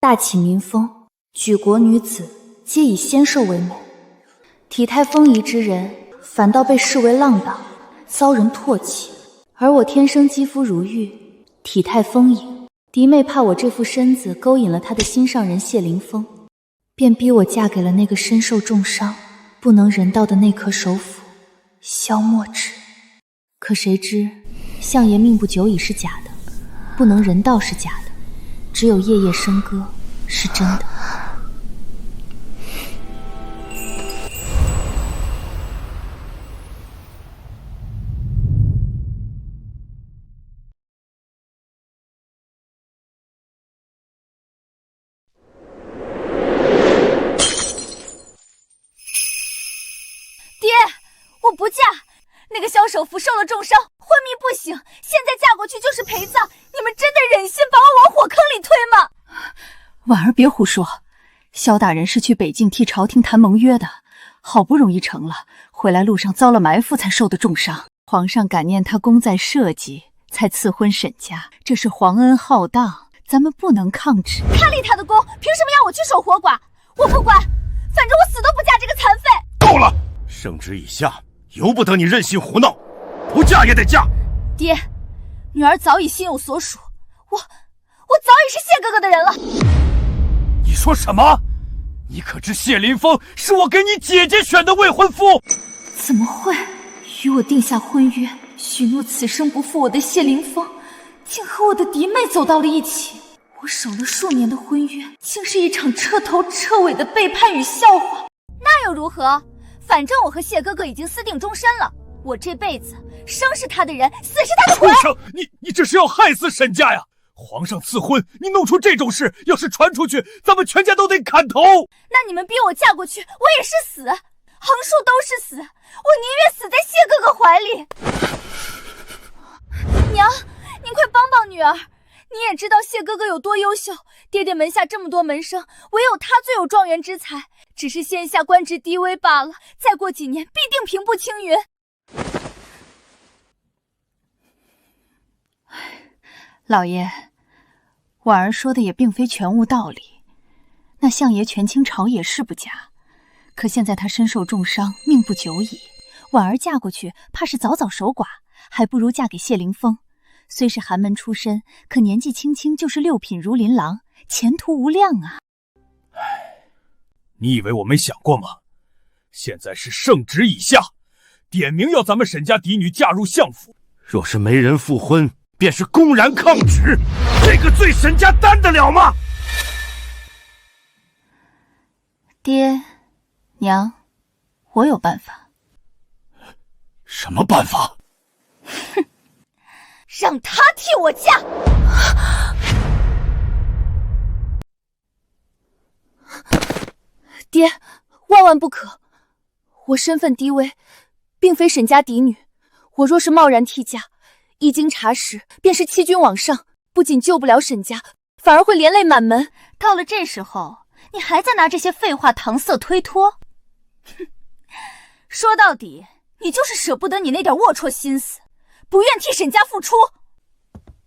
大启民风，举国女子皆以纤瘦为美。体态丰腴之人，反倒被视为浪荡，遭人唾弃。而我天生肌肤如玉，体态丰盈，嫡妹怕我这副身子勾引了她的心上人谢凌风，便逼我嫁给了那个身受重伤、不能人道的那颗首府萧墨之。可谁知，相爷命不久矣是假的，不能人道是假的，只有夜夜笙歌是真的。爹，我不嫁。那个萧首府受了重伤，昏迷不醒，现在嫁过去就是陪葬。你们真的忍心把我往火坑里推吗？婉儿别胡说，萧大人是去北境替朝廷谈盟约的，好不容易成了，回来路上遭了埋伏才受的重伤。皇上感念他功在社稷，才赐婚沈家，这是皇恩浩荡，咱们不能抗旨。他立他的功，凭什么要我去守活寡？我不管，反正我死都不嫁这个残废。够了，圣旨已下，由不得你任性胡闹，不嫁也得嫁。爹，女儿早已心有所属，我早已是谢哥哥的人了。你说什么？你可知谢林峰是我给你姐姐选的未婚夫？怎么会？与我定下婚约，许诺此生不负我的谢凌风，竟和我的嫡妹走到了一起。我守了数年的婚约，竟是一场彻头彻尾的背叛与笑话。那又如何？反正我和谢哥哥已经私定终身了，我这辈子生是他的人，死是他的鬼。畜生！你这是要害死沈家呀！皇上赐婚，你弄出这种事，要是传出去，咱们全家都得砍头。那你们逼我嫁过去，我也是死，横竖都是死，我宁愿死在谢哥哥怀里。娘，您快帮帮女儿！你也知道谢哥哥有多优秀，爹爹门下这么多门生，唯有他最有状元之才，只是现下官职低微罢了，再过几年必定平步青云。老爷，婉儿说的也并非全无道理。那相爷权倾朝野是不假，可现在他身受重伤，命不久矣。婉儿嫁过去，怕是早早守寡，还不如嫁给谢凌风。虽是寒门出身，可年纪轻轻就是六品儒林郎，前途无量啊！你以为我没想过吗？现在是圣旨已下，点名要咱们沈家嫡女嫁入相府，若是没人复婚，便是公然抗旨，这个罪沈家担得了吗？爹娘，我有办法。什么办法？哼，让他替我嫁。爹，万万不可！我身份低微，并非沈家嫡女，我若是贸然替嫁，一经查实，便是欺君罔上，不仅救不了沈家，反而会连累满门。到了这时候，你还在拿这些废话搪塞推脱？哼，说到底，你就是舍不得你那点龌龊心思，不愿替沈家付出。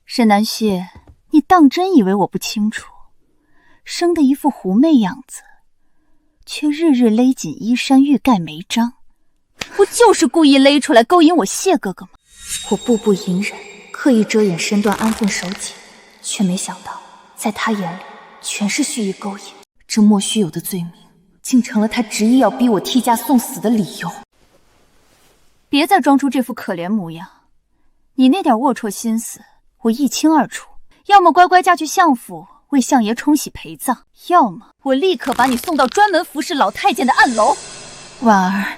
沈南旭，你当真以为我不清楚？生的一副狐媚样子，却日日勒紧衣衫，欲盖弥彰，不就是故意勒出来勾引我谢哥哥吗？我步步隐忍，刻意遮掩身段，安分守己，却没想到在他眼里全是蓄意勾引。这莫须有的罪名，竟成了他执意要逼我替嫁送死的理由。别再装出这副可怜模样，你那点龌龊心思我一清二楚。要么乖乖嫁去相府为相爷冲洗陪葬，要么我立刻把你送到专门服侍老太监的暗楼。婉儿，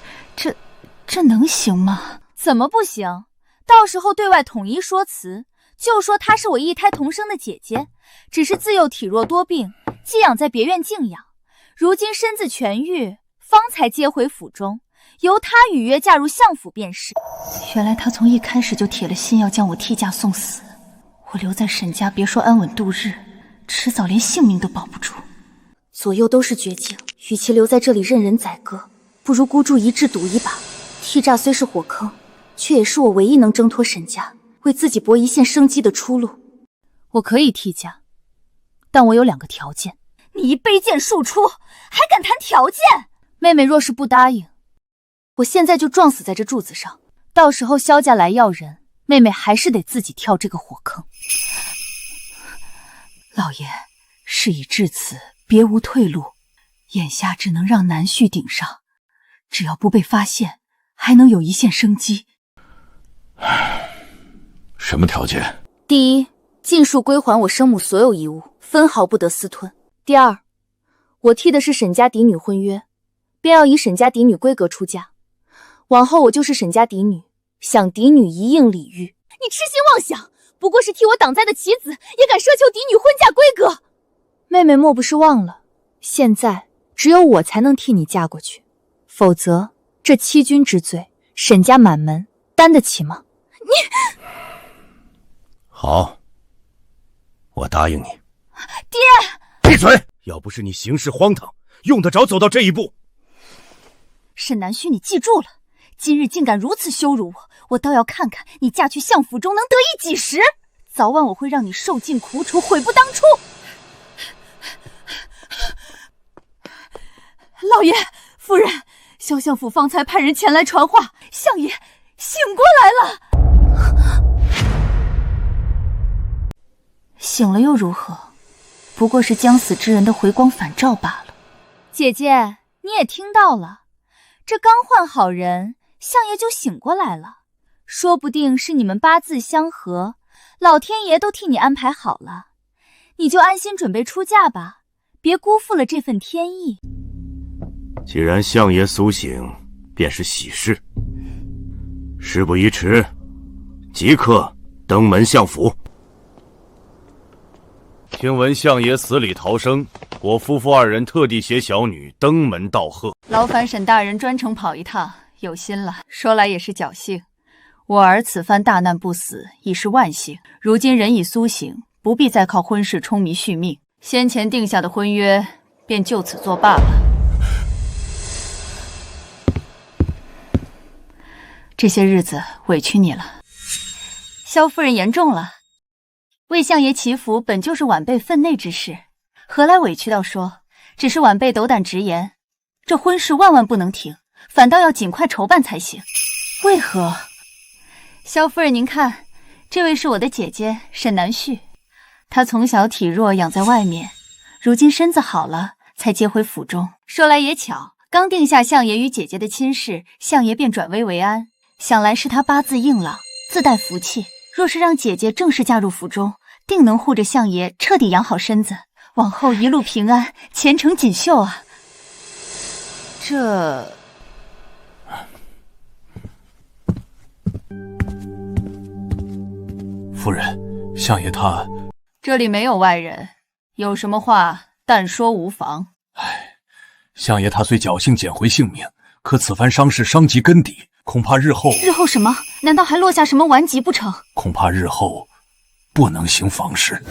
这能行吗？怎么不行？到时候对外统一说辞，就说她是我一胎同生的姐姐，只是自幼体弱多病，寄养在别院静养，如今身子痊愈，方才接回府中，由她预约嫁入相府便是。原来他从一开始就铁了心要将我替嫁送死，我留在沈家，别说安稳度日，迟早连性命都保不住。左右都是绝境，与其留在这里任人宰割，不如孤注一掷赌一把。替诈虽是火坑，却也是我唯一能挣脱沈家，为自己搏一线生机的出路。我可以替嫁，但我有2个条件。你一卑贱庶出，还敢谈条件？妹妹若是不答应，我现在就撞死在这柱子上。到时候萧家来要人，妹妹还是得自己跳这个火坑。老爷，事已至此，别无退路，眼下只能让南旭顶上，只要不被发现，还能有一线生机。什么条件？第一，尽数归还我生母所有遗物，分毫不得私吞。第二，我替的是沈家嫡女婚约，便要以沈家嫡女规格出嫁，往后我就是沈家嫡女，想嫡女一应礼遇。你痴心妄想，不过是替我挡灾的棋子，也敢奢求嫡女婚嫁规格？妹妹莫不是忘了，现在只有我才能替你嫁过去，否则这欺君之罪，沈家满门担得起吗？你好，我答应你。爹，闭嘴！要不是你行事荒唐，用得着走到这一步？沈南旭，你记住了，今日竟敢如此羞辱我，我倒要看看你嫁去相府中能得意几时！早晚我会让你受尽苦楚，悔不当初。老爷、夫人，萧相府方才派人前来传话，相爷醒过来了。醒了又如何？不过是将死之人的回光返照罢了。姐姐，你也听到了，这刚换好人，相爷就醒过来了，说不定是你们八字相合，老天爷都替你安排好了，你就安心准备出嫁吧，别辜负了这份天意。既然相爷苏醒，便是喜事。事不宜迟，即刻登门相府。听闻相爷死里逃生，我夫妇二人特地携小女登门道贺。劳烦沈大人专程跑一趟，有心了。说来也是侥幸，我儿此番大难不死，已是万幸。如今人已苏醒，不必再靠婚事冲迷续命，先前定下的婚约便就此作罢了。这些日子委屈你了，萧夫人言重了。为相爷祈福本就是晚辈分内之事，何来委屈到说？只是晚辈斗胆直言，这婚事万万不能停，反倒要尽快筹办才行。为何？萧夫人，您看，这位是我的姐姐沈南旭，她从小体弱，养在外面，如今身子好了，才接回府中。说来也巧，刚定下相爷与姐姐的亲事，相爷便转危为安，想来是她八字硬朗，自带福气。若是让姐姐正式嫁入府中，定能护着相爷彻底养好身子，往后一路平安，前程锦绣啊！这……夫人，相爷他……这里没有外人，有什么话但说无妨。相爷他虽侥幸捡回性命，可此番伤势伤及根底，恐怕日后……日后什么？难道还落下什么顽疾不成？恐怕日后不能行房事。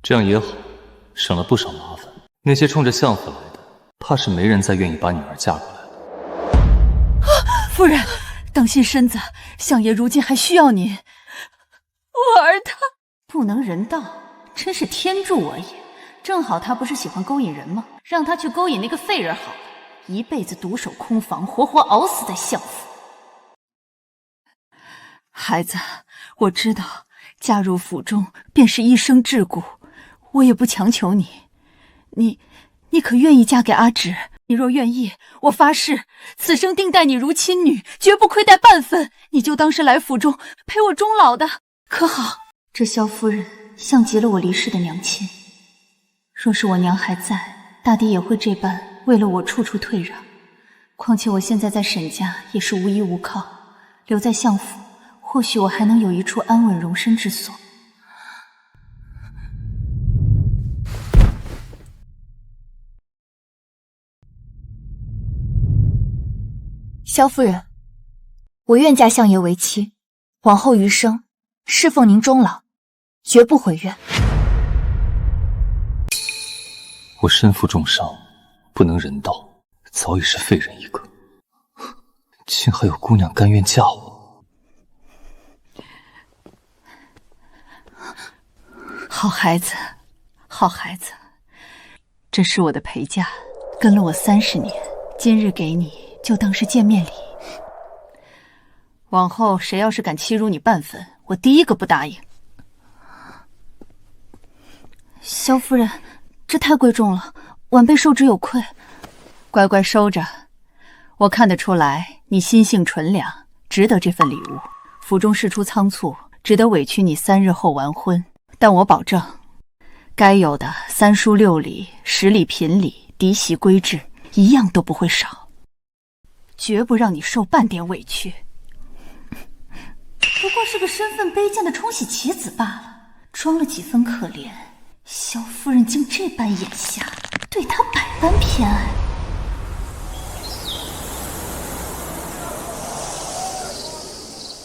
这样也好，省了不少麻烦。那些冲着相府来的，怕是没人再愿意把女儿嫁过来了。夫人，当心身子，相爷如今还需要您。我儿他不能人道，真是天助我也。正好他不是喜欢勾引人吗？让他去勾引那个废人好了，一辈子独守空房，活活熬死在相府。孩子，我知道嫁入府中便是一生桎梏，我也不强求你。你可愿意嫁给阿芷？你若愿意，我发誓此生定待你如亲女，绝不亏待半分。你就当是来府中陪我终老的，可好？这萧夫人像极了我离世的娘亲，若是我娘还在，大抵也会这般为了我处处退让。况且我现在在沈家也是无依无靠，留在相府，或许我还能有一处安稳容身之所。萧夫人，我愿嫁相爷为妻，往后余生侍奉您终老，绝不毁约。我身负重伤，不能人道，早已是废人一个，竟还有姑娘甘愿嫁我。好孩子，好孩子，这是我的陪嫁，跟了我30年，今日给你，就当是见面礼。往后谁要是敢欺辱你半分，我第一个不答应。萧夫人，这太贵重了，晚辈受之有愧。乖乖收着，我看得出来你心性纯良，值得这份礼物。府中事出仓促，只得委屈你3日后完婚，但我保证，该有的3书6礼、10礼品礼、嫡媳规制，一样都不会少，绝不让你受半点委屈。不过是个身份卑贱的冲喜棋子罢了，装了几分可怜，萧夫人竟这般眼下，对他百般偏爱。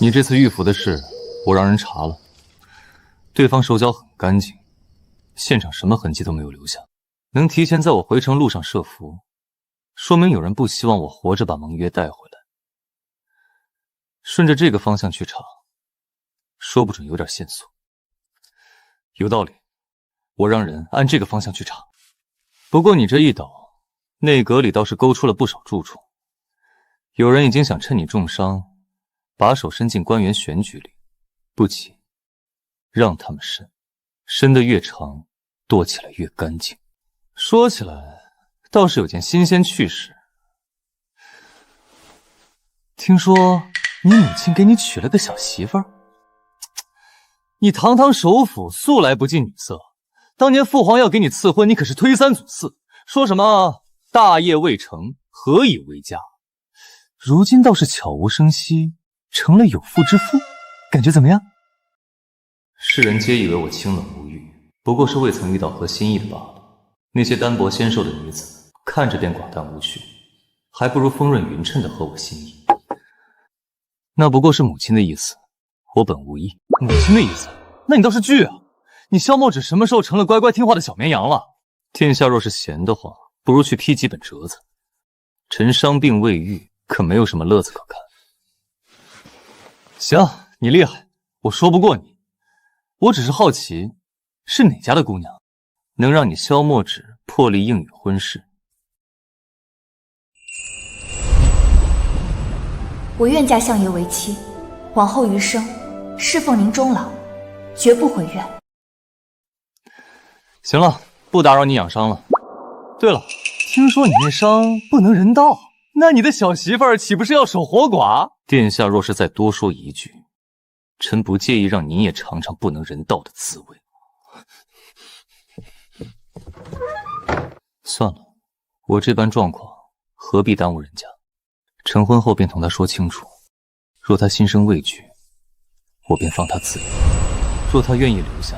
你这次御府的事，我让人查了，对方手脚很干净，现场什么痕迹都没有留下。能提前在我回城路上设伏，说明有人不希望我活着把蒙月带回来。顺着这个方向去查，说不准有点线索。有道理，我让人按这个方向去查。不过你这一倒，内阁里倒是勾出了不少蛀虫，有人已经想趁你重伤，把手伸进官员选举里。不急，让他们伸，伸得越长，剁起来越干净。说起来，倒是有件新鲜趣事。听说你母亲给你娶了个小媳妇儿？你堂堂首辅，素来不近女色，当年父皇要给你赐婚，你可是推三阻四，说什么大业未成，何以为家？如今倒是悄无声息，成了有妇之夫，感觉怎么样？世人皆以为我清冷无欲，不过是未曾遇到合心意的罢了。那些单薄纤瘦的女子，看着便寡淡无趣，还不如丰润匀称的合我心意。那不过是母亲的意思，我本无意。母亲的意思？那你倒是拒啊！你萧墨枳什么时候成了乖乖听话的小绵羊了？殿下若是闲的话，不如去批几本折子。臣伤病未愈，可没有什么乐子可看。行，你厉害，我说不过你。我只是好奇，是哪家的姑娘，能让你萧墨枳破例应允婚事？我愿嫁相爷为妻，往后余生侍奉您终老，绝不毁愿。行了，不打扰你养伤了。对了，听说你那伤不能人道，那你的小媳妇儿岂不是要守活寡？殿下若是再多说一句，臣不介意让你也尝尝不能人道的滋味。算了，我这般状况何必耽误人家？成婚后便同他说清楚，若他心生畏惧，我便放他自由；若他愿意留下，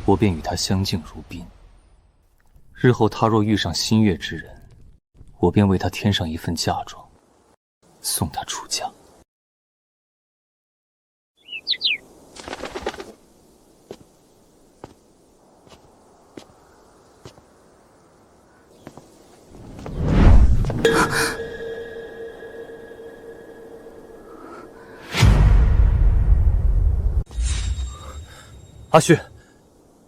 我便与他相敬如宾。日后他若遇上心悦之人，我便为他添上一份嫁妆，送他出嫁。阿旭，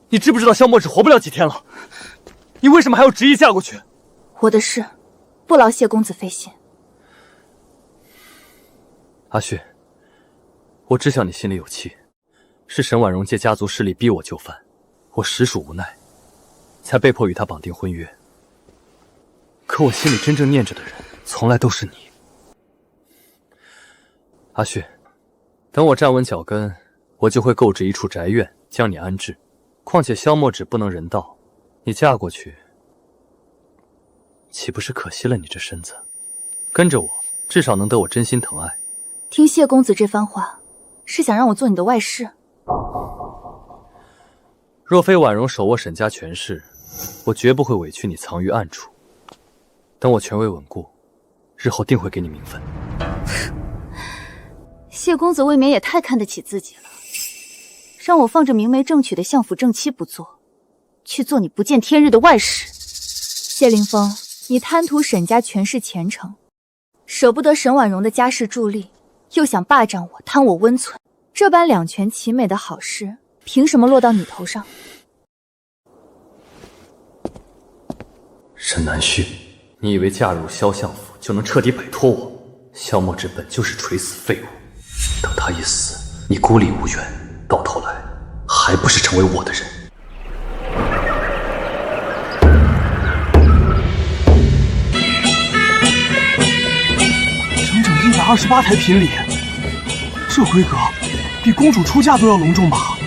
你知不知道萧墨枳活不了几天了？你为什么还要执意嫁过去？我的事，不劳谢公子费心。阿旭，我知晓你心里有气，是沈婉容借家族势力逼我就范，我实属无奈，才被迫与他绑定婚约。可我心里真正念着的人，从来都是你。阿旭，等我站稳脚跟，我就会购置一处宅院，将你安置。况且萧墨枳不能人道，你嫁过去，岂不是可惜了你这身子？跟着我，至少能得我真心疼爱。听谢公子这番话，是想让我做你的外室？若非婉容手握沈家权势，我绝不会委屈你藏于暗处。等我权位稳固，日后定会给你名分。谢公子未免也太看得起自己了，让我放着明媒正娶的相府正妻不做，去做你不见天日的外室。谢凌风，你贪图沈家权势前程，舍不得沈婉容的家世助力，又想霸占我，贪我温存，这般两全其美的好事，凭什么落到你头上？沈南旭，你以为嫁入萧相府就能彻底摆脱我？萧墨之本就是垂死废物，等他一死，你孤立无援，到头来还不是成为我的人？整整128台品礼，这规格比公主出嫁都要隆重吧？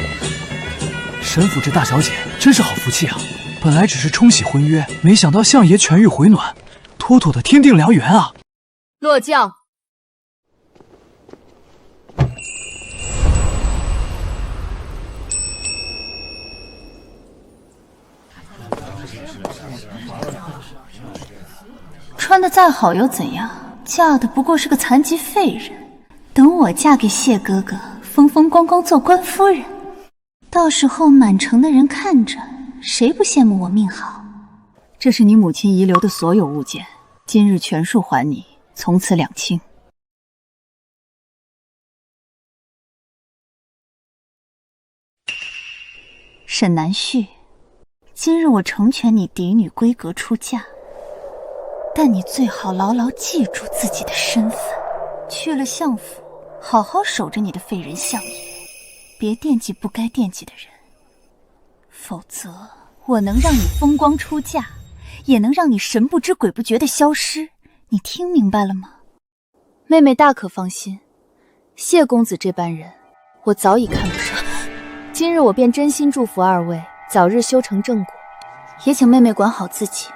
沈府这大小姐真是好福气啊！本来只是冲喜婚约，没想到相爷痊愈回暖，妥妥的天定良缘啊！落轿。穿的再好又怎样？嫁的不过是个残疾废人。等我嫁给谢哥哥，风风光光做官夫人，到时候满城的人看着，谁不羡慕我命好？这是你母亲遗留的所有物件，今日全数还你，从此两清。沈南旭，今日我成全你嫡女闺阁出嫁，但你最好牢牢记住自己的身份，去了相府，好好守着你的废人相爷，别惦记不该惦记的人，否则我能让你风光出嫁，也能让你神不知鬼不觉的消失。你听明白了吗？妹妹大可放心，谢公子这般人，我早已看不上。今日我便真心祝福二位早日修成正果，也请妹妹管好自己，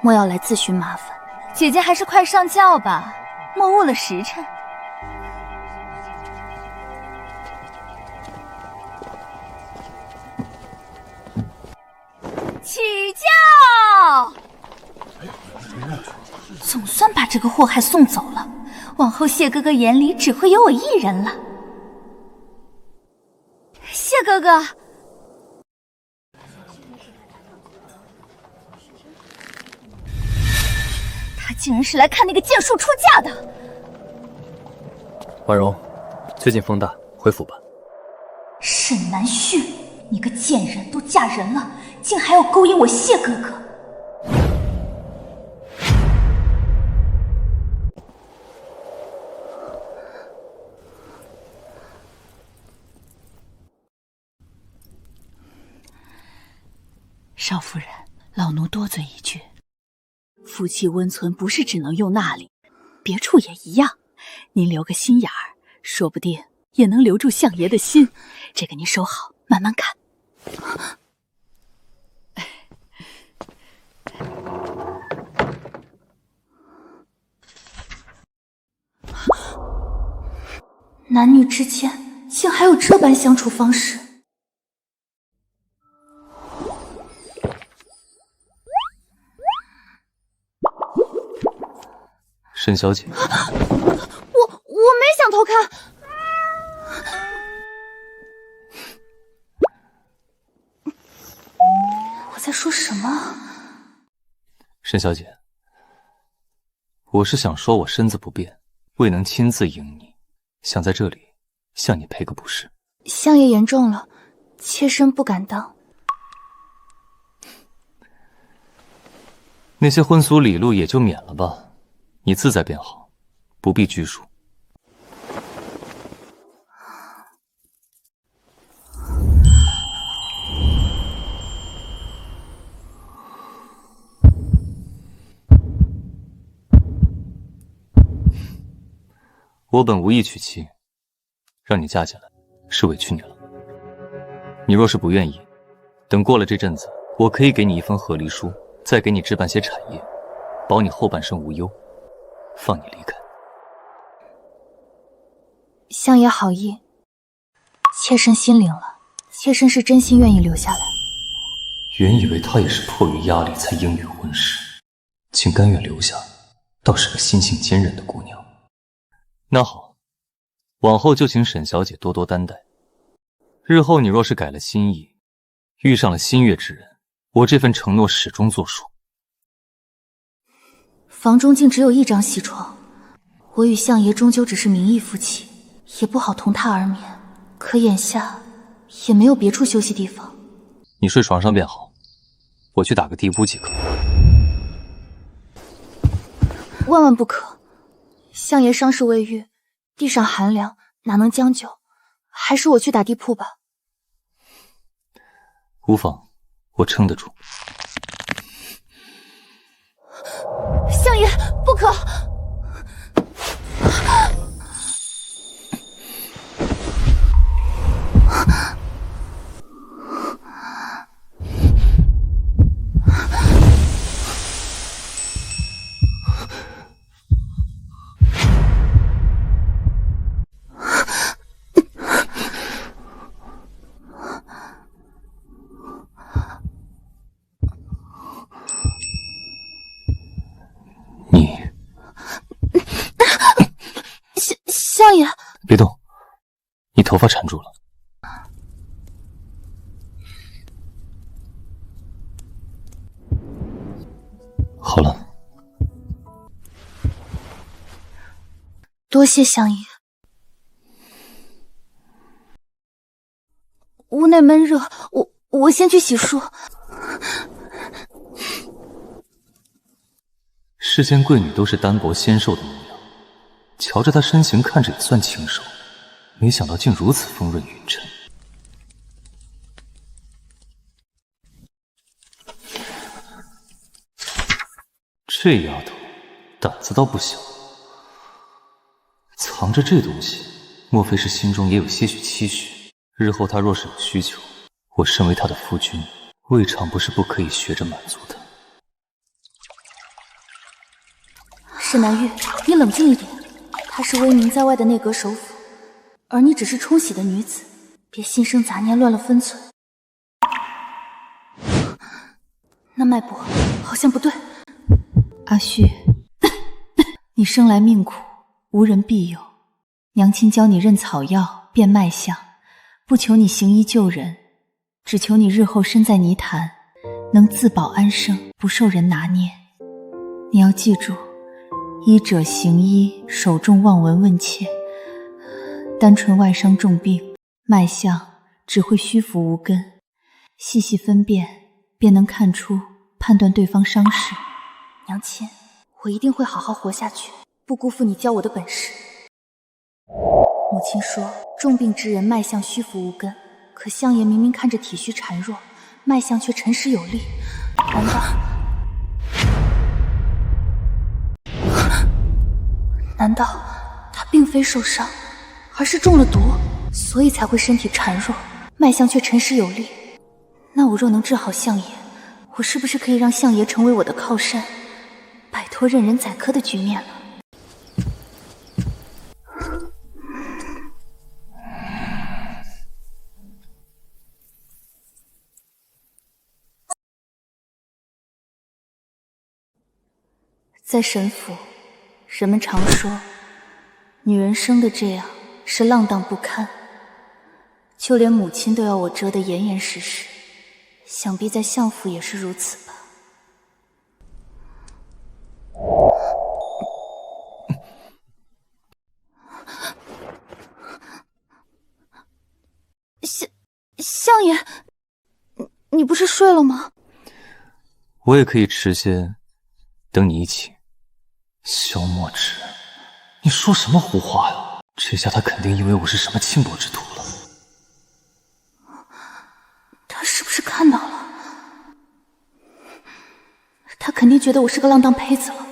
莫要来自寻麻烦。姐姐还是快上轿吧，莫误了时辰。起轿！总算把这个祸害送走了，往后谢哥哥眼里只会有我一人了。谢哥哥，他竟然是来看那个剑术出嫁的。婉容，最近风大，回府吧。沈南旭，你个贱人，都嫁人了，竟还要勾引我谢哥哥！少夫人，老奴多嘴一句，夫妻温存不是只能用那里，别处也一样。您留个心眼儿，说不定也能留住相爷的心。这个您收好，慢慢看。男女之间竟还有这般相处方式。沈小姐，我没想偷看。我在说什么？沈小姐，我是想说我身子不便，未能亲自迎你，想在这里向你赔个不是。相爷言重了，妾身不敢当。那些婚俗礼禄也就免了吧，你自在便好，不必拘束。我本无意娶妻，让你嫁进来，是委屈你了。你若是不愿意，等过了这阵子，我可以给你一份和离书，再给你置办些产业，保你后半生无忧，放你离开。相爷好意，妾身心领了。妾身是真心愿意留下来。原以为她也是迫于压力才应允婚事，竟甘愿留下，倒是个心性坚韧的姑娘。那好，往后就请沈小姐多多担待。日后你若是改了心意，遇上了心悦之人，我这份承诺始终作数。房中竟只有一张西床，我与相爷终究只是名义夫妻，也不好同榻而眠。可眼下也没有别处休息地方。你睡床上便好，我去打个地铺即可。万万不可！相爷伤势未愈，地上寒凉，哪能将就？还是我去打地铺吧。无妨，我撑得住。相爷，不可！相爷，别动，你头发缠住了。好了，多谢相爷。屋内闷热，我先去洗漱。世间贵女都是单薄纤瘦的模样。瞧着她身形，看着也算清瘦，没想到竟如此丰润匀称。这丫头胆子倒不小，藏着这东西，莫非是心中也有些许期许？日后她若是有需求，我身为她的夫君，未尝不是不可以学着满足她。沈南玉，你冷静一点。她是威名在外的内阁首辅，而你只是冲喜的女子，别心生杂念，乱了分寸。那脉搏好像不对。阿旭，你生来命苦，无人庇佑。娘亲教你认草药、辨脉象，不求你行医救人，只求你日后身在泥潭，能自保安生，不受人拿捏。你要记住，医者行医，首重望闻问切。单纯外伤重病，脉象只会虚浮无根，细细分辨，便能看出判断对方伤势。娘亲，我一定会好好活下去，不辜负你教我的本事。母亲说，重病之人脉象虚浮无根，可相爷明明看着体虚孱弱，脉象却沉实有力，难道他并非受伤，而是中了毒，所以才会身体孱弱，脉象却沉实有力？那我若能治好相爷，我是不是可以让相爷成为我的靠山，摆脱任人宰割的局面了？在沈府，人们常说，女人生的这样是浪荡不堪，就连母亲都要我遮得严严实实，想必在相府也是如此吧。相爷，你不是睡了吗？我也可以迟些等你一起。萧墨之，你说什么胡话呀？这下他肯定以为我是什么轻薄之徒了。他是不是看到了？他肯定觉得我是个浪荡胚子了。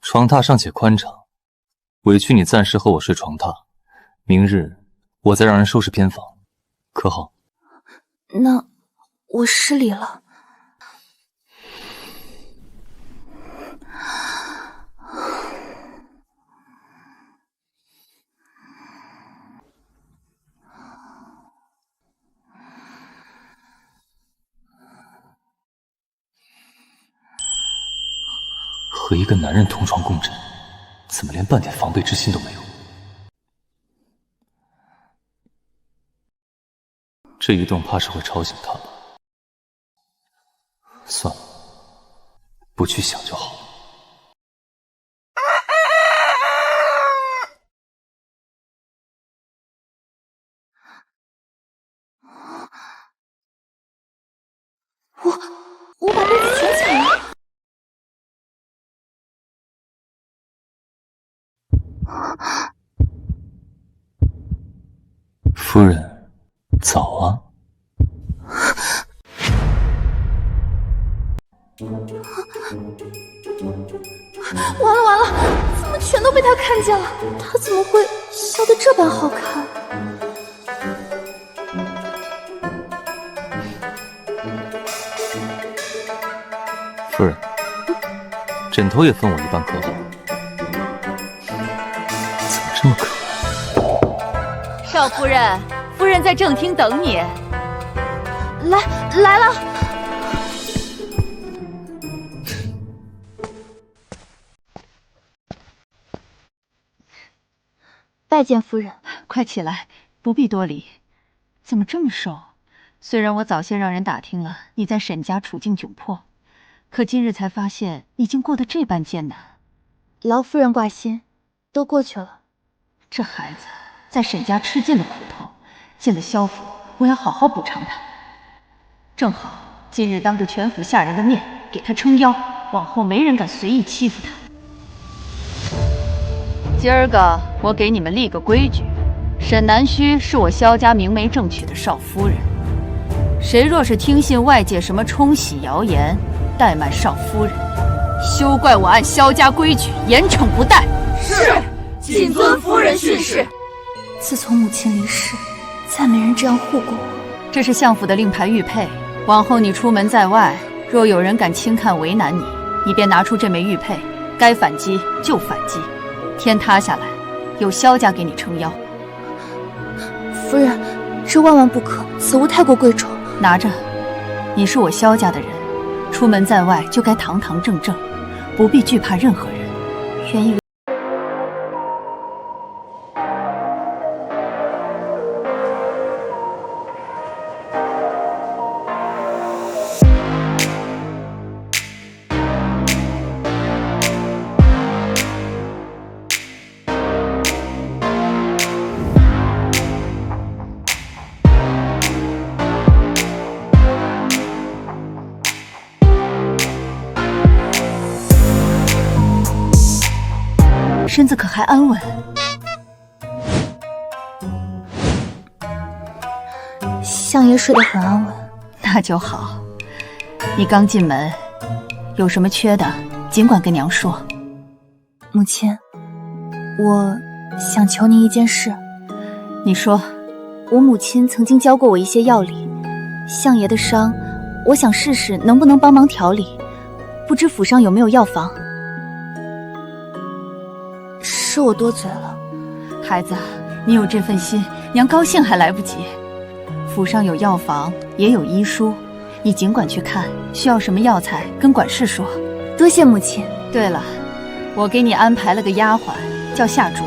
床榻尚且宽敞，委屈你暂时和我睡床榻，明日我再让人收拾偏房，可好？那我失礼了。和一个男人同床共枕，怎么连半点防备之心都没有？这一动怕是会吵醒他吧？算了，不去想就好了。我把被子全抢了。夫人，早啊。完了完了，怎么全都被他看见了？他怎么会笑得这般好看？夫人，枕头也分我一半可否？怎么这么可爱？少夫人，夫人在正厅等你。来了。拜见夫人。快起来，不必多礼。怎么这么瘦？虽然我早先让人打听了你在沈家处境窘迫，可今日才发现已经过得这般艰难。劳夫人挂心，都过去了。这孩子在沈家吃尽了苦头，进了萧府，我要好好补偿他。正好今日当着全府下人的面给他撑腰，往后没人敢随意欺负他。今儿个我给你们立个规矩，沈南虚是我萧家明媒正娶的少夫人，谁若是听信外界什么冲喜谣言，怠慢少夫人，休怪我按萧家规矩严惩不贷。是，谨遵夫人训示。自从母亲离世，再没人这样护过我。这是相府的令牌玉佩，往后你出门在外，若有人敢轻看为难你，你便拿出这枚玉佩，该反击就反击。天塌下来，有萧家给你撑腰。夫人，这万万不可，此物太过贵重。拿着，你是我萧家的人，出门在外就该堂堂正正，不必惧怕任何人。原以为身子可还安稳？相爷睡得很安稳。那就好。你刚进门，有什么缺的，尽管跟娘说。母亲，我想求您一件事。你说。我母亲曾经教过我一些药理，相爷的伤，我想试试能不能帮忙调理，不知府上有没有药房？是我多嘴了。孩子，你有这份心，娘高兴还来不及。府上有药房，也有医书，你尽管去看，需要什么药材跟管事说。多谢母亲。对了，我给你安排了个丫鬟，叫夏竹，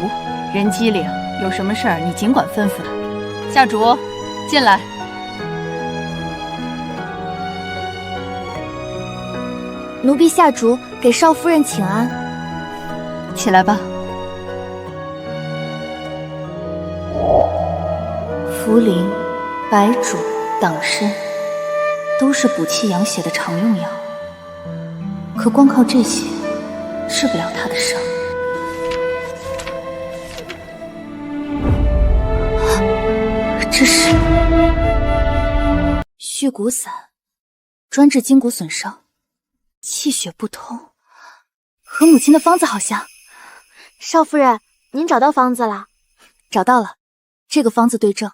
人机灵，有什么事儿你尽管吩咐她。夏竹，进来。奴婢夏竹给少夫人请安。起来吧。茯苓、白术、党参，都是补气养血的常用药，可光靠这些，治不了他的伤。这是血骨散，专治筋骨损伤，气血不通，和母亲的方子好像。少夫人，您找到方子了？找到了，这个方子对症，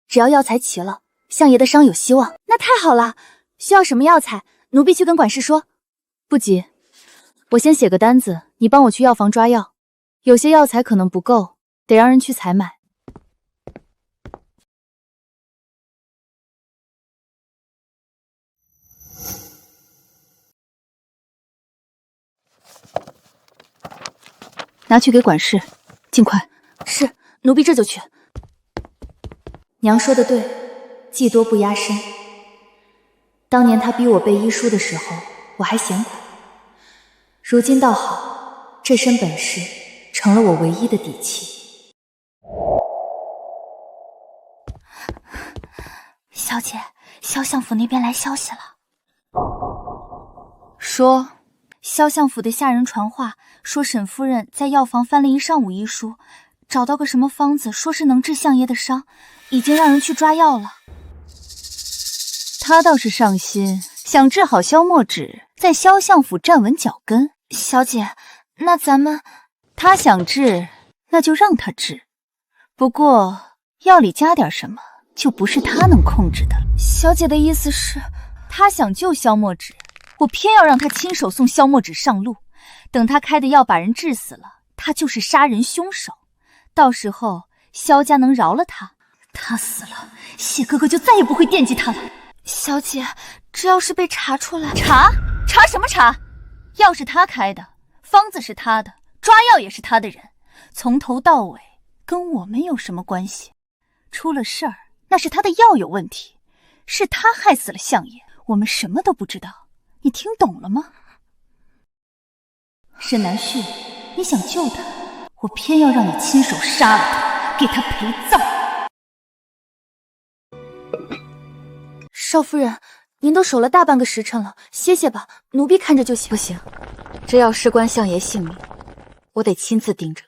只要药材齐了，相爷的伤有希望。那太好了，需要什么药材？奴婢去跟管事说。不急，我先写个单子，你帮我去药房抓药。有些药材可能不够，得让人去采买。拿去给管事，尽快。是，奴婢这就去。娘说的对，技多不压身。当年他逼我背医书的时候，我还嫌苦。如今倒好，这身本事成了我唯一的底气。小姐，萧相府那边来消息了。说，萧相府的下人传话，说沈夫人在药房翻了一上午医书，找到个什么方子，说是能治相爷的伤，已经让人去抓药了。他倒是上心，想治好萧墨枳，在萧相府站稳脚跟。小姐，那咱们……他想治，那就让他治。不过药里加点什么，就不是他能控制的了。小姐的意思是，他想救萧墨枳，我偏要让他亲手送萧墨枳上路，等他开的药把人治死了，他就是杀人凶手。到时候萧家能饶了他，他死了，谢哥哥就再也不会惦记他了。小姐，这要是被查出来……查什么查？药是他开的，方子是他的，抓药也是他的人，从头到尾跟我们有什么关系？出了事儿，那是他的药有问题，是他害死了相爷，我们什么都不知道。你听懂了吗？沈南旭，你想救他，我偏要让你亲手杀了他，给他陪葬。少夫人，您都守了大半个时辰了，歇歇吧，奴婢看着就行。不行，这要事关相爷性命，我得亲自盯着。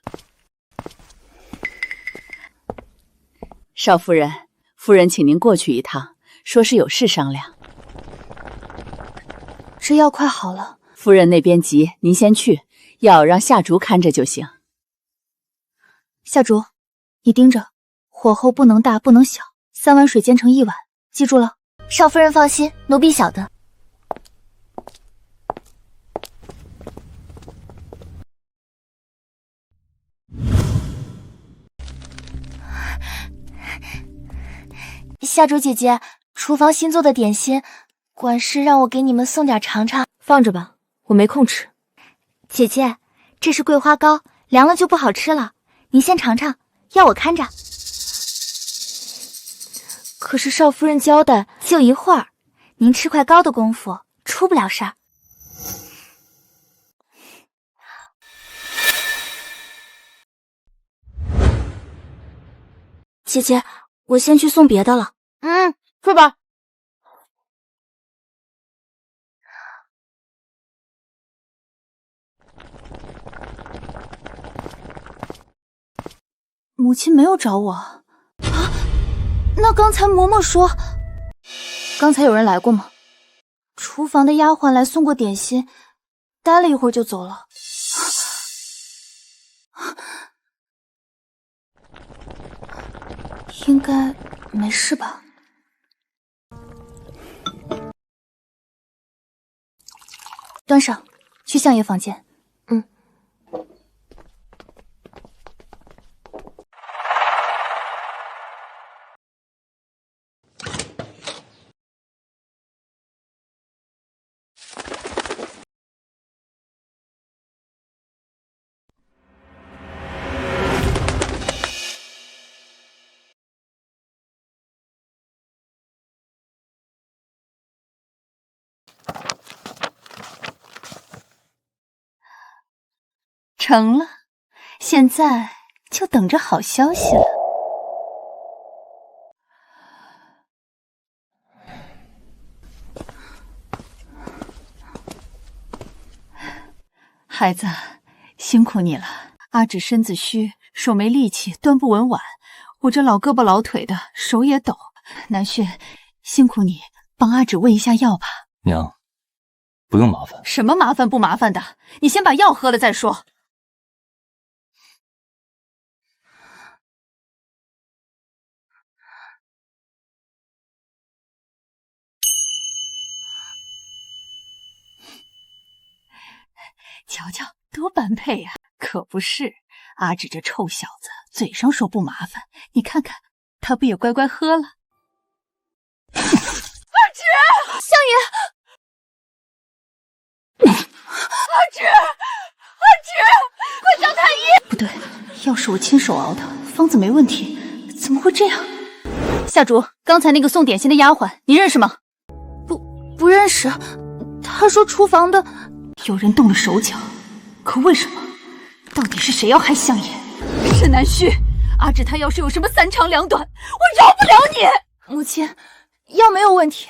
少夫人，夫人请您过去一趟，说是有事商量。这药快好了，夫人那边急，您先去，药让夏竹看着就行。夏竹，你盯着，火候不能大不能小，3碗水煎成1碗，记住了。少夫人放心，奴婢晓得。夏竹姐姐，厨房新做的点心，管事让我给你们送点尝尝。放着吧，我没空吃。姐姐，这是桂花糕，凉了就不好吃了，您先尝尝，要我看着。可是少夫人交代，就一会儿，您吃块糕的功夫，出不了事儿。姐姐，我先去送别的了。去吧。母亲没有找我啊？那刚才嬷嬷说，刚才有人来过吗？厨房的丫鬟来送过点心，待了一会儿就走了。应该没事吧？端上，去相爷房间。成了，现在就等着好消息了。孩子，辛苦你了。阿芷身子虚，手没力气，端不稳碗。我这老胳膊老腿的，手也抖。南旭，辛苦你帮阿芷喂一下药吧。娘，不用麻烦。什么麻烦不麻烦的？你先把药喝了再说。瞧瞧，多般配呀！可不是，阿芷这臭小子嘴上说不麻烦，你看看他不也乖乖喝了？阿芷，相爷，阿芷，快叫太医！不对，要是我亲手熬的，方子没问题，怎么会这样？夏竹，刚才那个送点心的丫鬟，你认识吗？不认识，她说厨房的。有人动了手脚，可为什么？到底是谁要害相爷？沈南旭，阿芷她要是有什么3长2短，我饶不了你！母亲，药没有问题，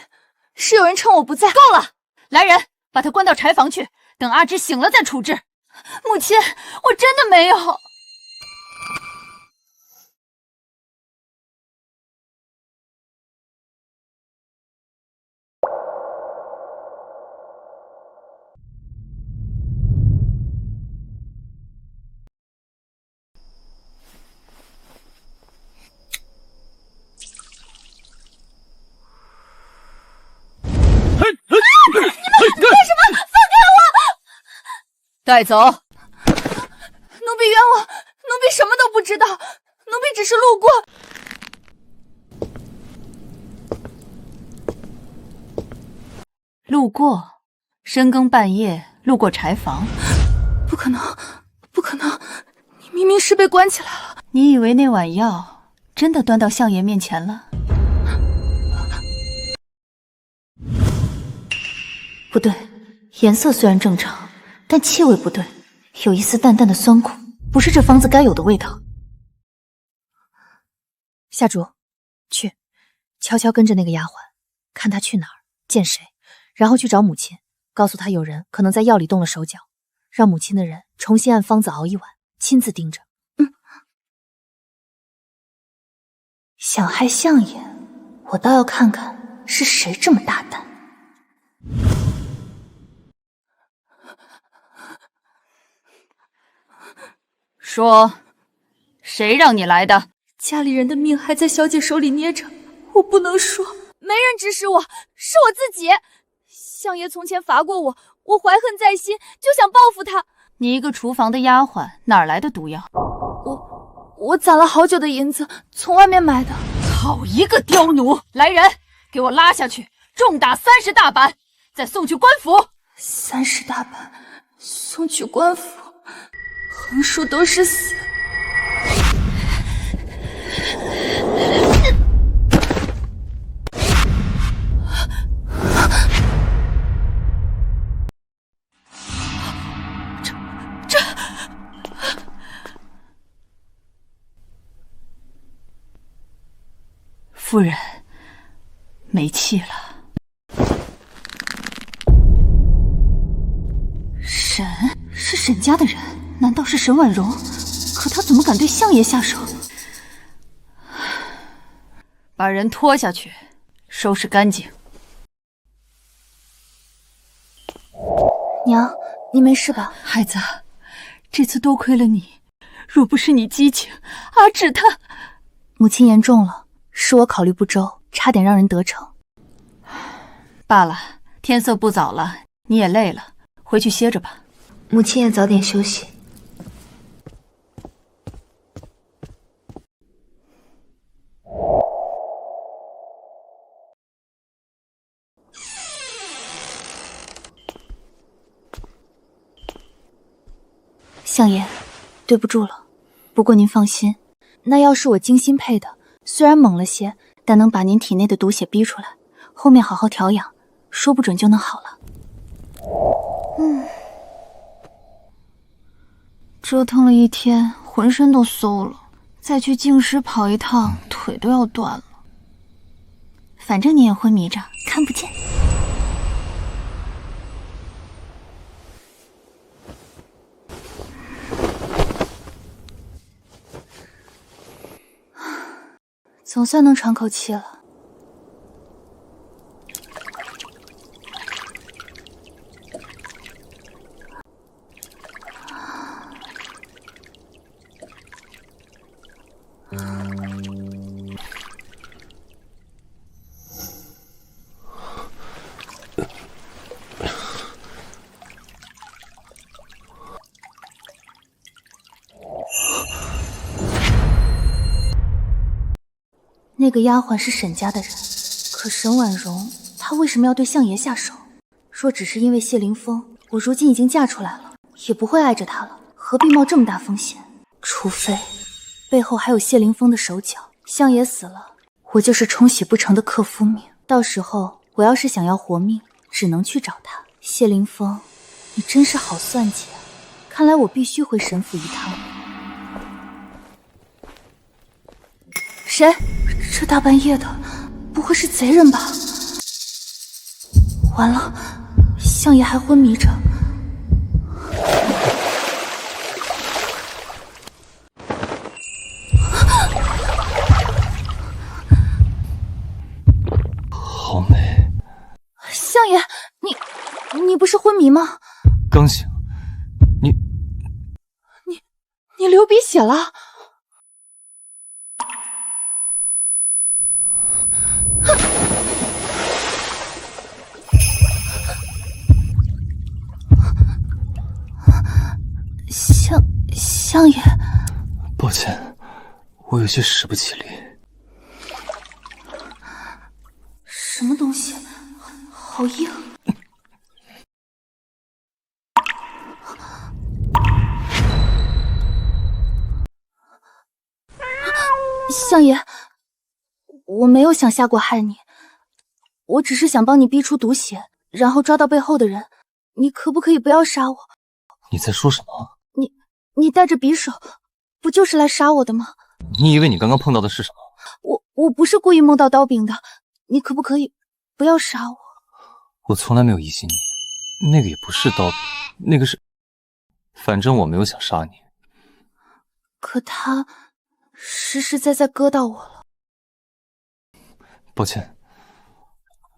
是有人趁我不在。够了，来人，把他关到柴房去，等阿芝醒了再处置。母亲，我真的没有。带走！奴婢冤枉，奴婢什么都不知道，奴婢只是路过。路过？深更半夜路过柴房？不可能，不可能！你明明是被关起来了。你以为那碗药真的端到相爷面前了？不对，颜色虽然正常。但气味不对，有一丝淡淡的酸苦，不是这方子该有的味道。下主，去，悄悄跟着那个丫鬟，看她去哪儿，见谁，然后去找母亲，告诉她有人可能在药里动了手脚，让母亲的人重新按方子熬一碗，亲自盯着。想害相爷，我倒要看看是谁这么大胆。说，谁让你来的？家里人的命还在小姐手里捏着，我不能说。没人指使我，是我自己。相爷从前罚过我，我怀恨在心，就想报复他。你一个厨房的丫鬟，哪来的毒药？我攒了好久的银子，从外面买的。好一个刁奴！来人，给我拉下去，重打30大板，再送去官府。30大板，送去官府。横竖都是死。这……夫人，没气了。沈是沈家的人。难道是沈婉容？可他怎么敢对相爷下手？把人拖下去，收拾干净。娘，你没事吧？孩子，这次多亏了你，若不是你激情，阿芷她……母亲言重了，是我考虑不周，差点让人得逞。罢了，天色不早了，你也累了，回去歇着吧。母亲也早点休息。相爷，对不住了。不过您放心，那药是我精心配的，虽然猛了些，但能把您体内的毒血逼出来，后面好好调养，说不准就能好了。折腾了一天，浑身都馊了，再去净室跑一趟，腿都要断了。反正你也昏迷着，看不见。总算能喘口气了。那个丫鬟是沈家的人，可沈婉容她为什么要对相爷下手？若只是因为谢凌风，我如今已经嫁出来了，也不会碍着他了，何必冒这么大风险？除非背后还有谢凌风的手脚，相爷死了，我就是冲洗不成的克夫命。到时候我要是想要活命，只能去找他。谢凌风，你真是好算计啊！看来我必须回沈府一趟。谁？这大半夜的，不会是贼人吧？完了，相相爷还昏迷着。好美。相爷，你不是昏迷吗？刚醒。你流鼻血了。相爷，抱歉，我有些使不起力。什么东西？好硬。相爷，我没有想下过害你，我只是想帮你逼出毒血，然后抓到背后的人。你可不可以不要杀我？你在说什么？你带着匕首，不就是来杀我的吗？你以为你刚刚碰到的是什么？我不是故意梦到刀柄的，你可不可以不要杀我？我从来没有疑心你，那个也不是刀柄，那个是……反正我没有想杀你。可他实实在在割到我了。抱歉，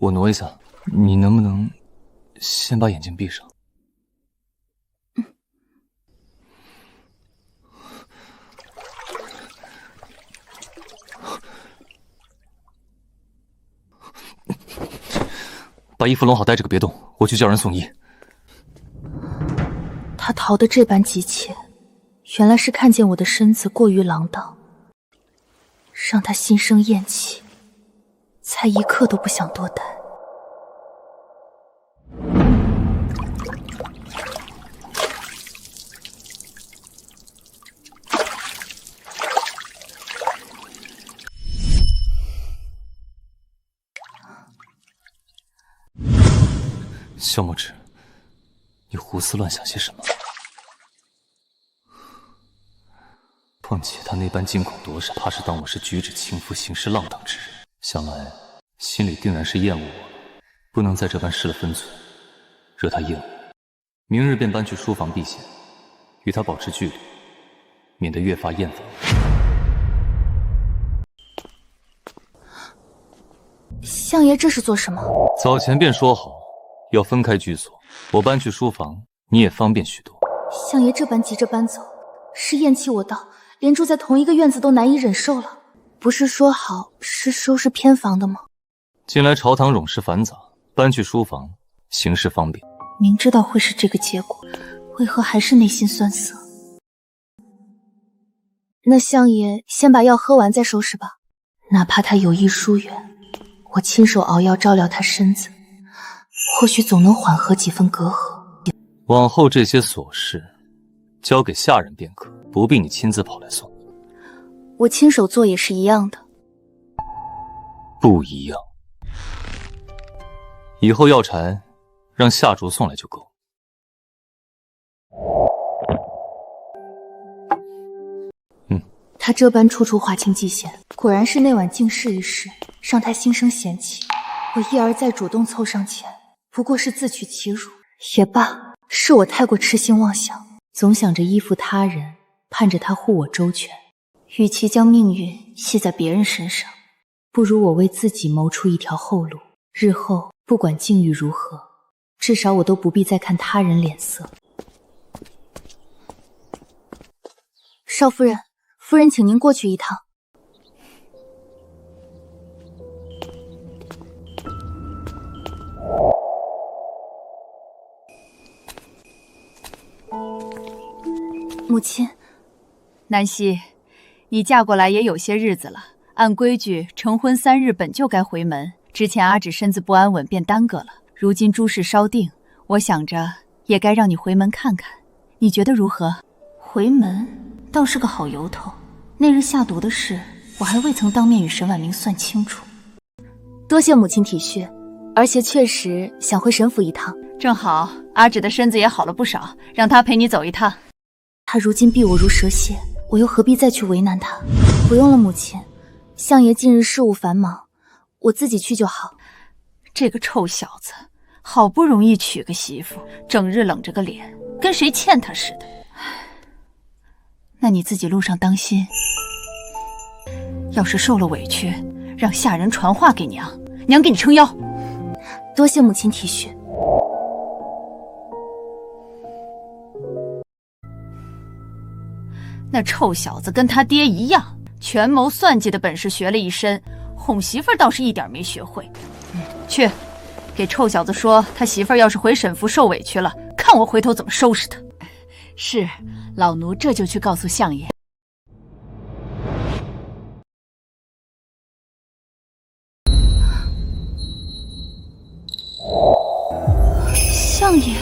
我挪一下，你能不能先把眼睛闭上？把衣服拢好，带着个别动，我去叫人送医。他逃得这般急切，原来是看见我的身子过于浪荡，让他心生厌弃，才一刻都不想多待。萧墨之，你胡思乱想些什么？况且他那般惊恐躲闪，怕是当我是举止轻浮、行事浪荡之人，想来心里定然是厌恶我了，不能再这般失了分寸，惹他厌恶。明日便搬去书房避险，与他保持距离，免得越发厌烦我。相爷这是做什么？早前便说好要分开居所，我搬去书房，你也方便许多。相爷这般急着搬走，是厌弃我到连住在同一个院子都难以忍受了。不是说好是收拾偏房的吗？近来朝堂冗事繁杂，搬去书房，行事方便。明知道会是这个结果，为何还是内心酸涩？那相爷先把药喝完再收拾吧，哪怕他有意疏远，我亲手熬药照料他身子，或许总能缓和几分隔阂。往后这些琐事交给下人便可，不必你亲自跑来送。我亲手做也是一样的。不一样。以后药材让夏竹送来就够。他这般处处划清界限，果然是那晚竟试一试，让他心生嫌弃。我一而再主动凑上前，不过是自取其辱。也罢，是我太过痴心妄想，总想着依附他人，盼着他护我周全。与其将命运系在别人身上，不如我为自己谋出一条后路。日后不管境遇如何，至少我都不必再看他人脸色。少夫人，夫人请您过去一趟。母亲，南希，你嫁过来也有些日子了，按规矩成婚3日本就该回门。之前阿芷身子不安稳，便耽搁了。如今诸事稍定，我想着也该让你回门看看，你觉得如何？回门倒是个好由头。那日下毒的事，我还未曾当面与沈婉明算清楚。多谢母亲体恤，而且确实想回沈府一趟。正好阿芷的身子也好了不少，让她陪你走一趟。他如今避我如蛇蝎，我又何必再去为难他？不用了，母亲。相爷近日事务繁忙，我自己去就好。这个臭小子，好不容易娶个媳妇，整日冷着个脸，跟谁欠他似的。那你自己路上当心，要是受了委屈，让下人传话给娘，娘给你撑腰。多谢母亲体恤。那臭小子跟他爹一样，权谋算计的本事学了一身，哄媳妇儿倒是一点没学会。去，给臭小子说，他媳妇儿要是回沈府受委屈了，看我回头怎么收拾他。是，老奴这就去告诉相爷。相爷，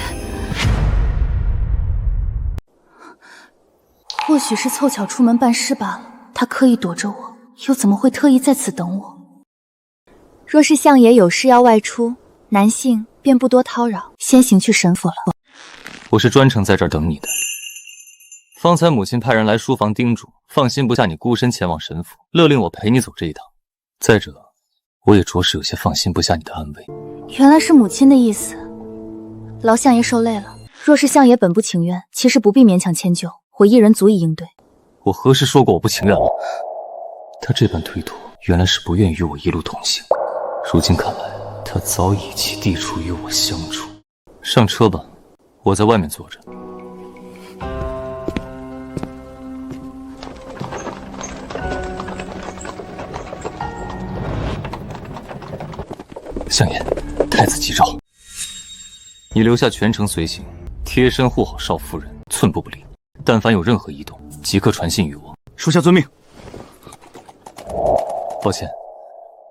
或许是凑巧出门办事罢了。他刻意躲着我，又怎么会特意在此等我？若是相爷有事要外出，男性便不多叨扰，先行去沈府了。我是专程在这儿等你的。方才母亲派人来书房叮嘱，放心不下你孤身前往沈府，勒令我陪你走这一趟。再者，我也着实有些放心不下你的安危。原来是母亲的意思，劳相爷受累了。若是相爷本不情愿，其实不必勉强迁就，我一人足以应对。我何时说过我不情愿了？他这般推脱，原来是不愿与我一路同行。如今看来，他早已起地处与我相处。上车吧，我在外面坐着。相爷，太子急召，你留下全程随行，贴身护好少夫人，寸步不离。但凡有任何异动，即刻传信于我。属下遵命。抱歉，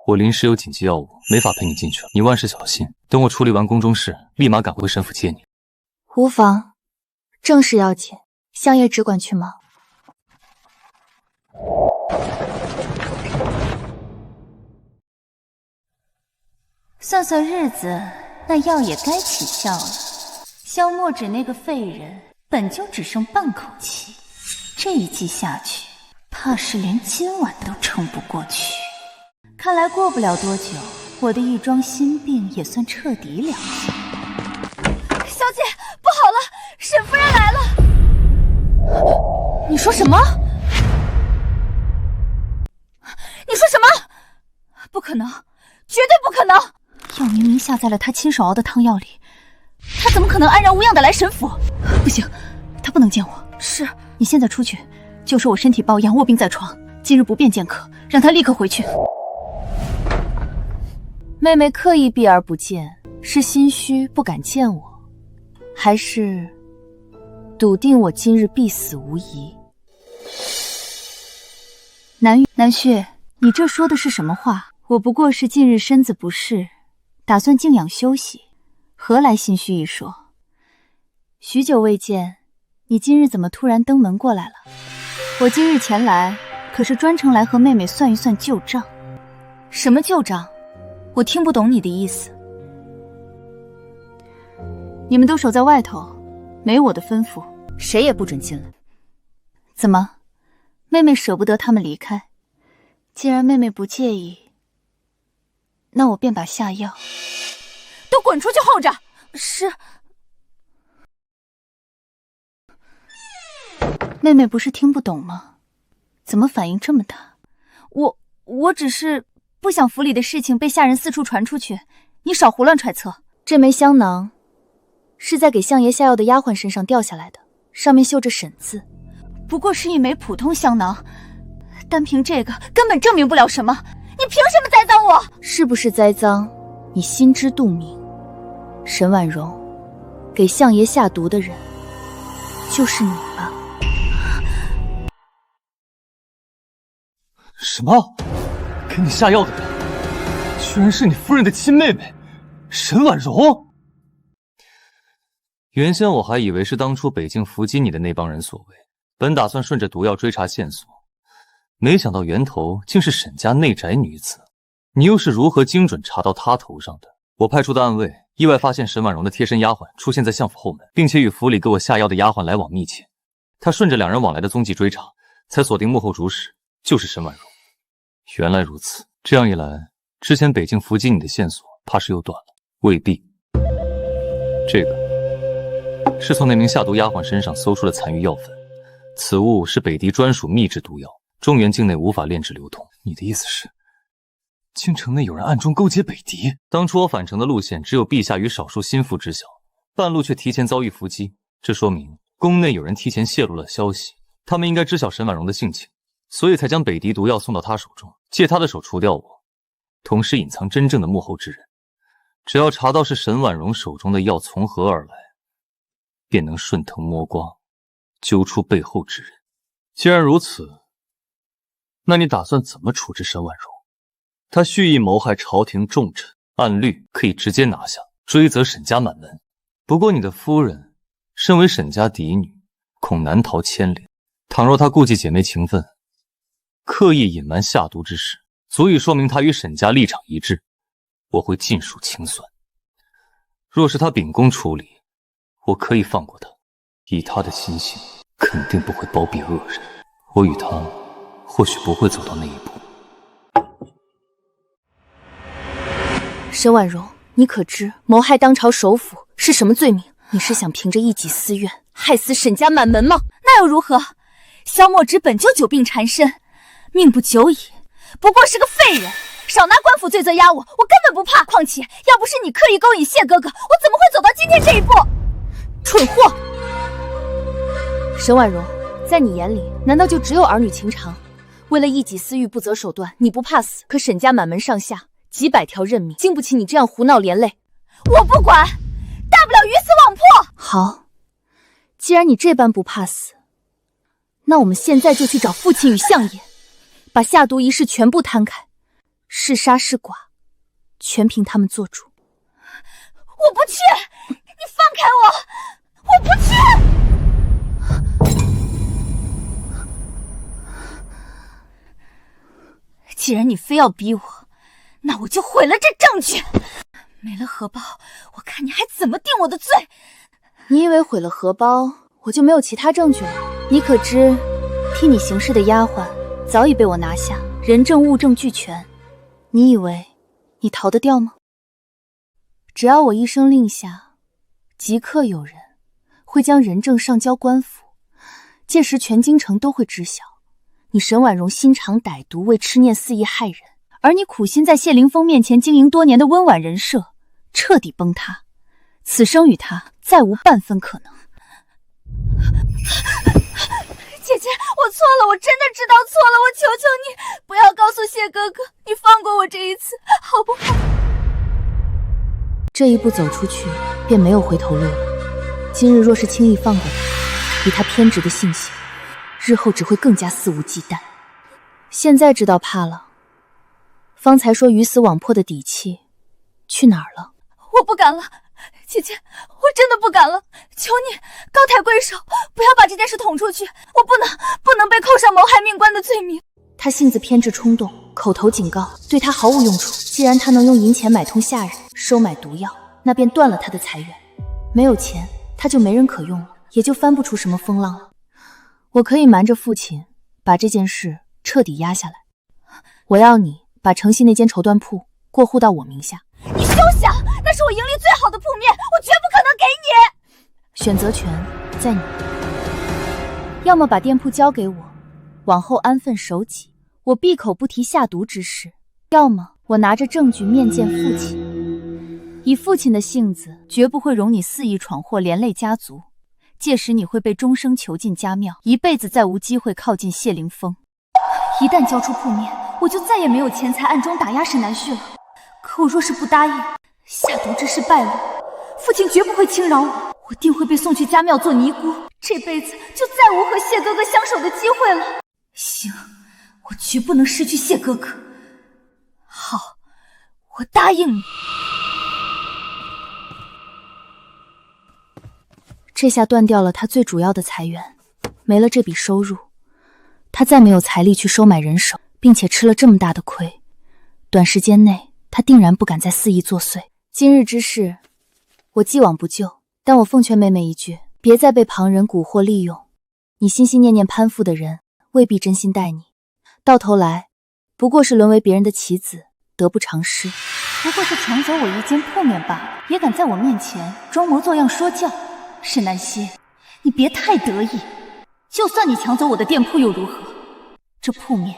我临时有紧急要务，没法陪你进去了。你万事小心，等我处理完宫中事，立马赶回沈府接你。无妨，正事要紧，相爷只管去忙。算算日子，那药也该起效了。萧墨纸那个废人，本就只剩半口气，这一剂下去，怕是连今晚都撑不过去。看来过不了多久，我的一桩心病也算彻底了结。小姐，不好了，沈夫人来了！你说什么？你说什么？不可能，绝对不可能！药明明下在了他亲手熬的汤药里，他怎么可能安然无恙的来沈府？不行，他不能见我。是，你现在出去，就说我身体抱恙，卧病在床，今日不便见客，让他立刻回去。妹妹刻意避而不见，是心虚不敢见我，还是笃定我今日必死无疑？南旭，你这说的是什么话？我不过是近日身子不适，打算静养休息，何来心虚一说？许久未见，你今日怎么突然登门过来了？我今日前来，可是专程来和妹妹算一算旧账。什么旧账？我听不懂你的意思。你们都守在外头，没我的吩咐，谁也不准进来。怎么，妹妹舍不得他们离开？既然妹妹不介意，那我便把下药。都滚出去候着！是。妹妹不是听不懂吗？怎么反应这么大？我只是不想府里的事情被下人四处传出去，你少胡乱揣测。这枚香囊是在给相爷下药的丫鬟身上掉下来的，上面绣着沈字。不过是一枚普通香囊，单凭这个根本证明不了什么。你凭什么栽赃我？是不是栽赃，你心知肚明。沈婉容给相爷下毒的人就是你吧？什么？给你下药的人居然是你夫人的亲妹妹沈婉容？原先我还以为是当初北境伏击你的那帮人所为，本打算顺着毒药追查线索，没想到源头竟是沈家内宅女子。你又是如何精准查到她头上的？我派出的暗卫意外发现沈婉容的贴身丫鬟出现在相府后门，并且与府里给我下药的丫鬟来往密切。他顺着两人往来的踪迹追查，才锁定幕后主使就是沈婉容。原来如此，这样一来，之前北境伏击你的线索怕是又断了。未必。这个是从那名下毒丫鬟身上搜出的残余药粉，此物是北狄专属秘制毒药，中原境内无法炼制流通。你的意思是，京城内有人暗中勾结北狄？当初我返程的路线只有陛下与少数心腹知晓，半路却提前遭遇伏击，这说明宫内有人提前泄露了消息，他们应该知晓沈婉容的性情，所以才将北狄毒药送到他手中，借他的手除掉我，同时隐藏真正的幕后之人。只要查到是沈婉容手中的药从何而来，便能顺藤摸瓜，揪出背后之人。既然如此，那你打算怎么处置沈婉容？她蓄意谋害朝廷重臣，按律可以直接拿下，追责沈家满门。不过你的夫人身为沈家嫡女，恐难逃牵连。倘若她顾忌姐妹情分，刻意隐瞒下毒之事，足以说明她与沈家立场一致，我会尽数清算。若是她秉公处理，我可以放过她，以她的心性，肯定不会包庇恶人。我与她或许不会走到那一步。沈婉容，你可知谋害当朝首辅是什么罪名？你是想凭着一己私怨害死沈家满门吗？那又如何？萧墨之本就久病缠身，命不久矣，不过是个废人，少拿官府罪责压我，我根本不怕。况且要不是你刻意勾引谢哥哥，我怎么会走到今天这一步？蠢货！沈婉容，在你眼里难道就只有儿女情长？为了一己私欲不择手段，你不怕死，可沈家满门上下几百条人命，经不起你这样胡闹连累。我不管，大不了鱼死网破。好，既然你这般不怕死，那我们现在就去找父亲与相爷，把下毒一事全部摊开，是杀是剐，全凭他们做主。我不去，你放开我！我不去！既然你非要逼我，那我就毁了这证据。没了荷包，我看你还怎么定我的罪。你以为毁了荷包，我就没有其他证据了？你可知，替你行事的丫鬟早已被我拿下，人证物证俱全。你以为你逃得掉吗？只要我一声令下，即刻有人会将人证上交官府，届时全京城都会知晓你沈婉容心肠歹毒，为痴念肆意害人，而你苦心在谢凌风面前经营多年的温婉人设彻底崩塌，此生与他再无半分可能。姐姐，我错了，我真的知道错了，我求求你，不要告诉谢哥哥，你放过我这一次，好不好？这一步走出去，便没有回头路了。今日若是轻易放过他，以他偏执的性情，日后只会更加肆无忌惮。现在知道怕了，方才说鱼死网破的底气去哪儿了？我不敢了，姐姐，我真的不敢了，求你高抬贵手，不要把这件事捅出去，我不能被扣上谋害命官的罪名。他性子偏执冲动，口头警告对他毫无用处。既然他能用银钱买通下人，收买毒药，那便断了他的财源。没有钱，他就没人可用了，也就翻不出什么风浪了。我可以瞒着父亲，把这件事彻底压下来。我要你把城西那间绸缎铺过户到我名下。你休想！那是我盈利最好的铺面，我绝不可能给你。选择权在你，要么把店铺交给我，往后安分守己，我闭口不提下毒之事；要么我拿着证据面见父亲，以父亲的性子，绝不会容你肆意闯祸，连累家族。届时你会被终生囚禁家庙，一辈子再无机会靠近谢凌风。一旦交出铺面，我就再也没有钱财暗中打压沈南旭了。可我若是不答应，下毒之事败露，父亲绝不会轻饶我，我定会被送去家庙做尼姑，这辈子就再无和谢哥哥相守的机会了。行，我绝不能失去谢哥哥。好，我答应你。这下断掉了他最主要的财源，没了这笔收入，他再没有财力去收买人手，并且吃了这么大的亏，短时间内他定然不敢再肆意作祟。今日之事，我既往不咎，但我奉劝妹妹一句，别再被旁人蛊惑利用。你心心念念攀附的人，未必真心待你，到头来不过是沦为别人的棋子，得不偿失。不过是抢走我一件铺面罢了，也敢在我面前装模作样说教。沈南希，你别太得意，就算你抢走我的店铺又如何？这铺面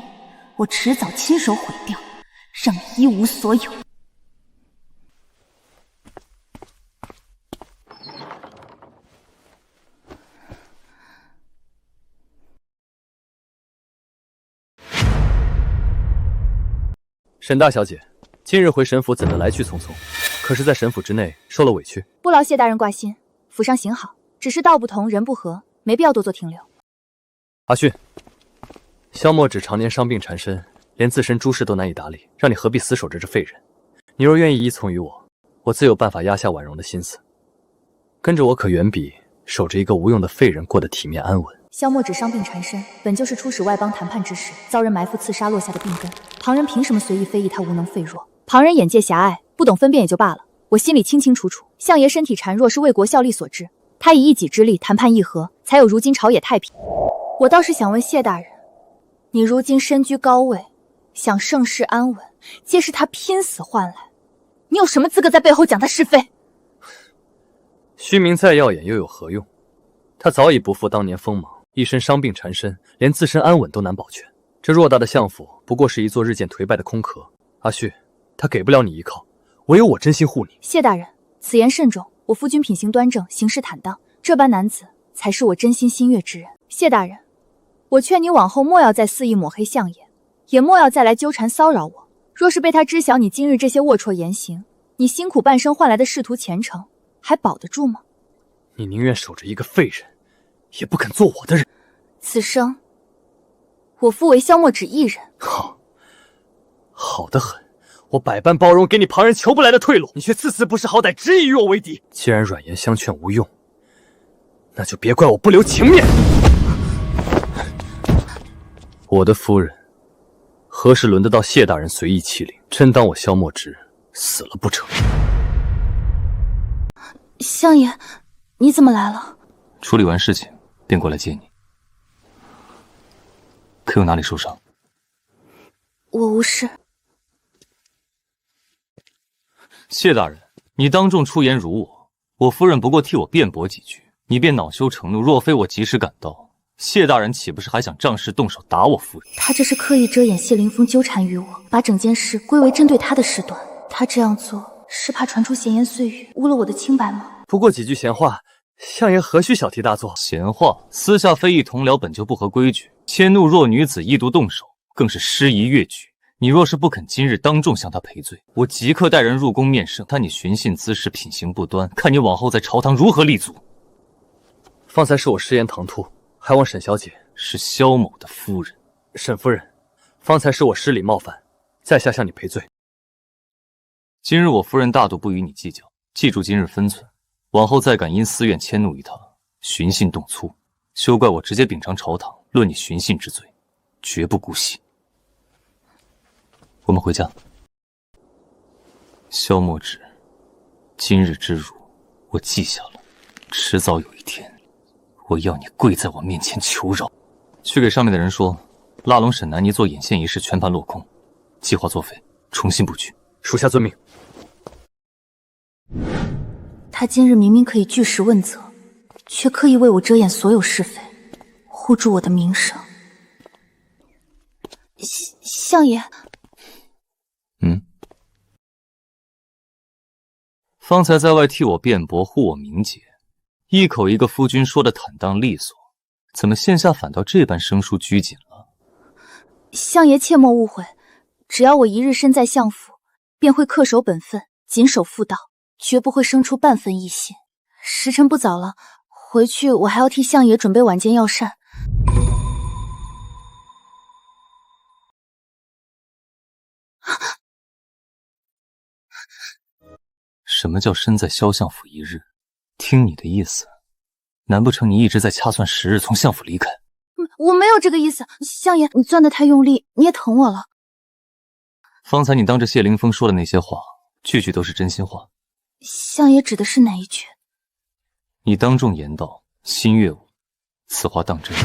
我迟早亲手毁掉，让你一无所有。沈大小姐，今日回沈府怎的来去匆匆？可是在沈府之内受了委屈？不劳谢大人挂心，府上行好，只是道不同人不合，没必要多做停留。阿迅，萧墨只常年伤病缠身，连自身诸事都难以打理，让你何必死守着这废人？你若愿意依从于我，我自有办法压下婉容的心思。跟着我可远比守着一个无用的废人过得体面安稳。萧墨只伤病缠身，本就是出使外邦谈判之时遭人埋伏刺杀落下的病根，旁人凭什么随意非议他无能废弱？旁人眼界狭隘，不懂分辨也就罢了，我心里清清楚楚，相爷身体孱弱是为国效力所致，他以一己之力谈判议和，才有如今朝野太平。我倒是想问谢大人，你如今身居高位，想盛世安稳，皆是他拼死换来，你有什么资格在背后讲他是非？虚名再耀眼又有何用？他早已不复当年锋芒，一身伤病缠身，连自身安稳都难保全。这偌大的相府不过是一座日渐颓败的空壳。阿旭，他给不了你依靠，唯有我真心护你。谢大人，此言慎重，我夫君品行端正，行事坦荡，这般男子才是我真心心悦之人。谢大人，我劝你往后莫要再肆意抹黑相爷，也莫要再来纠缠骚扰我。若是被他知晓你今日这些龌龊言行，你辛苦半生换来的仕途前程，还保得住吗？你宁愿守着一个废人，也不肯做我的人。此生，我夫为萧墨只一人。好得很，我百般包容，给你旁人求不来的退路，你却次次不识好歹，执意与我为敌。既然软言相劝无用，那就别怪我不留情面。我的夫人，何时轮得到谢大人随意欺凌？真当我萧墨之死了不成？相爷，你怎么来了？处理完事情便过来接你。可有哪里受伤？我无事。谢大人，你当众出言辱我，我夫人不过替我辩驳几句，你便恼羞成怒。若非我及时赶到，谢大人岂不是还想仗势动手打我夫人？他这是刻意遮掩谢凌风纠缠于我，把整件事归为针对他的事端。他这样做是怕传出闲言碎语，污了我的清白吗？不过几句闲话，相爷何须小题大做？闲话，私下非议同僚本就不合规矩，迁怒弱女子意图动手，更是失仪越矩。你若是不肯今日当众向他赔罪，我即刻带人入宫面圣，看你寻衅滋事，品行不端，看你往后在朝堂如何立足。方才是我失言唐突，还望沈小姐。是萧某的夫人。沈夫人，方才是我失礼冒犯，在下向你赔罪。今日我夫人大度不与你计较，记住今日分寸，往后再敢因私怨迁怒于他，寻衅动粗，休怪我直接秉偿朝堂，论你寻衅之罪，绝不姑息。我们回家。萧墨之，今日之辱我记下了，迟早有一天，我要你跪在我面前求饶。去给上面的人说，拉拢沈南妮做眼线一事全盘落空，计划作废，重新布局。属下遵命。他今日明明可以据实问责，却刻意为我遮掩所有是非，护住我的名声。相爷，方才在外替我辩驳，护我名节，一口一个夫君说的坦荡利索，怎么线下反倒这般生疏拘谨了？相爷切莫误会，只要我一日身在相府，便会恪守本分，谨守妇道，绝不会生出半分异心。时辰不早了，回去我还要替相爷准备晚间药膳。什么叫身在萧相府一日？听你的意思，难不成你一直在掐算时日从相府离开？我没有这个意思，相爷，你攥得太用力，你也疼我了。方才你当着谢凌风说的那些话，句句都是真心话。相爷指的是哪一句？你当众言道心悦我，此话当真？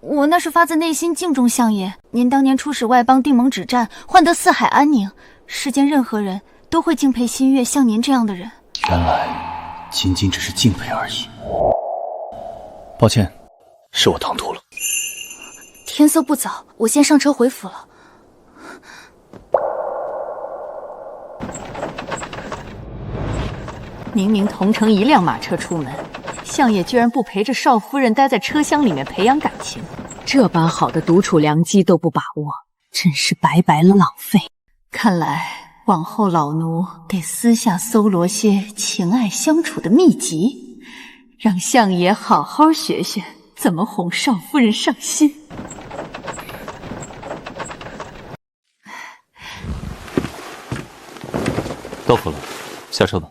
我那是发自内心敬重相爷。您当年出使外邦定盟止战，换得四海安宁，世间任何人都会敬佩心悦像您这样的人。原来仅仅只是敬佩而已。抱歉，是我唐突了。天色不早，我先上车回府了。明明同乘一辆马车出门，相爷居然不陪着少夫人待在车厢里面培养感情，这般好的独处良机都不把握，真是白白浪费。看来往后老奴得私下搜罗些情爱相处的秘籍，让相爷好好学学怎么哄少夫人上心。到府了，下车吧。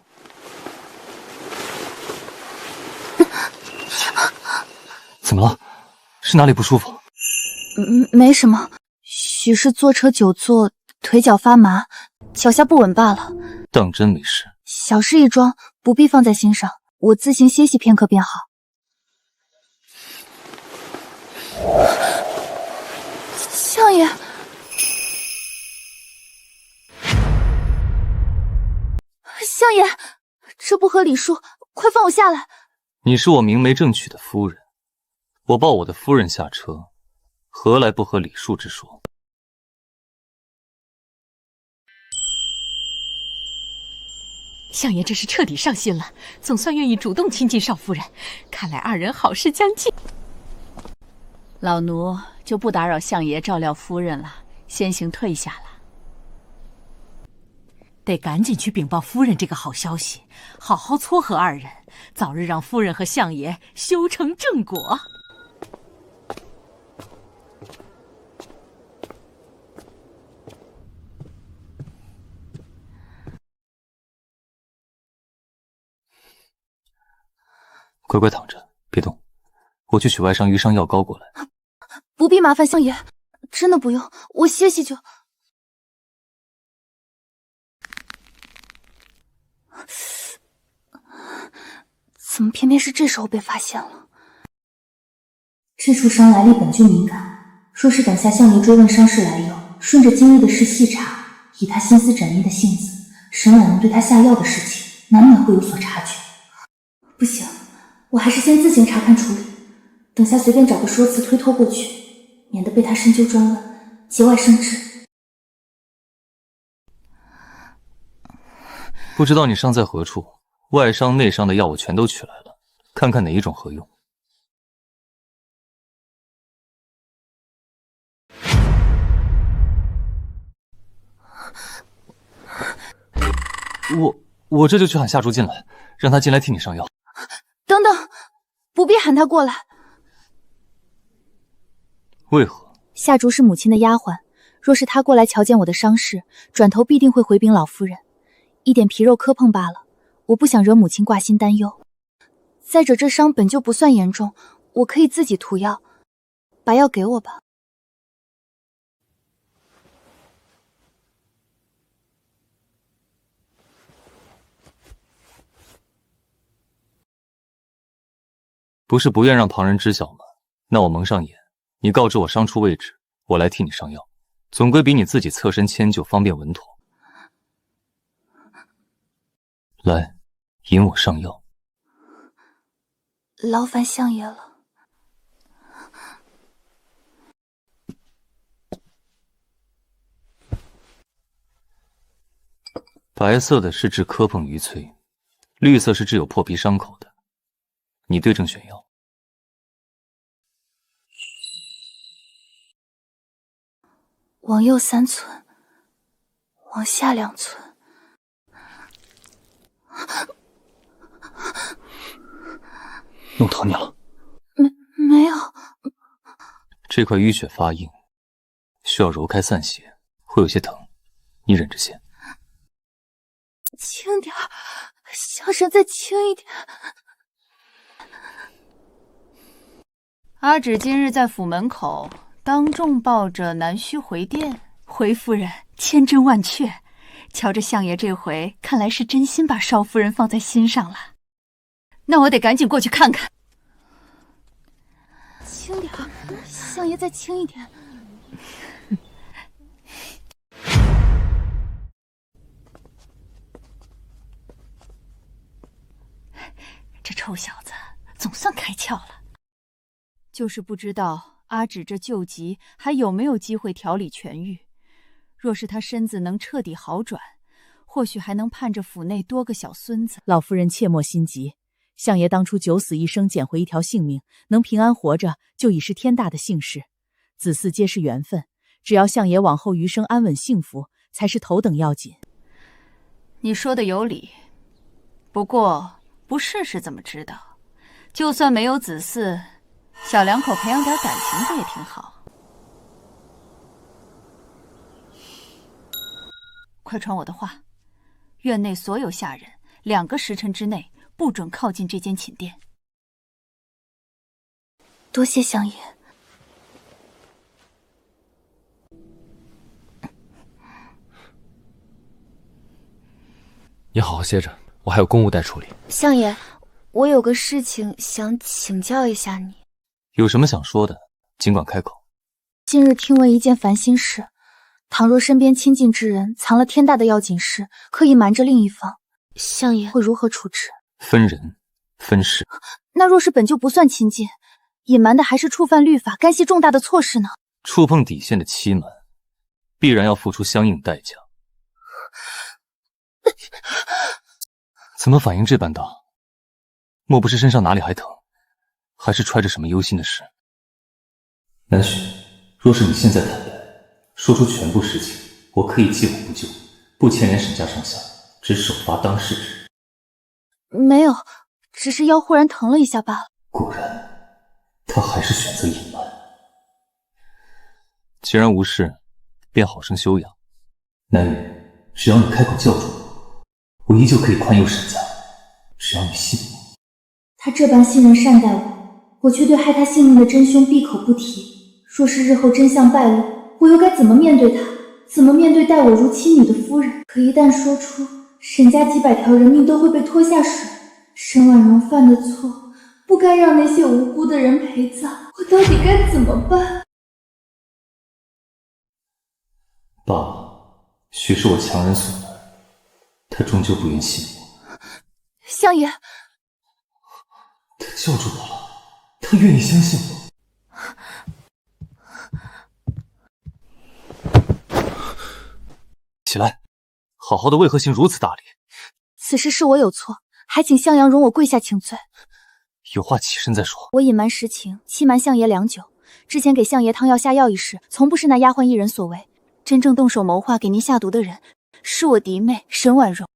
怎么了？是哪里不舒服？没什么，许是坐车久坐，腿脚发麻，脚下不稳罢了。当真没事？小事一桩，不必放在心上，我自行歇息片刻便好。相爷，相爷，这不合礼数，快放我下来！你是我明媒正娶的夫人，我抱我的夫人下车，何来不合礼数之说？相爷这是彻底上心了，总算愿意主动亲近少夫人，看来二人好事将近。老奴就不打扰相爷照料夫人了，先行退下了。得赶紧去禀报夫人这个好消息，好好撮合二人，早日让夫人和相爷修成正果。乖乖躺着，别动，我去取外伤淤伤药膏过来。不必麻烦相爷，真的不用，我歇息就。怎么偏偏是这时候被发现了？这处伤来历本就敏感，若是等下相爷追问伤势来由，顺着经历的事细查，以他心思缜密的性子，审晚能对他下药的事情，难免会有所察觉。不行，我还是先自行查看处理，等下随便找个说辞推脱过去，免得被他深究专问，节外生枝。不知道你伤在何处？外伤内伤的药我全都取来了，看看哪一种合用。我这就去喊夏竹进来，让他进来替你上药。等等，不必喊他过来。为何？夏竹是母亲的丫鬟，若是她过来瞧见我的伤势，转头必定会回禀老夫人。一点皮肉磕碰罢了，我不想惹母亲挂心担忧。再者，这伤本就不算严重，我可以自己涂药。把药给我吧。不是不愿让旁人知晓吗？那我蒙上眼，你告知我伤处位置，我来替你上药，总归比你自己侧身迁就方便稳妥。来，引我上药。劳烦相爷了。白色的是治磕碰瘀摧，绿色是治有破皮伤口的。你对症选药。往右3寸，往下2寸。弄疼你了？没有。这块淤血发硬，需要揉开散血，会有些疼，你忍着先。轻点儿，香神再轻一点。阿芷今日在府门口当众抱着南须回殿，回夫人千真万确。瞧着相爷这回看来是真心把少夫人放在心上了，那我得赶紧过去看看。轻点儿。相爷再轻一点。这臭小子总算开窍了，就是不知道阿芷这旧疾还有没有机会调理痊愈。若是他身子能彻底好转，或许还能盼着府内多个小孙子。老夫人切莫心急，相爷当初九死一生捡回一条性命，能平安活着就已是天大的幸事。子嗣皆是缘分，只要相爷往后余生安稳幸福，才是头等要紧。你说的有理，不过不试试怎么知道？就算没有子嗣，小两口培养点感情不也挺好？快传我的话，院内所有下人2个时辰之内不准靠近这间寝殿。多谢相爷。你好好歇着，我还有公务待处理。相爷，我有个事情想请教一下你。有什么想说的，尽管开口。近日听闻一件烦心事，倘若身边亲近之人藏了天大的要紧事，刻意瞒着另一方，相爷会如何处置？分人分事。那若是本就不算亲近，隐瞒的还是触犯律法、干系重大的错事呢？触碰底线的欺瞒，必然要付出相应代价。怎么反应这般大？莫不是身上哪里还疼，还是揣着什么忧心的事？南雪，若是你现在坦白，说出全部事情，我可以既往不咎，不牵连沈家上下，只首发当事之。没有，只是腰忽然疼了一下罢了。果然，他还是选择隐瞒。既然无事，便好生休养。南雨，只要你开口叫住我，我依旧可以宽宥沈家。只要你信我。他这般信任善待我，我却对害他性命的真凶闭口不提。若是日后真相败露，我又该怎么面对他？怎么面对待我如妻女的夫人？可一旦说出，沈家几百条人命都会被拖下水。沈婉容犯的错，不该让那些无辜的人陪葬，我到底该怎么办？罢了，许是我强人所难，他终究不愿信我。相爷，他叫住我了，他愿意相信我。起来，好好的为何行如此大礼？此事是我有错，还请向阳容我跪下请罪。有话起身再说。我隐瞒实情，欺瞒相爷良久。之前给相爷汤药下药一事，从不是那丫鬟一人所为。真正动手谋划给您下毒的人，是我嫡妹沈婉容。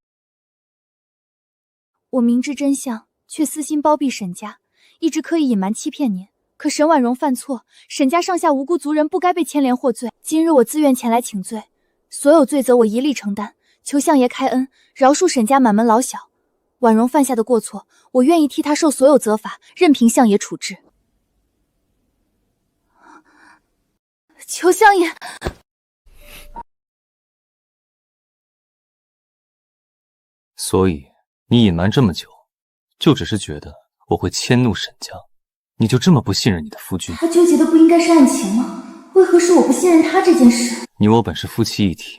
我明知真相，却私心包庇沈家，一直刻意隐瞒欺骗您。可沈婉容犯错，沈家上下无辜族人不该被牵连获罪。今日我自愿前来请罪，所有罪责我一力承担，求相爷开恩，饶恕沈家满门老小。婉容犯下的过错，我愿意替她受所有责罚，任凭相爷处置。求相爷。所以你隐瞒这么久，就只是觉得我会迁怒沈家？你就这么不信任你的夫君？他纠结的不应该是案情吗？为何是我不信任他这件事？你我本是夫妻一体，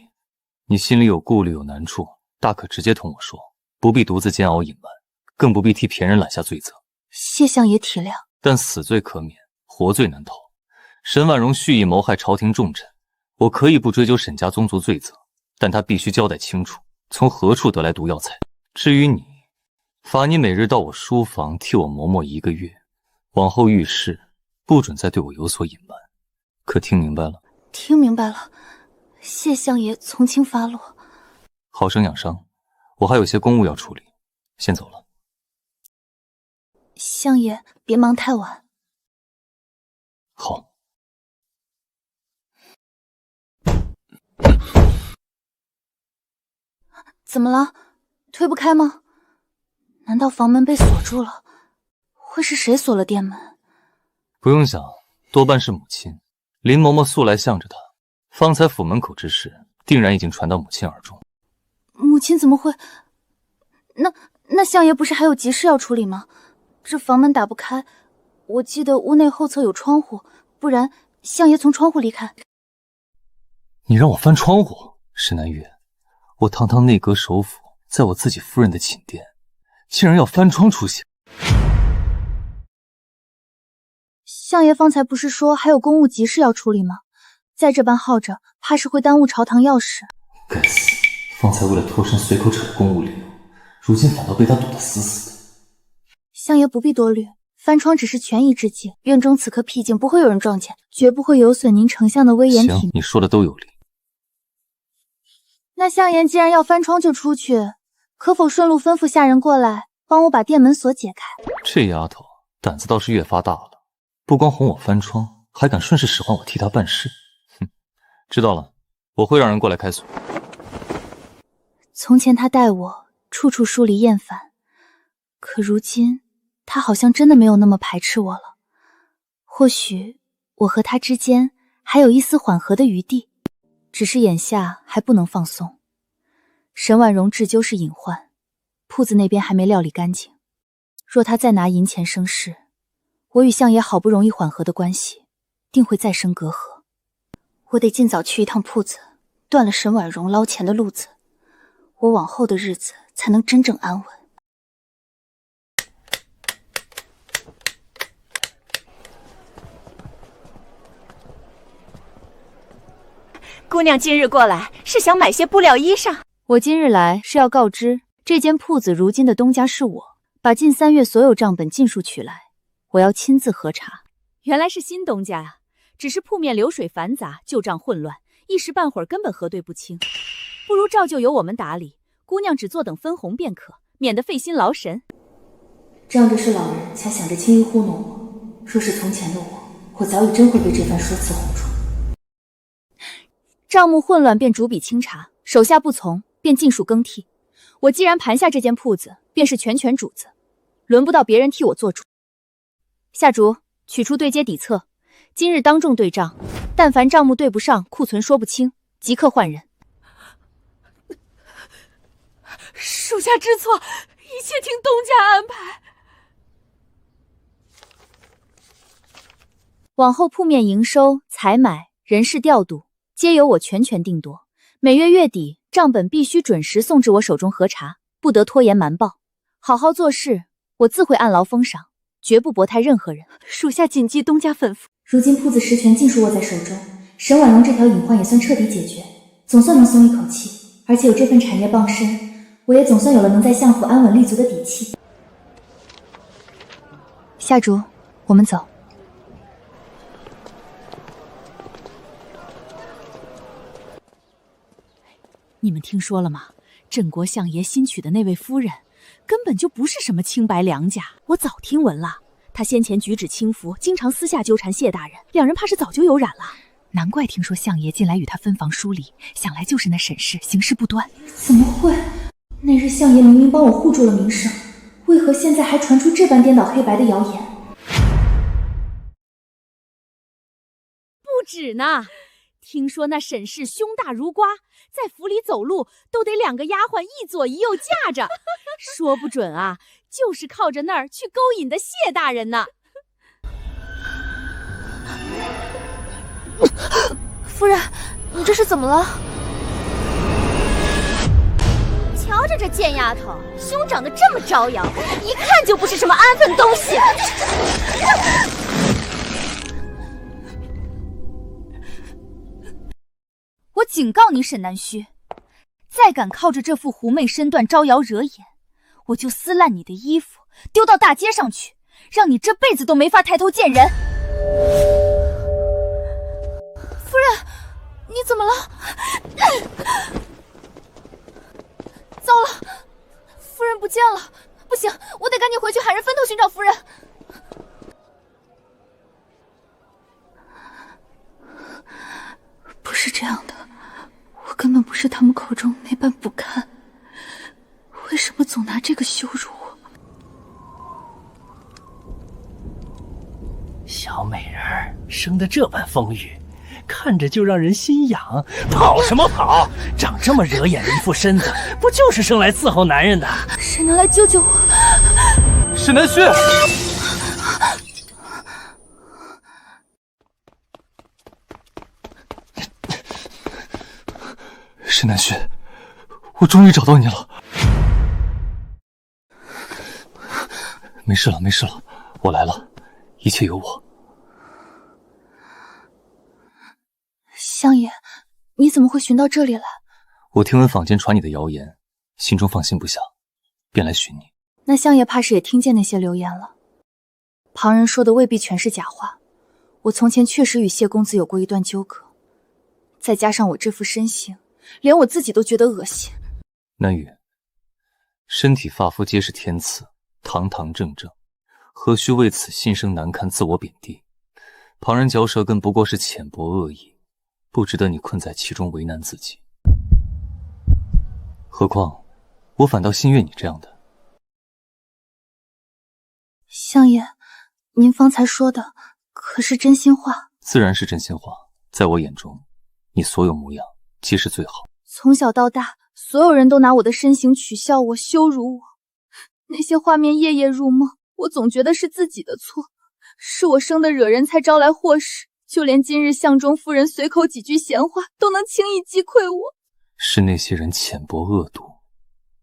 你心里有顾虑有难处，大可直接同我说，不必独自煎熬隐瞒，更不必替别人揽下罪责。谢相爷体谅。但死罪可免，活罪难逃。沈婉容蓄意谋害朝廷重臣，我可以不追究沈家宗族罪责，但他必须交代清楚，从何处得来毒药材。至于你，罚你每日到我书房替我磨墨1个月，往后遇事不准再对我有所隐瞒，可听明白了？听明白了，谢相爷从轻发落。好生养伤，我还有些公务要处理，先走了。相爷别忙太晚。好。怎么了？推不开吗？难道房门被锁住了？会是谁锁了店门？不用想，多半是母亲。林嬷嬷素来向着她，方才府门口之事，定然已经传到母亲耳中。母亲怎么会？那相爷不是还有急事要处理吗？这房门打不开，我记得屋内后侧有窗户，不然相爷从窗户离开。你让我翻窗户？沈南玉，我堂堂内阁首辅，在我自己夫人的寝殿，竟然要翻窗出行？相爷方才不是说还有公务急事要处理吗？再这般耗着，怕是会耽误朝堂要事。该死！方才为了脱身随口扯的公务理由，如今反倒被他堵得死死的。相爷不必多虑，翻窗只是权宜之计，院中此刻僻静，不会有人撞见，绝不会有损您丞相的威严体面。行，你说的都有理。那相爷既然要翻窗就出去，可否顺路吩咐下人过来，帮我把殿门锁解开？这丫头胆子倒是越发大了，不光哄我翻窗，还敢顺势使唤我替她办事。哼，知道了，我会让人过来开锁。从前他待我处处疏离厌烦，可如今他好像真的没有那么排斥我了。或许我和他之间还有一丝缓和的余地，只是眼下还不能放松。沈婉容至究是隐患，铺子那边还没料理干净，若他再拿银钱生事，我与相爷好不容易缓和的关系定会再生隔阂。我得尽早去一趟铺子，断了沈婉容捞钱的路子，我往后的日子才能真正安稳。姑娘今日过来是想买些布料衣裳。我今日来是要告知，这间铺子如今的东家是我，把近3月所有账本尽数取来，我要亲自核查。原来是新东家呀，只是铺面流水繁杂，旧账混乱，一时半会儿根本核对不清。不如照旧由我们打理，姑娘只坐等分红便可，免得费心劳神。仗着是老人，才想着轻易糊弄我。若是从前的我早已真会被这番说辞哄住。账目混乱便逐笔清查，手下不从便尽数更替。我既然盘下这间铺子，便是全权主子，轮不到别人替我做主。下逐，取出对接底册，今日当众对账，但凡账目对不上，库存说不清，即刻换人。属下知错，一切听东家安排。往后铺面营收、采买、人事调度，皆由我全权定夺。每月月底账本必须准时送至我手中核查，不得拖延瞒报。好好做事，我自会按劳封赏，绝不薄待任何人。属下谨记东家吩咐。如今铺子实权尽数握在手中，沈婉容这条隐患也算彻底解决，总算能松一口气。而且有这份产业傍身，我也总算有了能在相府安稳立足的底气。夏竹，我们走。你们听说了吗？镇国相爷新娶的那位夫人，根本就不是什么清白良家。我早听闻了，他先前举止轻浮，经常私下纠缠谢大人，两人怕是早就有染了。难怪听说相爷近来与他分房疏离，想来就是那沈氏行事不端。怎么会？那日相爷明明帮我护住了名声，为何现在还传出这般颠倒黑白的谣言？不止呢，听说那沈氏胸大如瓜，在府里走路都得2个丫鬟一左一右架着，说不准啊，就是靠着那儿去勾引的谢大人呢。夫人，你这是怎么了？瞧着这贱丫头，胸长得这么招摇，一看就不是什么安分东西。我警告你，沈南虚，再敢靠着这副狐媚身段招摇惹眼，我就撕烂你的衣服，丢到大街上去，让你这辈子都没法抬头见人。夫人，你怎么了？糟了，夫人不见了！不行，我得赶紧回去喊人分头寻找夫人。不是这样的，我根本不是他们口中那般不堪，为什么总拿这个羞辱我？小美人儿生得这般丰腴，看着就让人心痒。跑什么跑？长这么惹眼的一副身子，不就是生来伺候男人的？谁能来救救我？沈南虚，沈南轩，我终于找到你了。没事了，没事了，我来了，一切有我。相爷，你怎么会寻到这里来？我听闻坊间传你的谣言，心中放心不下，便来寻你。那相爷怕是也听见那些流言了。旁人说的未必全是假话，我从前确实与谢公子有过一段纠葛，再加上我这副身形，连我自己都觉得恶心。南雨，身体发肤皆是天赐，堂堂正正，何须为此心生难堪，自我贬低？旁人嚼舌根不过是浅薄恶意，不值得你困在其中为难自己。何况，我反倒心悦你这样的。相爷，您方才说的可是真心话？自然是真心话，在我眼中，你所有模样皆是最好。从小到大，所有人都拿我的身形取笑我、羞辱我，那些画面夜夜入梦，我总觉得是自己的错，是我生的惹人才招来祸事，就连今日相中夫人随口几句闲话，都能轻易击溃我。是那些人浅薄恶毒，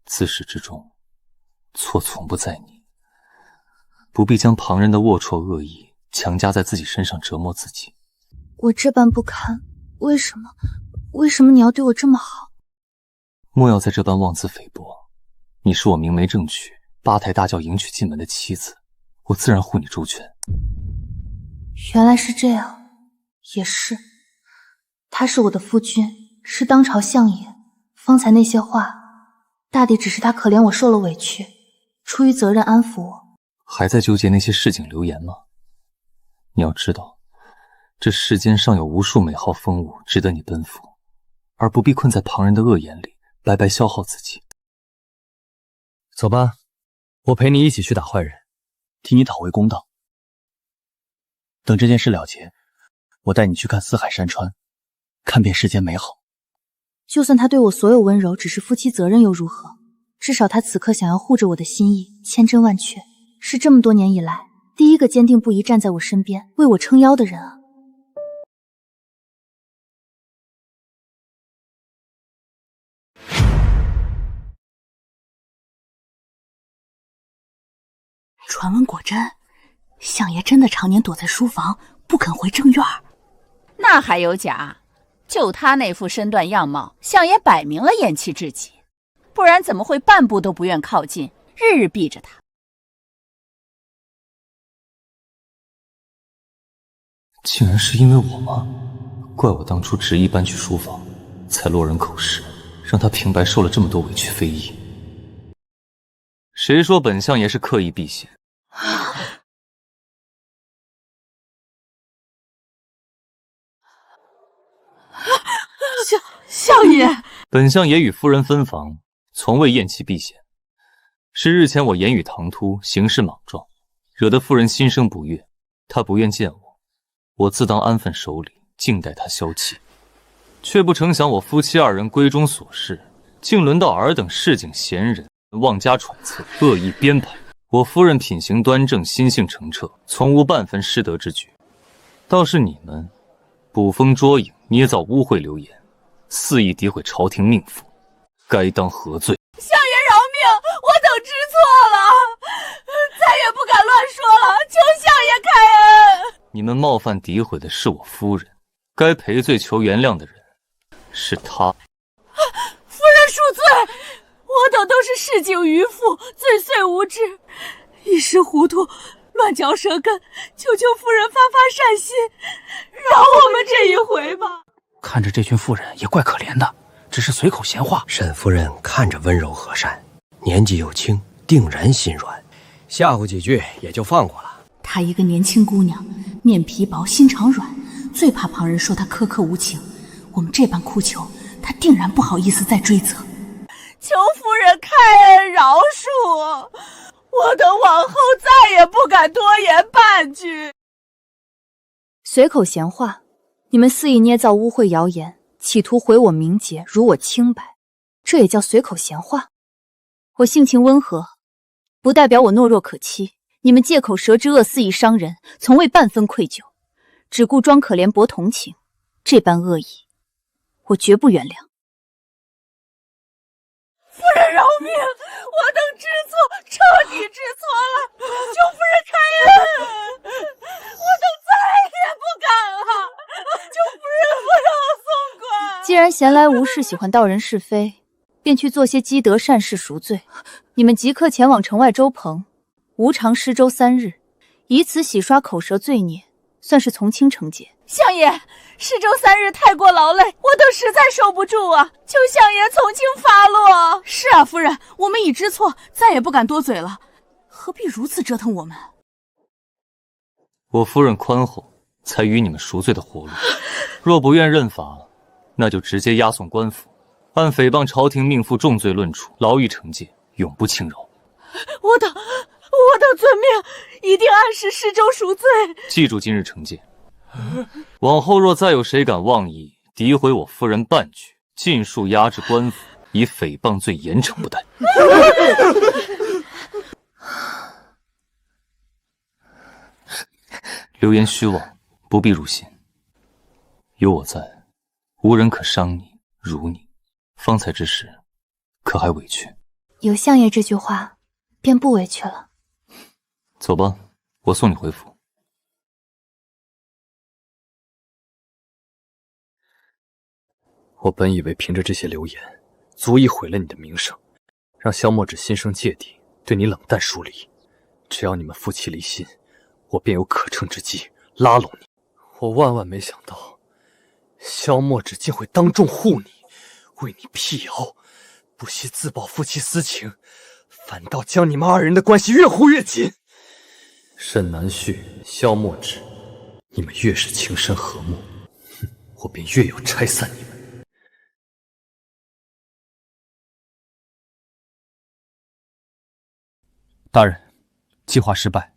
自始至终，错从不在你。不必将旁人的龌龊恶意强加在自己身上折磨自己。我这般不堪，为什么你要对我这么好？莫要在这般妄自菲薄。你是我明媒正娶、八抬大轿迎娶进门的妻子，我自然护你周全。原来是这样，也是。他是我的夫君，是当朝相爷。方才那些话，大抵只是他可怜我受了委屈，出于责任安抚我。还在纠结那些市井流言吗？你要知道，这世间尚有无数美好风物值得你奔赴，而不必困在旁人的恶言里，白白消耗自己。走吧，我陪你一起去打坏人，替你讨回公道。等这件事了结，我带你去看四海山川，看遍世间美好。就算他对我所有温柔只是夫妻责任又如何？至少他此刻想要护着我的心意千真万确，是这么多年以来第一个坚定不移站在我身边为我撑腰的人啊。传闻果真，相爷真的常年躲在书房，不肯回正院。那还有假？就他那副身段样貌，相爷摆明了厌弃至极，不然怎么会半步都不愿靠近，日日避着他？竟然是因为我吗？怪我当初执意搬去书房，才落人口实，让他平白受了这么多委屈非议。谁说本相爷是刻意避嫌？相爷，本相爷与夫人分房，从未厌弃避嫌，是日前我言语唐突，行事莽撞，惹得夫人心生不悦，她不愿见我，我自当安分守礼，静待她消气。却不成想我夫妻二人闺中琐事，竟轮到尔等市井闲人妄加揣测，恶意编排。我夫人品行端正，心性澄澈，从无半分失德之举。倒是你们捕风捉影，捏造污秽流言，肆意诋毁朝廷命妇，该当何罪？相爷饶命，我等知错了，再也不敢乱说了，求相爷开恩。你们冒犯诋毁的是我夫人，该赔罪求原谅的人是他。夫人恕罪，我等都是市井渔妇，罪遂无知，一时糊涂，乱嚼舌根，求求夫人发善心，饶我们这一回吧。看着这群妇人也怪可怜的，只是随口闲话。沈夫人看着温柔和善，年纪又轻，定然心软，吓唬几句也就放过了。她一个年轻姑娘，面皮薄心肠软，最怕旁人说她苛刻无情。我们这般哭求，她定然不好意思再追责。求夫人开恩饶恕，我等往后再也不敢多言半句。随口闲话，你们肆意捏造污秽谣言，企图毁我名节，辱我清白，这也叫随口闲话？我性情温和，不代表我懦弱可欺。你们借口舌之恶，肆意伤人，从未半分愧疚，只顾装可怜博同情，这般恶意，我绝不原谅。已知错了，求夫人开恩，我等再也不敢了，求夫人不让我送官。既然闲来无事喜欢道人是非，便去做些积德善事赎罪。你们即刻前往城外周棚，无偿施粥3日，以此洗刷口舌罪孽，算是从轻惩戒。相爷，施粥3日太过劳累，我等实在受不住啊！求相爷从轻发落。是啊，夫人，我们已知错，再也不敢多嘴了，何必如此折腾我们？我夫人宽厚，才与你们赎罪的活路。若不愿认罚，那就直接押送官府，按诽谤朝廷命妇重罪论处，牢狱惩戒，永不轻饶。我等遵命，一定按时施粥赎罪。记住今日惩戒。往后若再有谁敢妄议诋毁我夫人半句，尽数押至官府，以诽谤罪严惩不贷。流言虚妄，不必入心。有我在，无人可伤你、辱你。方才之事，可还委屈？有相爷这句话，便不委屈了。走吧，我送你回府。我本以为凭着这些流言，足以毁了你的名声，让萧墨枳心生芥蒂，对你冷淡疏离。只要你们夫妻离心，我便有可乘之机拉拢你。我万万没想到，萧墨枳竟会当众护你，为你辟谣，不惜自曝夫妻私情，反倒将你们2人的关系越护越紧。沈南旭、萧墨枳，你们越是情深和睦，我便越要拆散你们。大人，计划失败，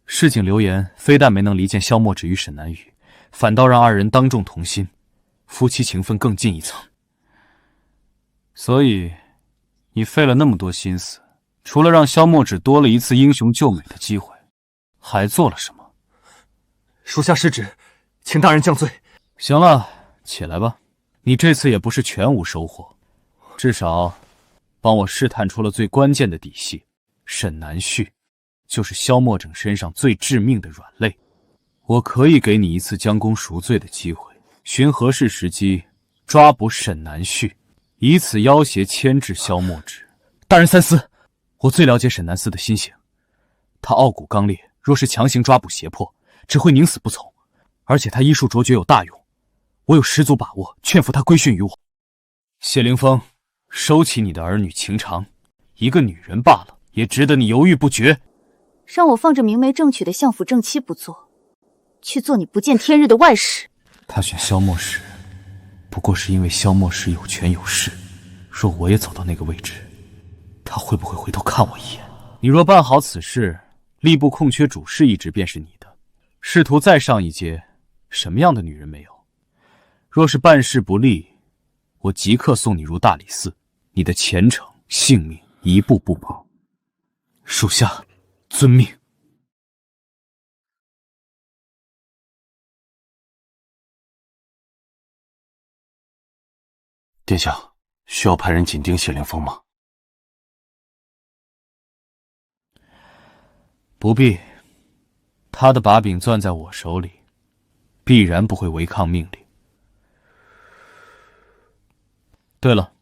市井流言非但没能离间萧墨枳与沈南雨，反倒让2人当众同心，夫妻情分更进一层。所以，你费了那么多心思，除了让萧墨枳多了一次英雄救美的机会，还做了什么？属下失职，请大人降罪。行了，起来吧。你这次也不是全无收获，至少帮我试探出了最关键的底细。沈南旭就是萧墨枳身上最致命的软肋，我可以给你一次将功赎罪的机会，寻合适时机抓捕沈南旭，以此要挟牵制萧墨枳。大人三思，我最了解沈南思的心性，他傲骨刚烈，若是强行抓捕胁迫，只会宁死不从，而且他医术卓绝有大用，我有十足把握劝服他归训于我。谢凌风，收起你的儿女情长，一个女人罢了，也值得你犹豫不决。让我放着明媒正娶的相府正妻不做，去做你不见天日的外室。他选萧墨时，不过是因为萧墨时有权有势。若我也走到那个位置，他会不会回头看我一眼？你若办好此事，吏部空缺主事一职便是你的。仕途再上一阶，什么样的女人没有？若是办事不力，我即刻送你入大理寺，你的前程性命一步不保。属下遵命。殿下，需要派人紧盯谢凌风吗？不必，他的把柄攥在我手里，必然不会违抗命令。对了，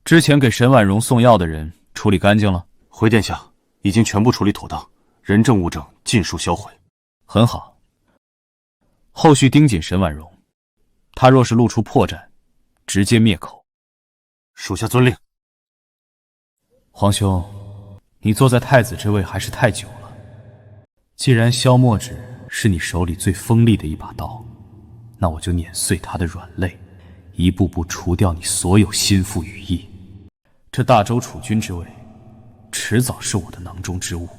之前给沈婉容送药的人处理干净了？回殿下，已经全部处理妥当，人证物证尽数销毁。很好。后续盯紧沈婉容，他若是露出破绽，直接灭口。属下遵令。皇兄，你坐在太子之位还是太久了。既然萧墨枳是你手里最锋利的一把刀，那我就碾碎他的软肋，一步步除掉你所有心腹羽翼。这大周储君之位，迟早是我的囊中之物。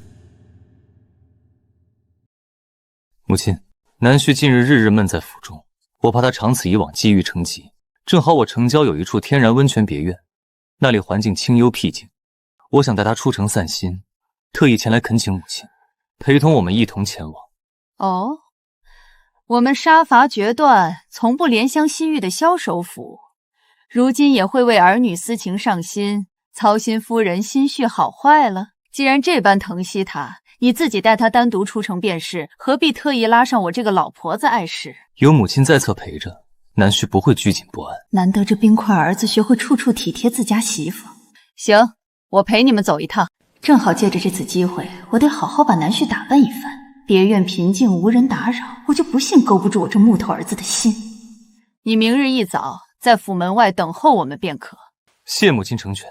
母亲，南旭近日日日闷在府中，我怕他长此以往积郁成疾。正好我城郊有一处天然温泉别院，那里环境清幽僻静，我想带他出城散心，特意前来恳请母亲陪同我们一同前往。哦，我们杀伐决断、从不怜香惜玉的萧首府，如今也会为儿女私情上心，操心夫人心绪好坏了？既然这般疼惜他，你自己带他单独出城便是，何必特意拉上我这个老婆子碍事？有母亲在侧陪着，南旭不会拘谨不安。难得这冰块儿子学会处处体贴自家媳妇。行，我陪你们走一趟。正好借着这次机会，我得好好把南旭打扮一番。别院平静无人打扰，我就不信勾不住我这木头儿子的心。你明日一早在府门外等候我们便可。谢母亲成全。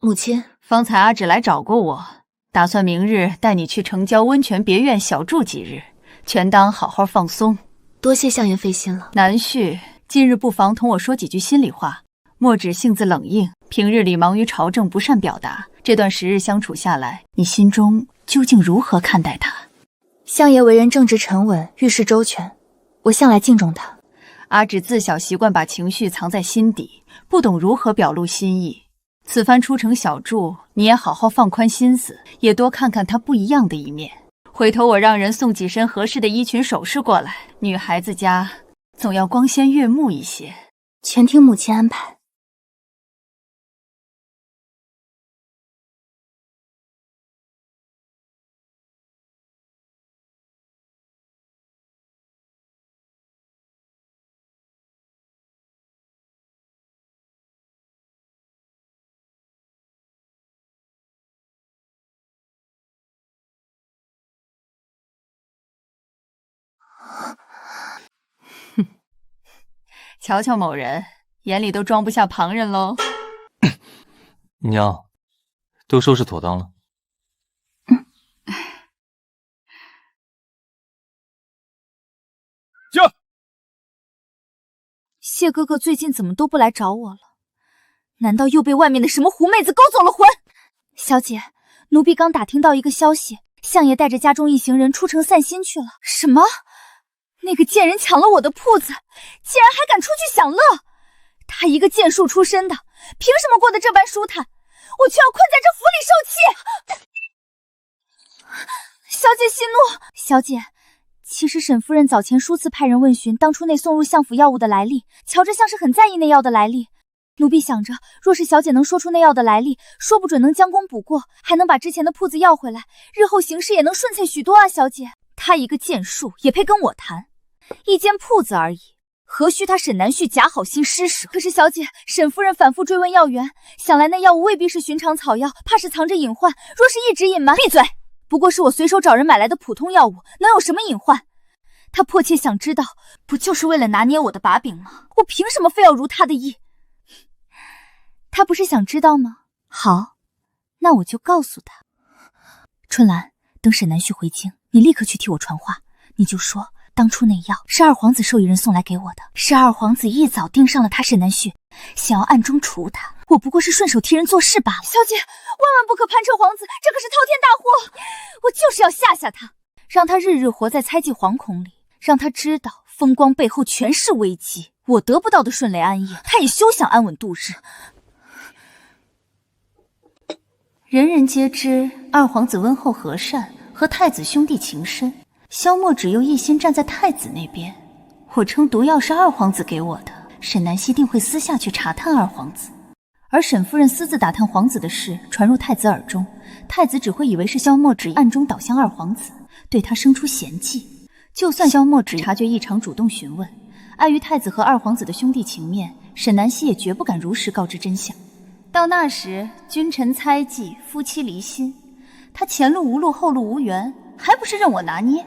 母亲，方才阿芷来找过我，打算明日带你去城郊温泉别院小住几日，全当好好放松。多谢相爷费心了。南旭，近日不妨同我说几句心里话。莫只性子冷硬，平日里忙于朝政，不善表达。这段时日相处下来，你心中究竟如何看待他？相爷为人正直沉稳，遇事周全，我向来敬重他。阿芷自小习惯把情绪藏在心底，不懂如何表露心意。此番出城小住，你也好好放宽心思，也多看看他不一样的一面。回头我让人送几身合适的衣裙首饰过来，女孩子家总要光鲜悦目一些。全听母亲安排。瞧瞧某人，眼里都装不下旁人喽。娘，都收拾妥当了。驾！谢哥哥最近怎么都不来找我了？难道又被外面的什么狐妹子勾走了魂？小姐，奴婢刚打听到一个消息，相爷带着家中一行人出城散心去了。什么？那个贱人抢了我的铺子，竟然还敢出去享乐！他一个剑术出身的，凭什么过得这般舒坦？我却要困在这府里受气！小姐息怒。小姐，其实沈夫人早前数次派人问询当初那送入相府药物的来历，瞧着像是很在意那药的来历。奴婢想着，若是小姐能说出那药的来历，说不准能将功补过，还能把之前的铺子要回来，日后行事也能顺遂许多啊！小姐，他一个剑术也配跟我谈？一间铺子而已，何须他沈南旭假好心施舍？可是小姐，沈夫人反复追问药源，想来那药物未必是寻常草药，怕是藏着隐患。若是一直隐瞒，闭嘴！不过是我随手找人买来的普通药物，能有什么隐患？他迫切想知道，不就是为了拿捏我的把柄吗？我凭什么非要如他的意？他不是想知道吗？好，那我就告诉他。春兰，等沈南旭回京，你立刻去替我传话，你就说当初那药是二皇子授意人送来给我的，是二皇子一早盯上了他沈南旭，想要暗中除他，我不过是顺手替人做事罢了。小姐，万万不可攀扯皇子，这可是滔天大祸！我就是要吓吓他，让他日日活在猜忌惶恐里，让他知道风光背后全是危机，我得不到的顺遂安逸，他也休想安稳度日。人人皆知二皇子温厚和善，和太子兄弟情深，萧墨只又一心站在太子那边。我称毒药是二皇子给我的，沈南希定会私下去查探二皇子，而沈夫人私自打探皇子的事传入太子耳中，太子只会以为是萧墨只暗中导向二皇子，对他生出嫌忌。就算萧墨只察觉异常主动询问，碍于太子和二皇子的兄弟情面，沈南希也绝不敢如实告知真相。到那时，君臣猜忌，夫妻离心，他前路无路，后路无援，还不是任我拿捏？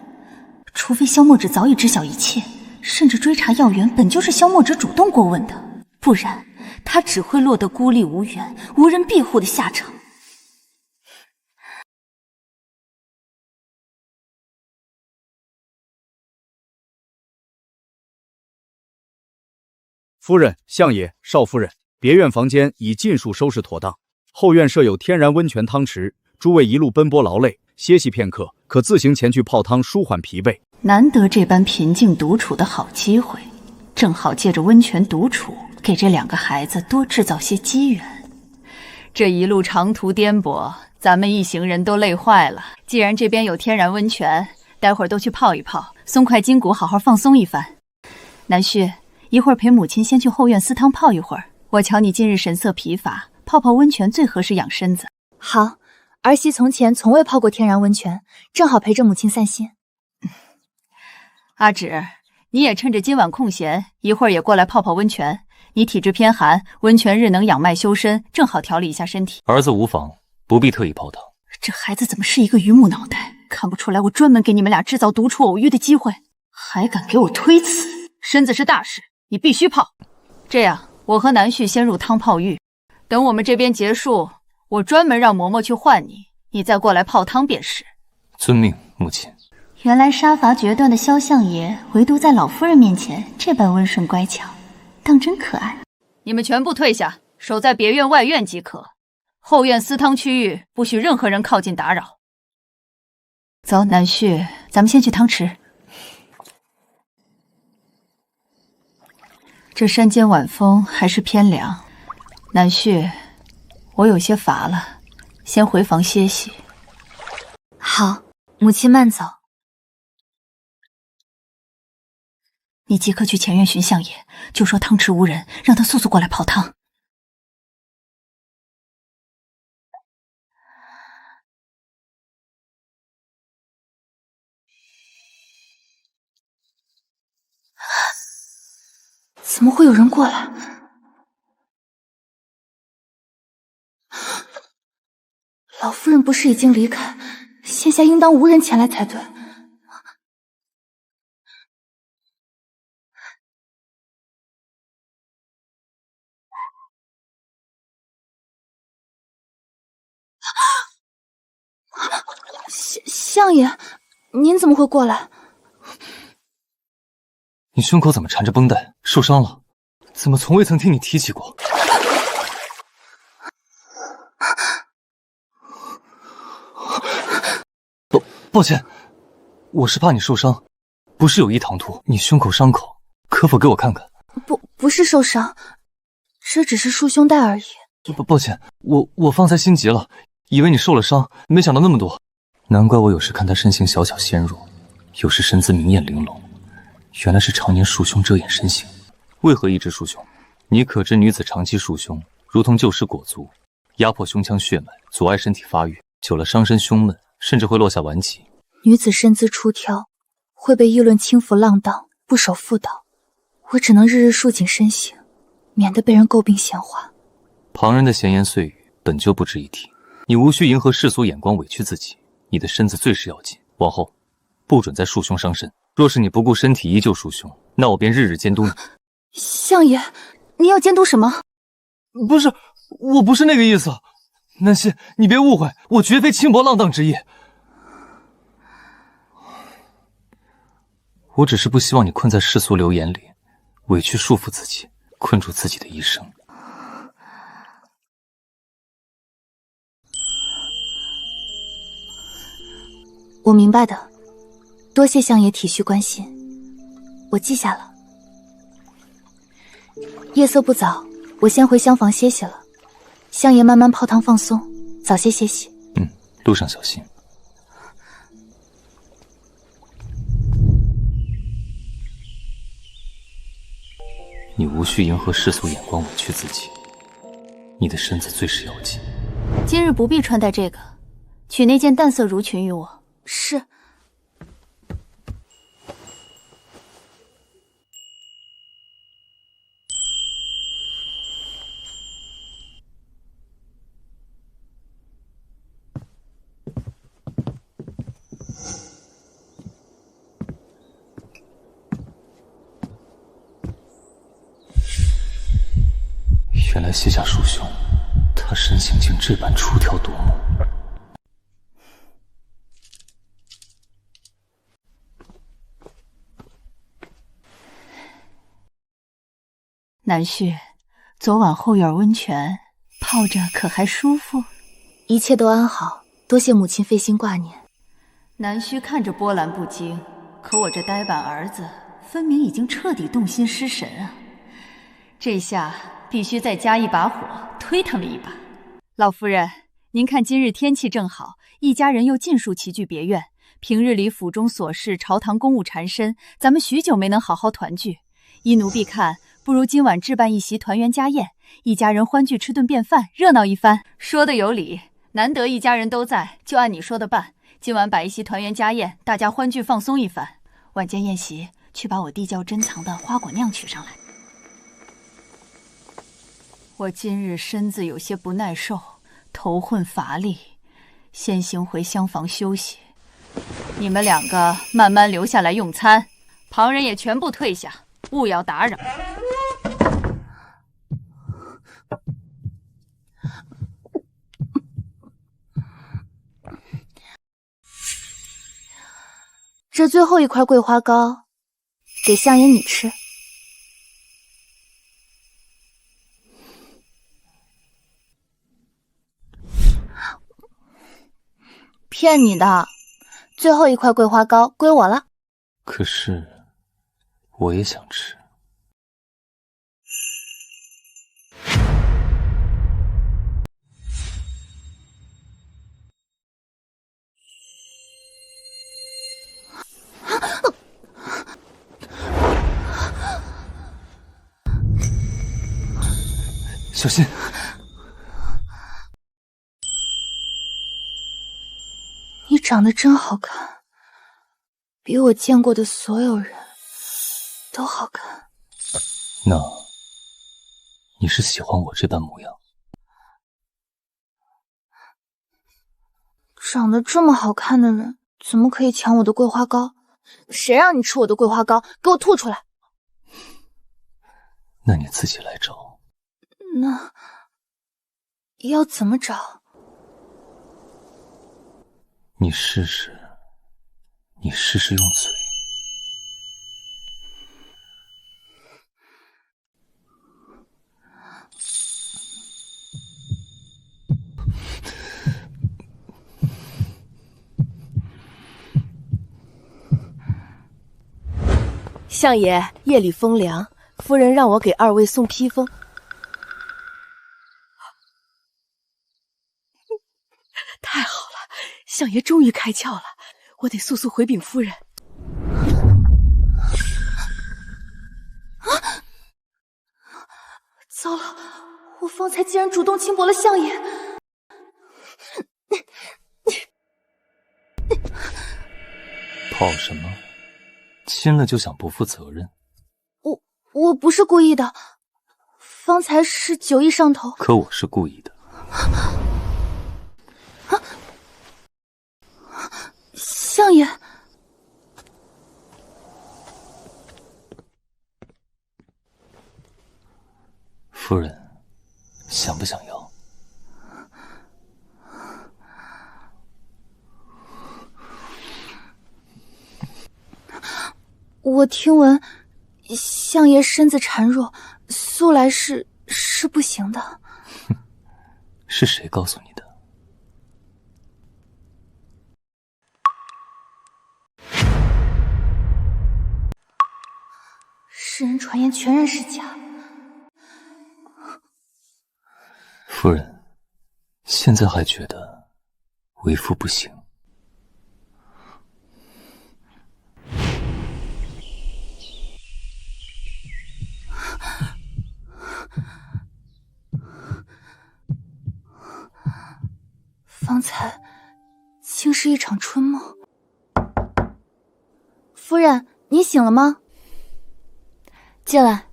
除非萧墨只早已知晓一切，甚至追查药源本就是萧墨只主动过问的，不然他只会落得孤立无援、无人庇护的下场。夫人、相爷、少夫人，别院房间已尽数收拾妥当，后院设有天然温泉汤池，诸位一路奔波劳累，歇息片刻，可自行前去泡汤舒缓疲惫。难得这般平静独处的好机会，正好借着温泉独处，给这两个孩子多制造些机缘。这一路长途颠簸，咱们一行人都累坏了。既然这边有天然温泉，待会儿都去泡一泡，松快筋骨，好好放松一番。南旭，一会儿陪母亲先去后院私汤泡一会儿，我瞧你今日神色疲乏，泡泡温泉最合适养身子。好，儿媳从前从未泡过天然温泉，正好陪着母亲散心。阿芷，你也趁着今晚空闲，一会儿也过来泡泡温泉。你体质偏寒，温泉日能养脉修身，正好调理一下身体。儿子无妨，不必特意泡汤。这孩子怎么是一个榆木脑袋？看不出来我专门给你们俩制造独处偶遇的机会，还敢给我推辞？身子是大事，你必须泡。这样，我和南旭先入汤泡浴，等我们这边结束，我专门让嬷嬷去唤你，你再过来泡汤便是。遵命，母亲。原来杀伐决断的萧相爷，唯独在老夫人面前这般温顺乖巧，当真可爱。你们全部退下，守在别院外院即可。后院私汤区域不许任何人靠近打扰。走，南旭，咱们先去汤池。这山间晚风还是偏凉，南旭，我有些乏了，先回房歇息。好，母亲慢走。你即刻去前院寻相爷，就说汤池无人，让他速速过来泡汤。怎么会有人过来？老夫人不是已经离开，现下应当无人前来才对。相爷，您怎么会过来？你胸口怎么缠着绷带？受伤了？怎么从未曾听你提起过？抱歉，我是怕你受伤，不是有意唐突。你胸口伤口，可否给我看看？不是受伤，这只是束胸带而已。抱歉，我方才心急了，以为你受了伤，没想到那么多。难怪我有时看她身形小巧纤弱，有时身姿明艳玲珑，原来是常年束胸遮掩身形。为何一直束胸？你可知女子长期束胸，如同旧时裹足，压迫胸腔血脉，阻碍身体发育，久了伤身胸闷，甚至会落下顽疾。女子身姿出挑，会被议论轻浮浪荡，不守妇道。我只能日日束紧身形，免得被人诟病闲话。旁人的闲言碎语本就不值一提，你无需迎合世俗眼光委屈自己。你的身子最是要紧，往后不准再束胸伤身。若是你不顾身体依旧束胸，那我便日日监督你。相爷，您要监督什么？不是，我不是那个意思。南希，你别误会，我绝非轻薄浪荡之意。我只是不希望你困在世俗流言里，委屈束缚自己，困住自己的一生。我明白的，多谢相爷体恤关心，我记下了。夜色不早，我先回厢房歇息了。相爷慢慢泡汤放松，早些歇息。路上小心。你无需迎合世俗眼光委屈自己，你的身子最是要紧。今日不必穿戴这个，取那件淡色襦裙与我。是。原来卸下束胸，他身形竟这般出挑夺目。南旭，昨晚后院温泉泡着可还舒服？一切都安好，多谢母亲费心挂念。南旭看着波澜不惊，可我这呆板儿子分明已经彻底动心失神啊！这下必须再加一把火，推他们一把。老夫人，您看今日天气正好，一家人又尽数齐聚别院。平日里府中琐事、朝堂公务缠身，咱们许久没能好好团聚。依奴婢看，不如今晚置办一席团圆家宴，一家人欢聚吃顿便饭，热闹一番。说的有理，难得一家人都在，就按你说的办。今晚摆一席团圆家宴，大家欢聚放松一番。晚间宴席，去把我弟窖珍藏的花果酿取上来。我今日身子有些不耐受，头昏乏力，先行回厢房休息。你们两个慢慢留下来用餐，旁人也全部退下，勿要打扰。这最后一块桂花糕，给相爷你吃。骗你的，最后一块桂花糕归我了。可是，我也想吃。小心！你长得真好看，比我见过的所有人都好看。那，你是喜欢我这般模样？长得这么好看的人，怎么可以抢我的桂花糕？谁让你吃我的桂花糕？给我吐出来！那你自己来找。那要怎么找？你试试用嘴。相爷，夜里风凉，夫人让我给二位送披风。太好了，相爷终于开窍了，我得速速回禀夫人。糟了，我方才竟然主动轻薄了相爷。跑什么？亲了就想不负责任？我不是故意的，方才是酒意上头。可我是故意的。相爷，夫人，想不想要？我听闻相爷身子孱弱，素来是不行的。是谁告诉你的？世人传言全然是假。夫人，现在还觉得为夫不行？方才竟是一场春梦。夫人，你醒了吗？进来。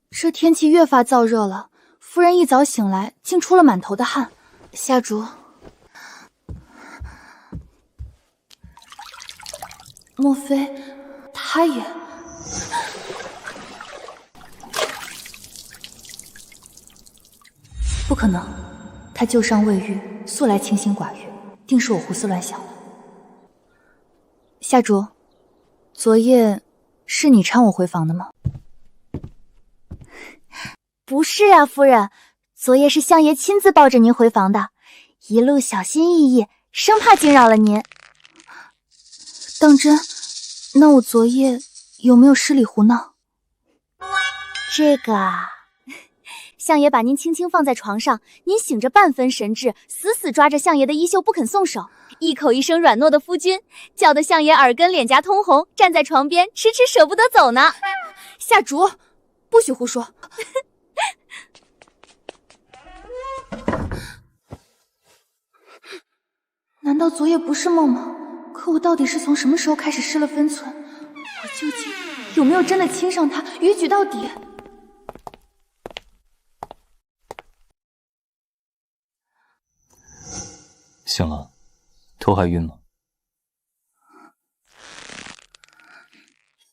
这天气越发燥热了，夫人一早醒来，竟出了满头的汗。下烛。莫非他也？不可能，他旧伤未愈，素来清心寡欲，定是我胡思乱想的。夏竹，昨夜是你搀我回房的吗？不是啊，夫人，昨夜是相爷亲自抱着您回房的，一路小心翼翼，生怕惊扰了您。当真？那我昨夜有没有失礼胡闹？这个啊，相爷把您轻轻放在床上，您醒着半分神智，死死抓着相爷的衣袖不肯松手，一口一声软糯的夫君，叫得相爷耳根脸颊通红，站在床边迟迟舍不得走呢。下烛，不许胡说。难道昨夜不是梦吗？可我到底是从什么时候开始失了分寸？我究竟有没有真的亲上他，逾矩到底？醒了，头还晕吗？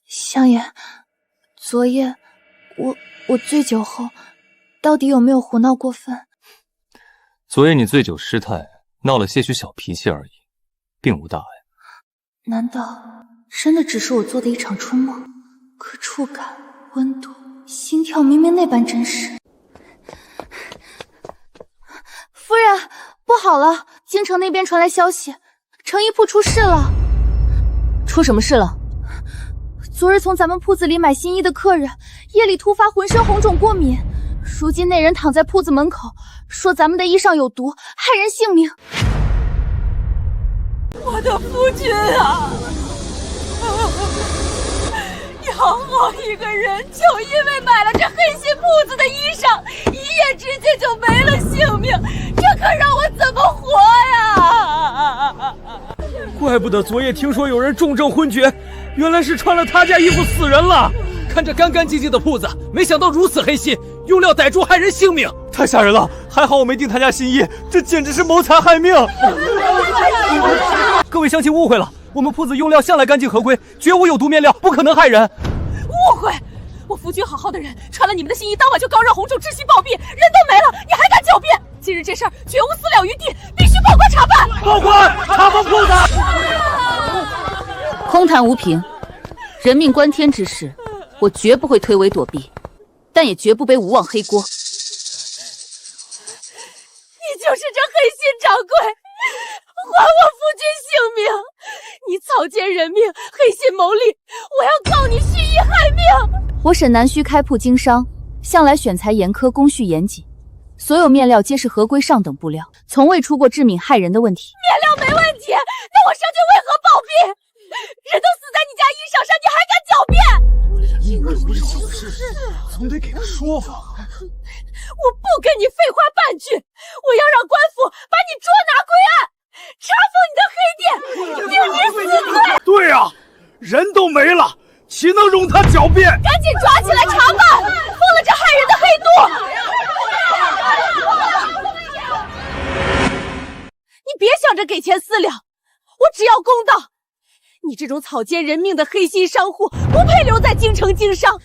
相爷，昨夜我醉酒后，到底有没有胡闹过分？昨夜你醉酒失态，闹了些许小脾气而已，并无大碍。难道真的只是我做的一场春梦？可触感、温度、心跳明明那般真实。夫人，不好了！京城那边传来消息，成衣铺出事了。出什么事了？昨日从咱们铺子里买新衣的客人，夜里突发浑身红肿过敏，如今那人躺在铺子门口，说咱们的衣裳有毒，害人性命。我的夫君啊！你好好一个人，就因为买了这黑心铺子的衣裳，一夜之间就没了性命，这可让我怎么活呀？怪不得昨夜听说有人重症昏厥，原来是穿了他家衣服死人了。看着干干净净的铺子，没想到如此黑心，用料歹毒，害人性命，太吓人了！还好我没订他家新衣，这简直是谋财害命！各位乡亲误会了，我们铺子用料向来干净合规，绝无有毒面料，不可能害人。误会！我夫君好好的人，穿了你们的新衣，当晚就高热红肿，窒息暴毙，人都没了，你还敢狡辩？今日这事儿绝无私了余地，必须报官查办！报官查封铺子！空谈无凭，人命关天之事，我绝不会推诿躲避，但也绝不背无妄黑锅。你就是这黑心掌柜，还我夫君性命！你草菅人命，黑心谋利，我要告你蓄意害命！我沈南虚开铺经商，向来选材严苛，工序严谨，所有面料皆是合规上等布料，从未出过致命害人的问题。面料没问题，那我商圈为何暴毙？人都死在你家衣裳上，你还敢狡辩？因为不是小事，总得给个说法。我不跟你废话半句，我要让官府把你捉拿归案，查封你的黑店，定你死罪。对啊，人都没了，岂能容他狡辩？赶紧抓起来查办，封了这害人的黑肚！你别想着给钱私了，我只要公道。你这种草菅人命的黑心商户，不配留在京城经商。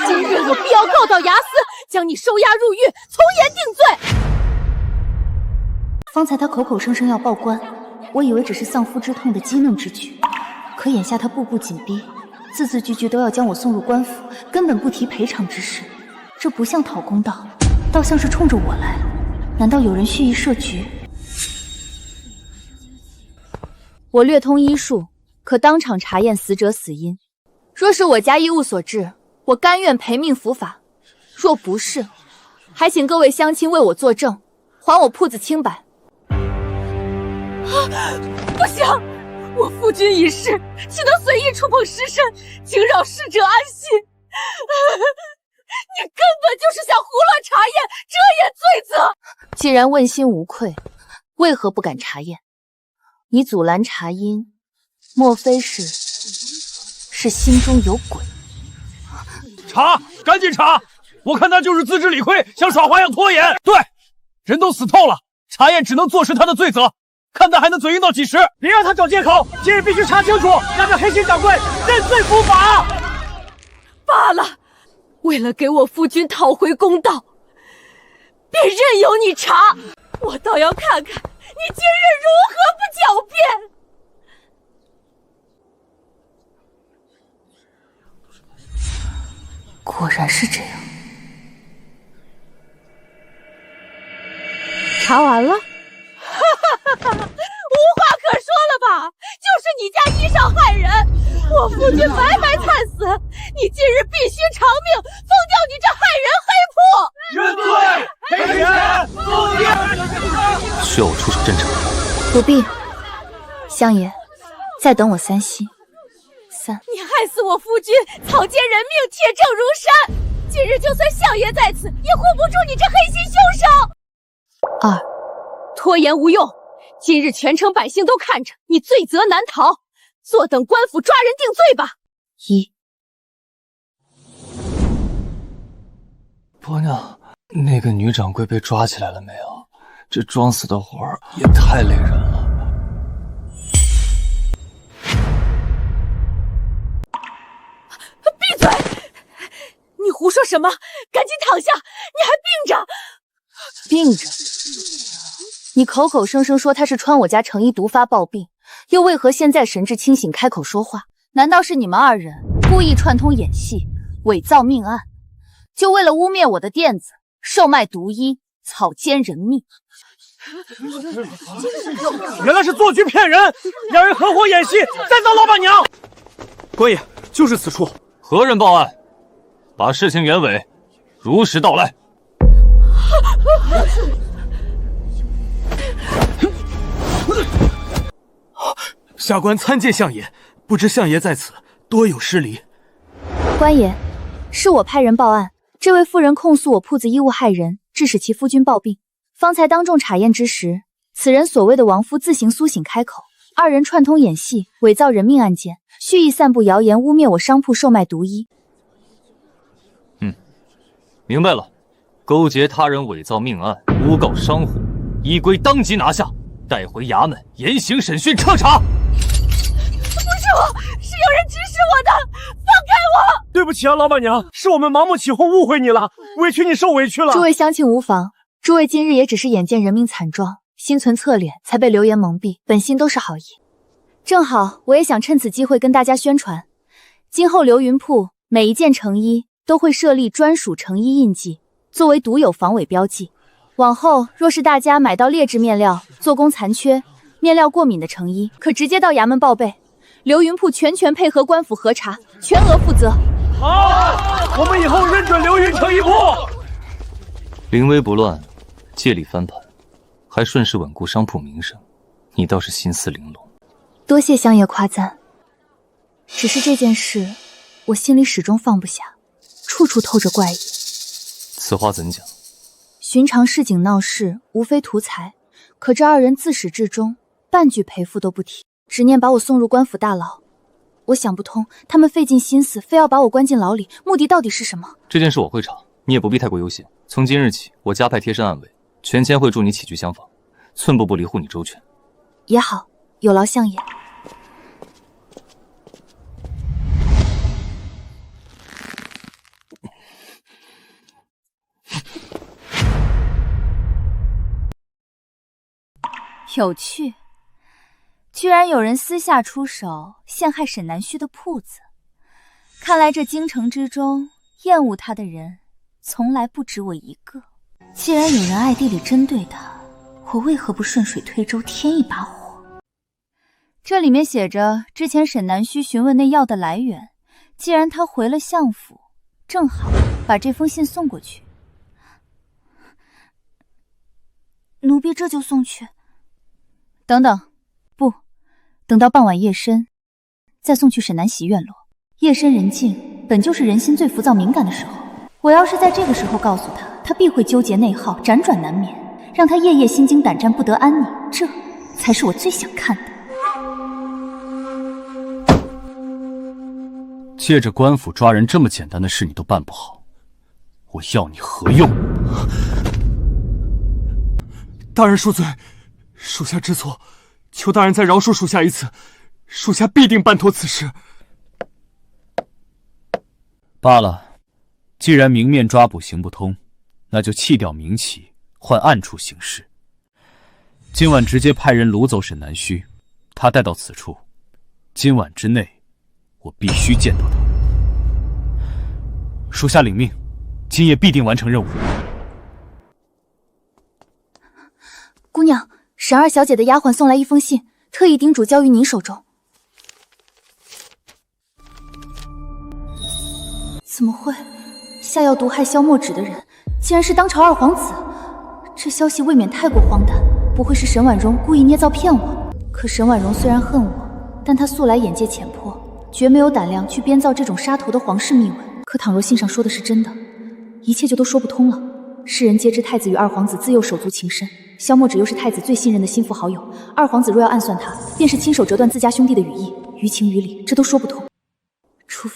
今日有必要告到衙司，将你收押入狱，从严定罪。方才他口口声声要报官，我以为只是丧夫之痛的激怒之举，可眼下他步步紧逼，字字句句都要将我送入官府，根本不提赔偿之事。这不像讨公道，倒像是冲着我来。难道有人蓄意设局？我略通医术，可当场查验死者死因。若是我家一无所致，我甘愿赔命伏法；若不是，还请各位乡亲为我作证，还我铺子清白。不行，我夫君一事，岂能随意触碰尸身，惊扰逝者安心？你根本就是想胡乱查验，遮掩罪责。既然问心无愧，为何不敢查验？你阻拦查因，莫非是心中有鬼？查，赶紧查！我看他就是自知理亏，想耍花样拖延。对，人都死透了，查验只能坐实他的罪责，看他还能嘴硬到几时！别让他找借口，今日必须查清楚，让这黑心掌柜认罪伏法。罢了，为了给我夫君讨回公道，便任由你查。我倒要看看你今日如何不狡辩！果然是这样。查完了？无话可说了吧？就是你家衣裳害人，我夫君白白惨死，你今日必须偿命，封掉你这害人黑铺！认罪，赔钱，封店。需要我出手镇查？不必，相爷，再等我3息。3。你害死我夫君，草菅人命，铁证如山。今日就算相爷在此，也护不住你这黑心凶手。2。拖延无用，今日全城百姓都看着你，罪责难逃，坐等官府抓人定罪吧。1。婆娘，那个女掌柜被抓起来了没有？这装死的活儿也太累人了。闭嘴！你胡说什么？赶紧躺下！你还病着！病着？你口口声声说他是穿我家成衣毒发暴病，又为何现在神志清醒开口说话？难道是你们2人故意串通演戏，伪造命案，就为了污蔑我的店子售卖毒医，草菅人命？原来是做局骗人，两人合伙演戏，再造老板娘。官爷，就是此处。何人报案？把事情原委如实道来。下官参见相爷，不知相爷在此，多有失礼。官爷，是我派人报案，这位妇人控诉我铺子衣物害人，致使其夫君暴病。方才当众查验之时，此人所谓的亡夫自行苏醒开口，2人串通演戏，伪造人命案件，蓄意散布谣言，污蔑我商铺售卖毒医。明白了，勾结他人伪造命案，诬告商户，依规当即拿下，带回衙门严刑审讯彻查。不是我，是有人指使我的，放开我！对不起啊，老板娘，是我们盲目起哄，误会你了，委屈你受委屈了。诸位乡亲无妨，诸位今日也只是眼见人命惨状，心存侧脸，才被流言蒙蔽，本心都是好意。正好我也想趁此机会跟大家宣传，今后流云铺每一件成衣都会设立专属成衣印记，作为独有防伪标记。往后若是大家买到劣质面料、做工残缺、面料过敏的成衣，可直接到衙门报备，流云铺全权配合官府核查，全额负责。好，我们以后认准流云成衣铺。临危不乱，借力翻盘，还顺势稳固商铺名声，你倒是心思玲珑。多谢相爷夸赞，只是这件事我心里始终放不下，处处透着怪异。此话怎讲？寻常市井闹事，无非图财，可这2人自始至终半句赔付都不提，执念把我送入官府大牢。我想不通，他们费尽心思，非要把我关进牢里，目的到底是什么？这件事我会查，你也不必太过忧心。从今日起，我加派贴身暗卫，全监会助你起居相防，寸步不离，护你周全。也好，有劳相爷。有趣，居然有人私下出手陷害沈南虚的铺子。看来这京城之中厌恶他的人从来不止我一个。既然有人暗地里针对他，我为何不顺水推舟添一把火？这里面写着之前沈南虚询问那药的来源，既然他回了相府，正好把这封信送过去。奴婢这就送去。等等，不，等到傍晚夜深，再送去沈南喜院落。夜深人静，本就是人心最浮躁敏感的时候。我要是在这个时候告诉他，他必会纠结内耗，辗转难眠，让他夜夜心惊胆战，不得安宁。这才是我最想看的。借着官府抓人这么简单的事你都办不好，我要你何用？大人恕罪，属下知错，求大人再饶恕属下一次，属下必定办妥此事。罢了，既然明面抓捕行不通，那就弃掉明旗，换暗处行事。今晚直接派人掳走沈南虚，他带到此处，今晚之内，我必须见到他。属下领命，今夜必定完成任务。姑娘，沈二小姐的丫鬟送来一封信，特意叮嘱交于您手中。怎么会？下药毒害萧墨枳的人，竟然是当朝二皇子，这消息未免太过荒诞。不会是沈婉容故意捏造骗我？可沈婉容虽然恨我，但她素来眼界浅薄，绝没有胆量去编造这种杀头的皇室秘闻。可倘若信上说的是真的，一切就都说不通了。世人皆知太子与二皇子自幼手足情深，萧墨只又是太子最信任的心腹好友，二皇子若要暗算他，便是亲手折断自家兄弟的羽翼，于情于理，这都说不通。除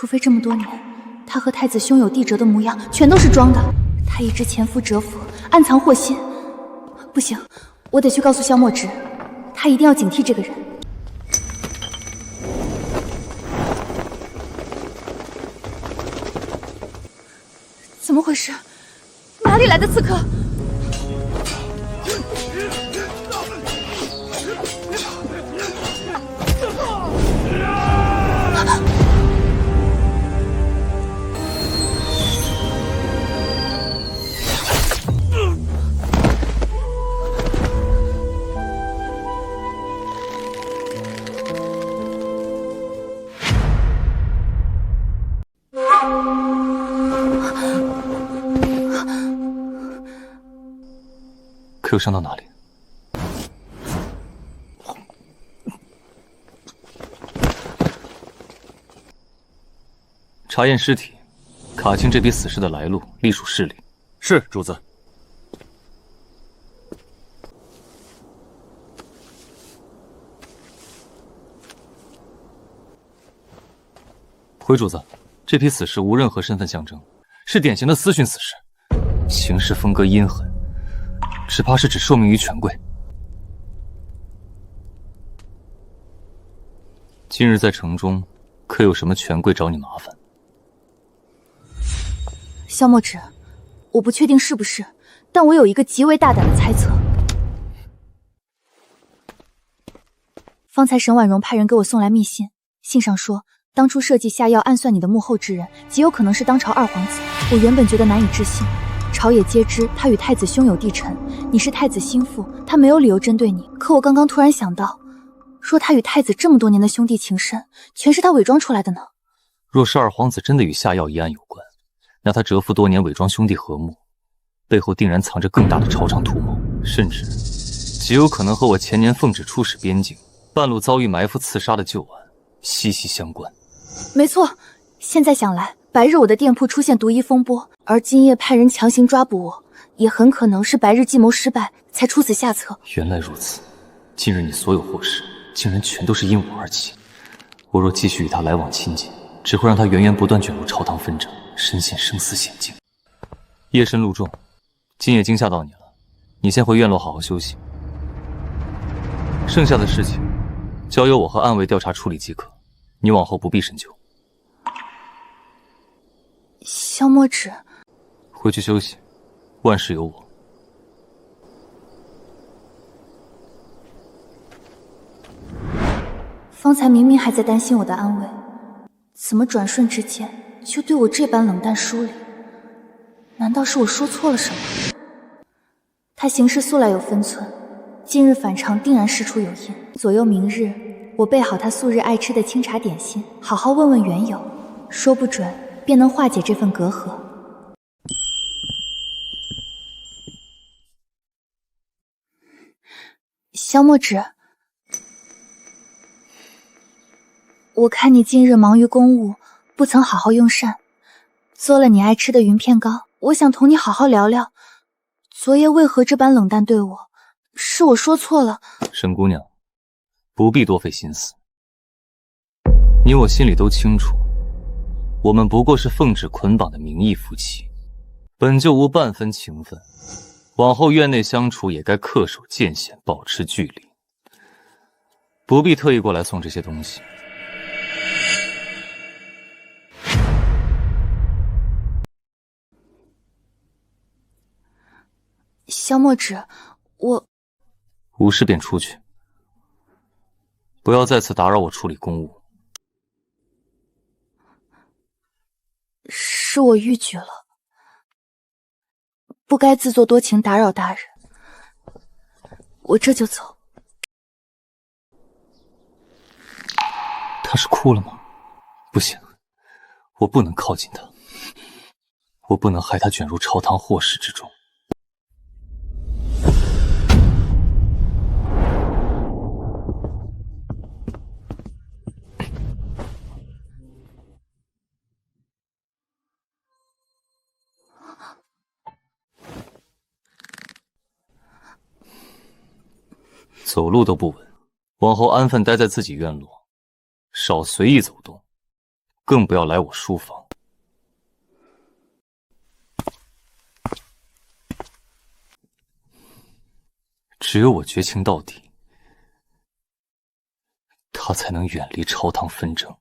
非这么多年，他和太子兄友弟折的模样全都是装的，他一直潜伏蛰伏，暗藏祸心。不行，我得去告诉萧墨直，他一定要警惕这个人。怎么回事？哪里来的刺客？可又伤到哪里？查验尸体，卡清这批死尸的来路，隶属市里。是，主子。回主子，这批死尸无任何身份象征，是典型的私讯死尸，行事风格阴狠，只怕是只受命于权贵。今日在城中，可有什么权贵找你麻烦？萧墨直，我不确定是不是，但我有一个极为大胆的猜测。方才沈婉容派人给我送来密信，信上说，当初设计下药暗算你的幕后之人，极有可能是当朝二皇子。我原本觉得难以置信，朝野皆知他与太子兄友弟陈，你是太子心腹，他没有理由针对你。可我刚刚突然想到，说他与太子这么多年的兄弟情深，全是他伪装出来的呢。若是二皇子真的与下药一案有关，那他蛰伏多年伪装兄弟和睦，背后定然藏着更大的朝倡图谋，甚至极有可能和我前年奉旨出使边境，半路遭遇埋伏刺杀的旧案息息相关。没错，现在想来，白日我的店铺出现毒医风波，而今夜派人强行抓捕我，也很可能是白日计谋失败才出此下策。原来如此，今日你所有祸事竟然全都是因我而起。我若继续与他来往亲近，只会让他源源不断卷入朝堂纷争，深陷生死险境。夜深路重，今夜惊吓到你了，你先回院落好好休息。剩下的事情交由我和暗卫调查处理即可，你往后不必深究。萧墨直，回去休息，万事有我。方才明明还在担心我的安危，怎么转瞬之间就对我这般冷淡疏离？难道是我说错了什么？他行事素来有分寸，今日反常定然事出有因。左右明日，我备好他素日爱吃的清茶点心，好好问问缘由，说不准便能化解这份隔阂。萧墨直，我看你近日忙于公务，不曾好好用膳，做了你爱吃的云片糕，我想同你好好聊聊，昨夜为何这般冷淡对我？是我说错了。沈姑娘，不必多费心思，你我心里都清楚，我们不过是奉旨捆绑的名义夫妻，本就无半分情分，往后院内相处也该恪守界限，保持距离，不必特意过来送这些东西。萧墨直，我无事便出去，不要再次打扰我处理公务。是我逾矩了，不该自作多情打扰大人，我这就走。他是哭了吗？不行，我不能靠近他，我不能害他卷入朝堂祸事之中。走路都不稳，往后安分待在自己院落，少随意走动，更不要来我书房。只有我绝情到底，他才能远离朝堂纷争，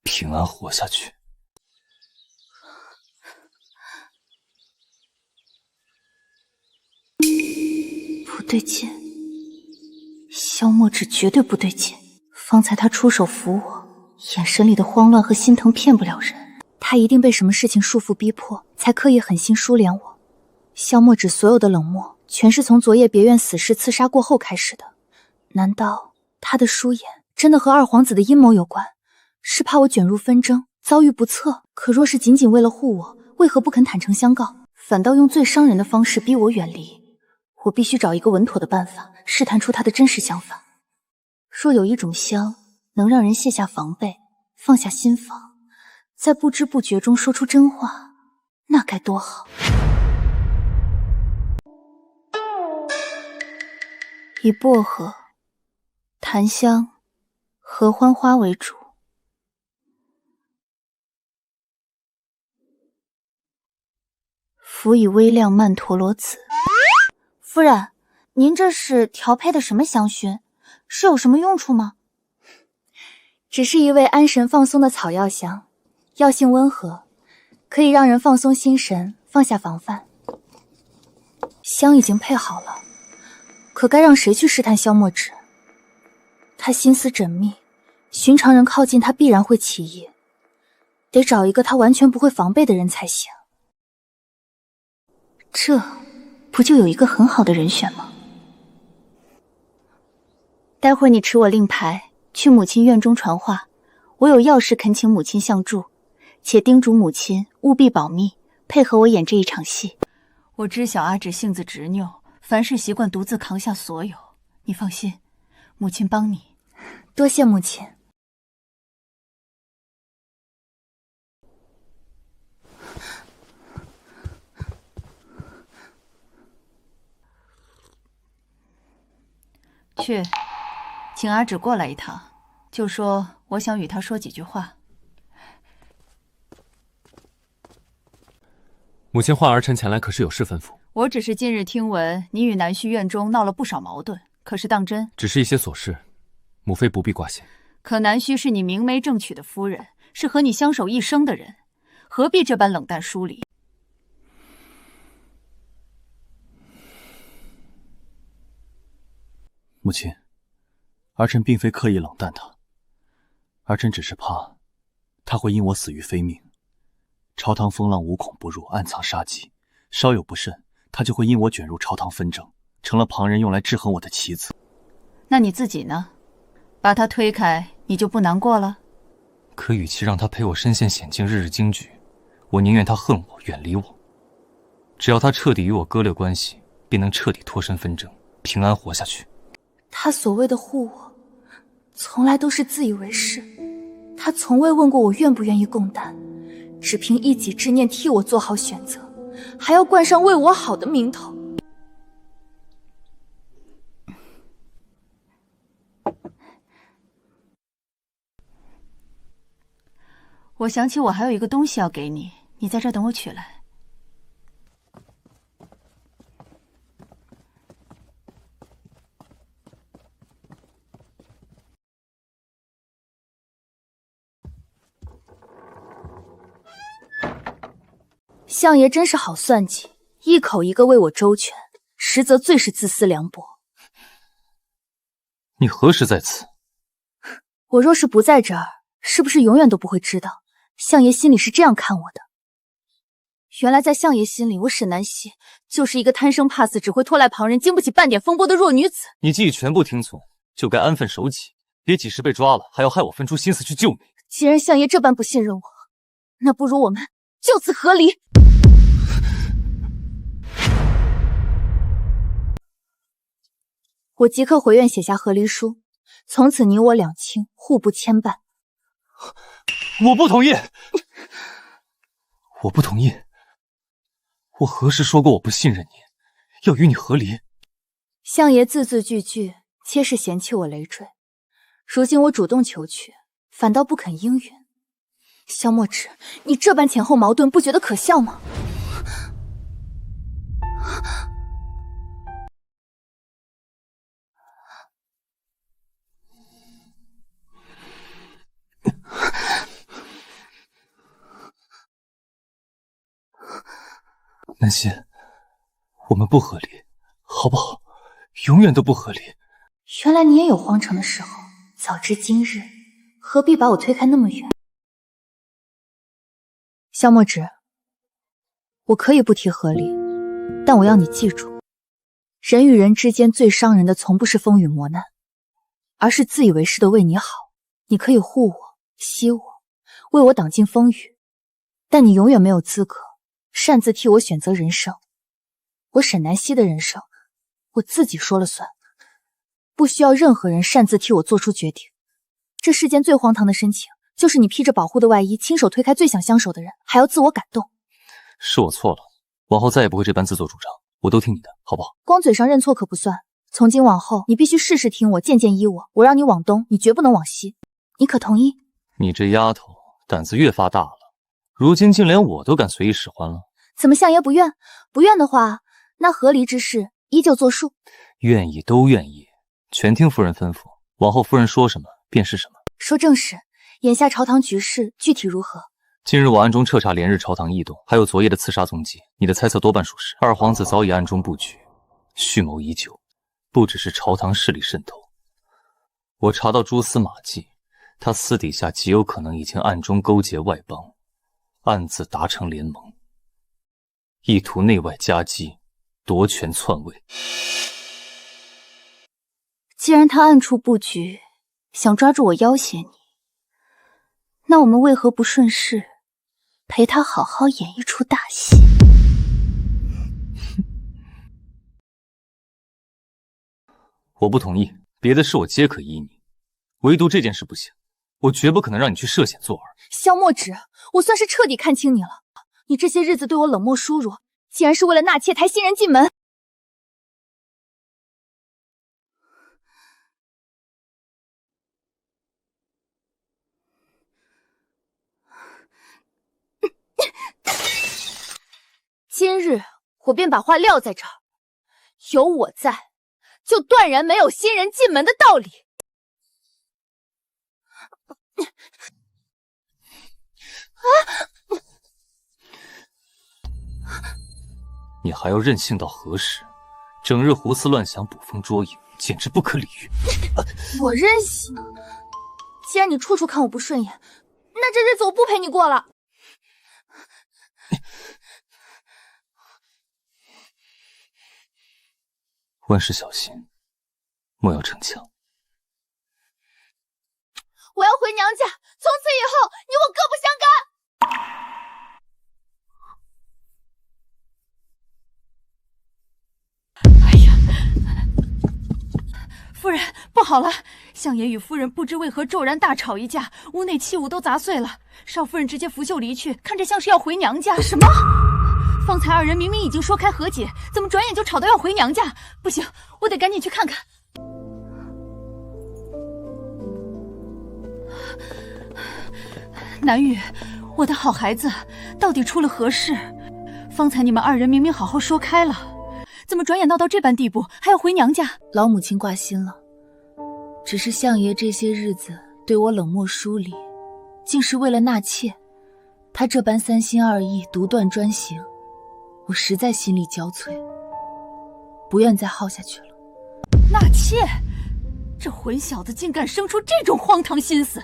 平安活下去。不对劲，萧墨纸绝对不对劲。方才他出手扶我，眼神里的慌乱和心疼骗不了人。他一定被什么事情束缚逼迫，才刻意狠心疏远我。萧墨纸所有的冷漠，全是从昨夜别院死士刺杀过后开始的。难道他的疏远真的和二皇子的阴谋有关？是怕我卷入纷争，遭遇不测？可若是仅仅为了护我，为何不肯坦诚相告，反倒用最伤人的方式逼我远离？我必须找一个稳妥的办法，试探出他的真实想法。若有一种香能让人卸下防备，放下心防，在不知不觉中说出真话，那该多好。以薄荷、檀香、合欢花为主。辅以微量曼陀罗籽。夫人，您这是调配的什么香薰？是有什么用处吗？只是一味安神放松的草药香，药性温和，可以让人放松心神，放下防范。香已经配好了，可该让谁去试探萧墨纸？他心思缜密，寻常人靠近他必然会起疑，得找一个他完全不会防备的人才行。这不就有一个很好的人选吗？待会儿你持我令牌去母亲院中传话，我有要事恳请母亲相助，且叮嘱母亲务必保密，配合我演这一场戏。我知晓阿芷性子执拗，凡事习惯独自扛下所有。你放心，母亲帮你。多谢母亲。去，请阿芷过来一趟，就说我想与她说几句话。母亲唤儿臣前来，可是有事吩咐？我只是近日听闻你与南虚院中闹了不少矛盾，可是当真？只是一些琐事，母妃不必挂心。可南虚是你明媒正娶的夫人，是和你相守一生的人，何必这般冷淡疏离？母亲，儿臣并非刻意冷淡他，儿臣只是怕他会因我死于非命。朝堂风浪无孔不入，暗藏杀机，稍有不慎，他就会因我卷入朝堂纷争，成了旁人用来制衡我的棋子。那你自己呢？把他推开，你就不难过了？可与其让他陪我身陷险境，日日惊惧，我宁愿他恨我，远离我。只要他彻底与我割裂关系，便能彻底脱身纷争，平安活下去。他所谓的护我，从来都是自以为是。他从未问过我愿不愿意共担，只凭一己之念替我做好选择，还要冠上为我好的名头。我想起我还有一个东西要给你，你在这等我取来。相爷真是好算计，一口一个为我周全，实则最是自私凉薄。你何时在此？我若是不在这儿，是不是永远都不会知道相爷心里是这样看我的？原来在相爷心里，我沈南希就是一个贪生怕死、只会拖赖旁人、经不起半点风波的弱女子。你既已全部听从，就该安分守己，别几时被抓了，还要害我分出心思去救你。既然相爷这般不信任我，那不如我们就此和离。我即刻回院写下和离书，从此你我两清，互不牵绊。我不同意！我不同意！我何时说过我不信任你，要与你和离？相爷字字句句皆是嫌弃我累赘，如今我主动求娶，反倒不肯应允。萧墨枳，你这般前后矛盾，不觉得可笑吗？南希，我们不合理，好不好？永远都不合理。原来你也有荒唐的时候，早知今日，何必把我推开那么远？萧墨枳，我可以不提合理，但我要你记住，人与人之间最伤人的从不是风雨磨难，而是自以为是的为你好。你可以护我、惜我，为我挡尽风雨，但你永远没有资格擅自替我选择人生。我沈南希的人生，我自己说了算，不需要任何人擅自替我做出决定。这世间最荒唐的深情，就是你披着保护的外衣，亲手推开最想相守的人，还要自我感动。是我错了，往后再也不会这般自作主张，我都听你的，好不好？光嘴上认错可不算，从今往后，你必须事事听我，件件依我。我让你往东，你绝不能往西，你可同意？你这丫头胆子越发大了，如今竟连我都敢随意使唤了。怎么相爷不愿？不愿的话，那合离之事依旧作数。愿意都愿意，全听夫人吩咐，往后夫人说什么便是什么。说正事，眼下朝堂局势具体如何？近日我暗中彻查连日朝堂异动，还有昨夜的刺杀踪迹，你的猜测多半属实。二皇子早已暗中布局，蓄谋已久，不只是朝堂势力渗透，我查到蛛丝马迹，他私底下极有可能已经暗中勾结外邦，暗自达成联盟，意图内外夹击，夺权篡位。既然他暗处布局，想抓住我要挟你，那我们为何不顺势陪他好好演一出大戏？我不同意，别的事我皆可依你，唯独这件事不行，我绝不可能让你去涉险作饵。萧墨枳，我算是彻底看清你了，你这些日子对我冷漠疏弱，竟然是为了纳妾抬新人进门。今日我便把话撂在这儿，有我在，就断然没有新人进门的道理。你还要任性到何时？整日胡思乱想，捕风捉影，简直不可理喻。我任性？既然你处处看我不顺眼，那这日子我不陪你过了。万事小心，莫要逞强。我要回娘家，从此以后你我各不相干。夫人，不好了！相爷与夫人不知为何骤然大吵一架，屋内器物都砸碎了。少夫人直接拂袖离去，看着像是要回娘家。什么？方才二人明明已经说开和解，怎么转眼就吵到要回娘家？不行，我得赶紧去看看。南雨，我的好孩子，到底出了何事？方才你们二人明明好好说开了，怎么转眼闹到这般地步，还要回娘家？老母亲挂心了，只是相爷这些日子对我冷漠疏离，竟是为了纳妾。他这般三心二意、独断专行，我实在心力交瘁，不愿再耗下去了。纳妾？这混小子竟敢生出这种荒唐心思！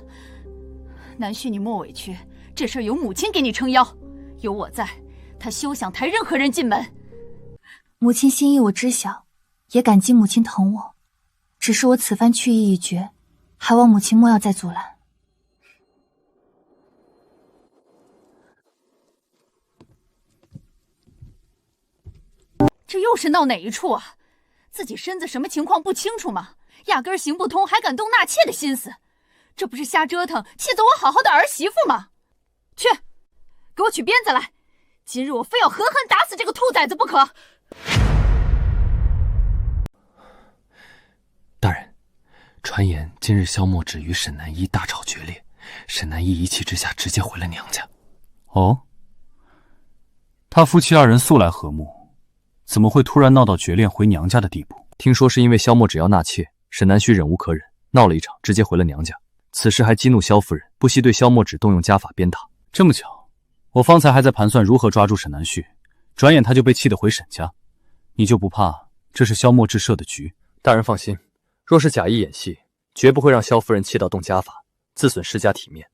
南旭，你莫委屈，这事儿有母亲给你撑腰，有我在，他休想抬任何人进门。母亲心意我知晓，也感激母亲疼我，只是我此番去意已决，还望母亲莫要再阻拦。这又是闹哪一处啊？自己身子什么情况不清楚吗？压根儿行不通，还敢动纳妾的心思，这不是瞎折腾，气走我好好的儿媳妇吗？去，给我取鞭子来！今日我非要狠狠打死这个兔崽子不可！传言今日萧墨只与沈南一大吵决裂，沈南一一气之下直接回了娘家。哦，他夫妻二人素来和睦，怎么会突然闹到决裂回娘家的地步？听说是因为萧墨只要纳妾，沈南须忍无可忍，闹了一场，直接回了娘家。此时还激怒萧夫人，不惜对萧墨只动用家法鞭打。这么巧，我方才还在盘算如何抓住沈南旭，转眼他就被气得回沈家。你就不怕这是萧墨智设的局？大人放心，若是假意演戏，绝不会让萧夫人气到动家法，自损世家体面。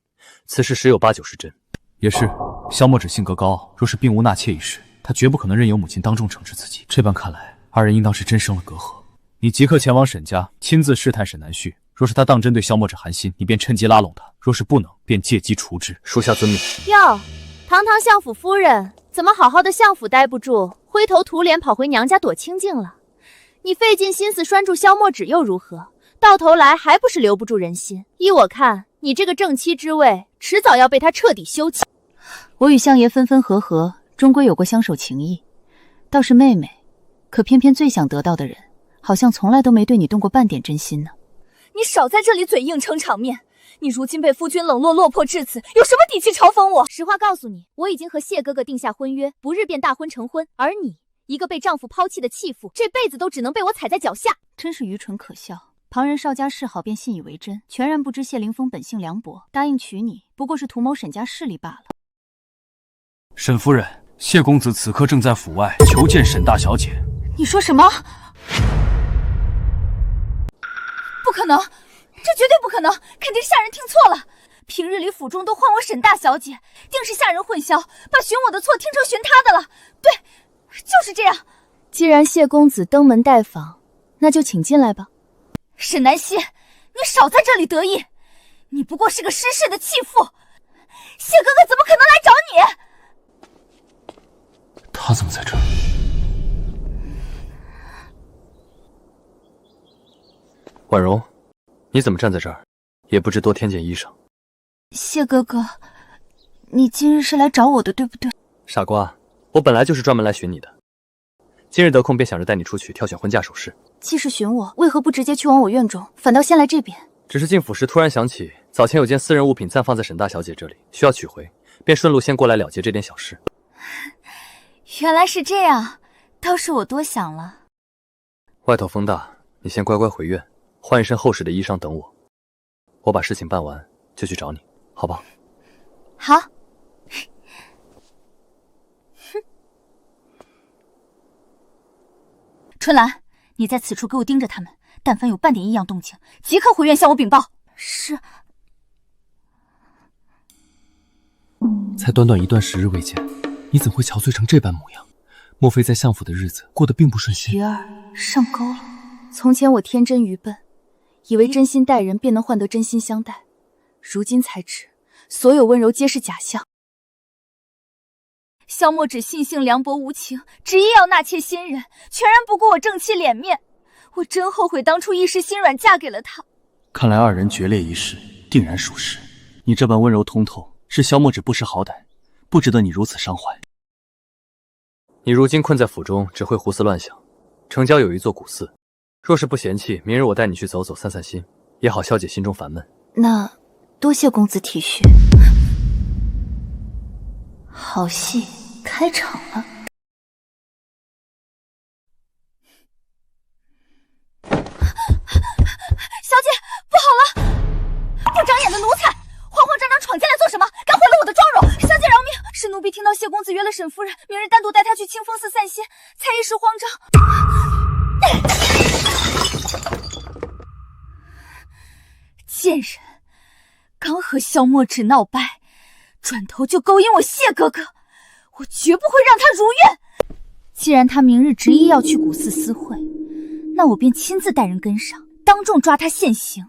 此事十有八九是真。也是，萧墨只性格高傲，若是并无纳妾一事，他绝不可能任由母亲当众惩治自己。这般看来，二人应当是真生了隔阂。你即刻前往沈家，亲自试探沈南旭。若是他当真对萧墨者寒心，你便趁机拉拢他；若是不能，便借机除之。属下遵命。哟，堂堂相府夫人，怎么好好的相府待不住，灰头土脸跑回娘家躲清静了？你费尽心思拴住萧墨纸又如何？到头来还不是留不住人心。依我看，你这个正妻之位，迟早要被他彻底休弃。我与相爷分分合合，终归有过相守情谊。倒是妹妹，可偏偏最想得到的人，好像从来都没对你动过半点真心呢。你少在这里嘴硬撑场面！你如今被夫君冷落落魄至此，有什么底气嘲讽我？实话告诉你，我已经和谢哥哥定下婚约，不日便大婚成婚。而你，一个被丈夫抛弃的弃妇，这辈子都只能被我踩在脚下。真是愚蠢可笑！旁人邵家示好便信以为真，全然不知谢凌风本性凉薄，答应娶你不过是图谋沈家势力罢了。沈夫人，谢公子此刻正在府外求见沈大小姐。你说什么？不可能，这绝对不可能，肯定是下人听错了。平日里府中都唤我沈大小姐，定是下人混淆，把寻我的错听成寻他的了。对，就是这样。既然谢公子登门拜访，那就请进来吧。沈南希，你少在这里得意，你不过是个失势的弃妇，谢哥哥怎么可能来找你？他怎么在这儿？婉容，你怎么站在这儿？也不知多添件衣裳。谢哥哥，你今日是来找我的，对不对？傻瓜，我本来就是专门来寻你的。今日得空便想着带你出去挑选婚嫁首饰。既是寻我，为何不直接去往我院中，反倒先来这边？只是进府时突然想起，早前有件私人物品暂放在沈大小姐这里，需要取回，便顺路先过来了结这点小事。原来是这样，倒是我多想了。外头风大，你先乖乖回院，换一身厚实的衣裳等我。我把事情办完就去找你，好不好？好。春兰，你在此处给我盯着他们，但凡有半点异样动静，即刻回院向我禀报。是。才短短一段时日未见，你怎会憔悴成这般模样？莫非在相府的日子过得并不顺心？鱼儿上钩了。从前我天真愚笨，以为真心待人便能换得真心相待，如今才知，所有温柔皆是假象。萧墨只信性凉薄无情，执意要纳妾新人，全然不顾我正妻脸面。我真后悔当初一时心软嫁给了他。看来二人决裂一事定然属实。你这般温柔通透，是萧墨只不识好歹，不值得你如此伤怀。你如今困在府中，只会胡思乱想。城郊有一座古寺，若是不嫌弃，明日我带你去走走，散散心，也好消解心中烦闷。那多谢公子体恤。好戏开场了。小姐，不好了！不长眼的奴才，慌慌张张闯进来做什么？敢毁了我的妆容！小姐饶命！是奴婢听到谢公子约了沈夫人，明日单独带她去清风寺散心，才一时慌张。贱人，刚和萧墨只闹掰，转头就勾引我谢哥哥，我绝不会让他如愿。既然他明日执意要去古寺私会，那我便亲自带人跟上，当众抓他现行。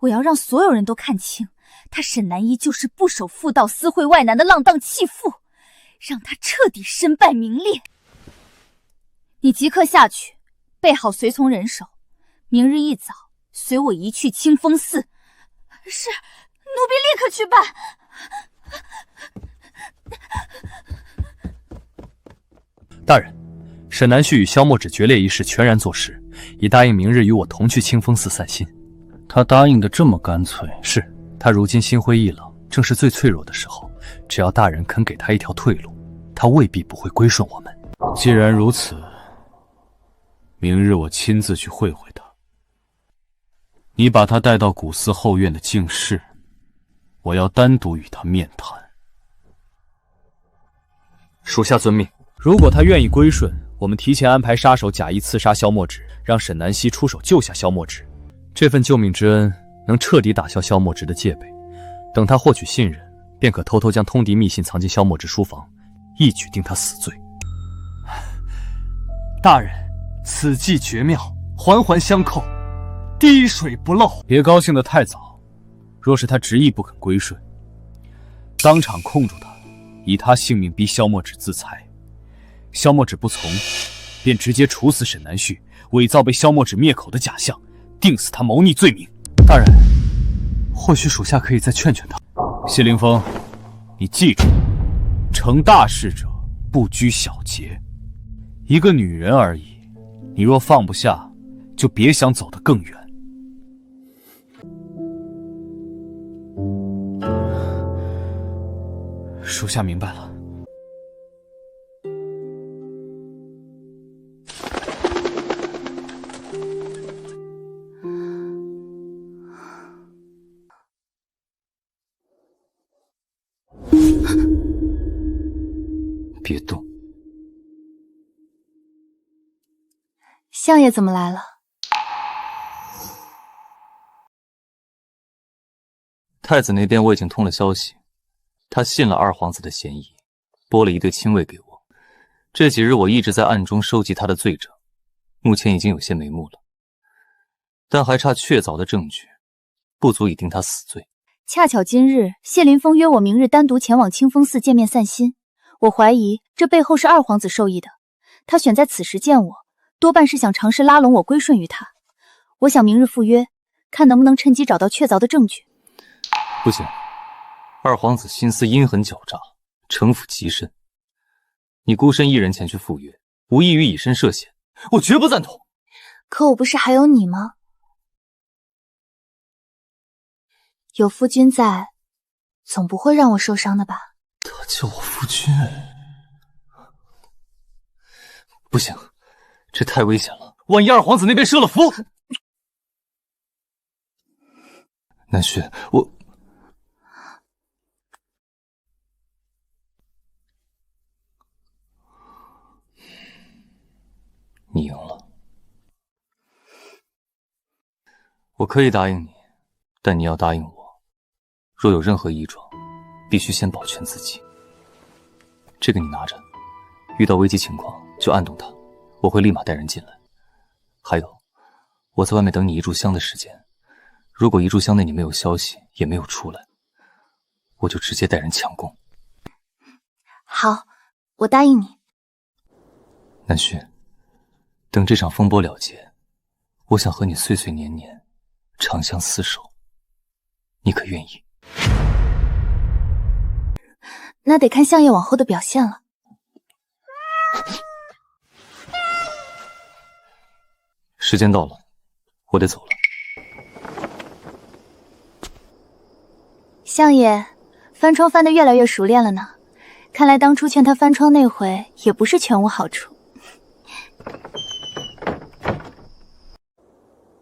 我要让所有人都看清，他沈南一就是不守妇道、私会外男的浪荡弃妇，让他彻底身败名裂。你即刻下去，备好随从人手，明日一早随我一去清风寺。是，奴婢立刻去办。大人，沈南旭与萧墨只决裂一事全然坐实，已答应明日与我同去清风寺散心。他答应的这么干脆。是，他如今心灰意冷，正是最脆弱的时候。只要大人肯给他一条退路，他未必不会归顺我们。既然如此，明日我亲自去会会他。你把他带到古寺后院的静室，我要单独与他面谈。属下遵命。如果他愿意归顺，我们提前安排杀手假意刺杀萧墨直，让沈南希出手救下萧墨直。这份救命之恩能彻底打消萧墨直的戒备。等他获取信任，便可偷偷将通敌密信藏进萧墨直书房，一举定他死罪。大人，此计绝妙，环环相扣，滴水不漏。别高兴得太早。若是他执意不肯归顺，当场控住他，以他性命逼萧墨直自裁。萧墨直不从，便直接处死沈南旭，伪造被萧墨直灭口的假象，定死他谋逆罪名。大人，或许属下可以再劝劝他。谢凌风，你记住，成大事者不拘小节。一个女人而已，你若放不下，就别想走得更远。属下明白了。别动。相爷怎么来了？太子那边我已经通了消息，他信了二皇子的嫌疑，拨了一队亲卫给我。这几日我一直在暗中收集他的罪证，目前已经有些眉目了，但还差确凿的证据，不足以定他死罪。恰巧今日谢林峰约我明日单独前往清风寺见面散心，我怀疑这背后是二皇子授意的。他选在此时见我，多半是想尝试拉拢我归顺于他。我想明日赴约，看能不能趁机找到确凿的证据。不行，二皇子心思阴狠狡诈，城府极深。你孤身一人前去赴约，无异于以身涉险，我绝不赞同。可我不是还有你吗？有夫君在，总不会让我受伤的吧？他叫我夫君，不行，这太危险了。万一二皇子那边设了伏，南旭，你赢了。我可以答应你，但你要答应我，若有任何异状，必须先保全自己。这个你拿着，遇到危机情况就按动它，我会立马带人进来。还有，我在外面等你一炷香的时间，如果一炷香内你没有消息，也没有出来，我就直接带人强攻。好，我答应你。南旭，等这场风波了结，我想和你岁岁年年长相厮守，你可愿意？那得看相爷往后的表现了。时间到了，我得走了。相爷，翻窗翻得越来越熟练了呢，看来当初劝他翻窗那回也不是全无好处。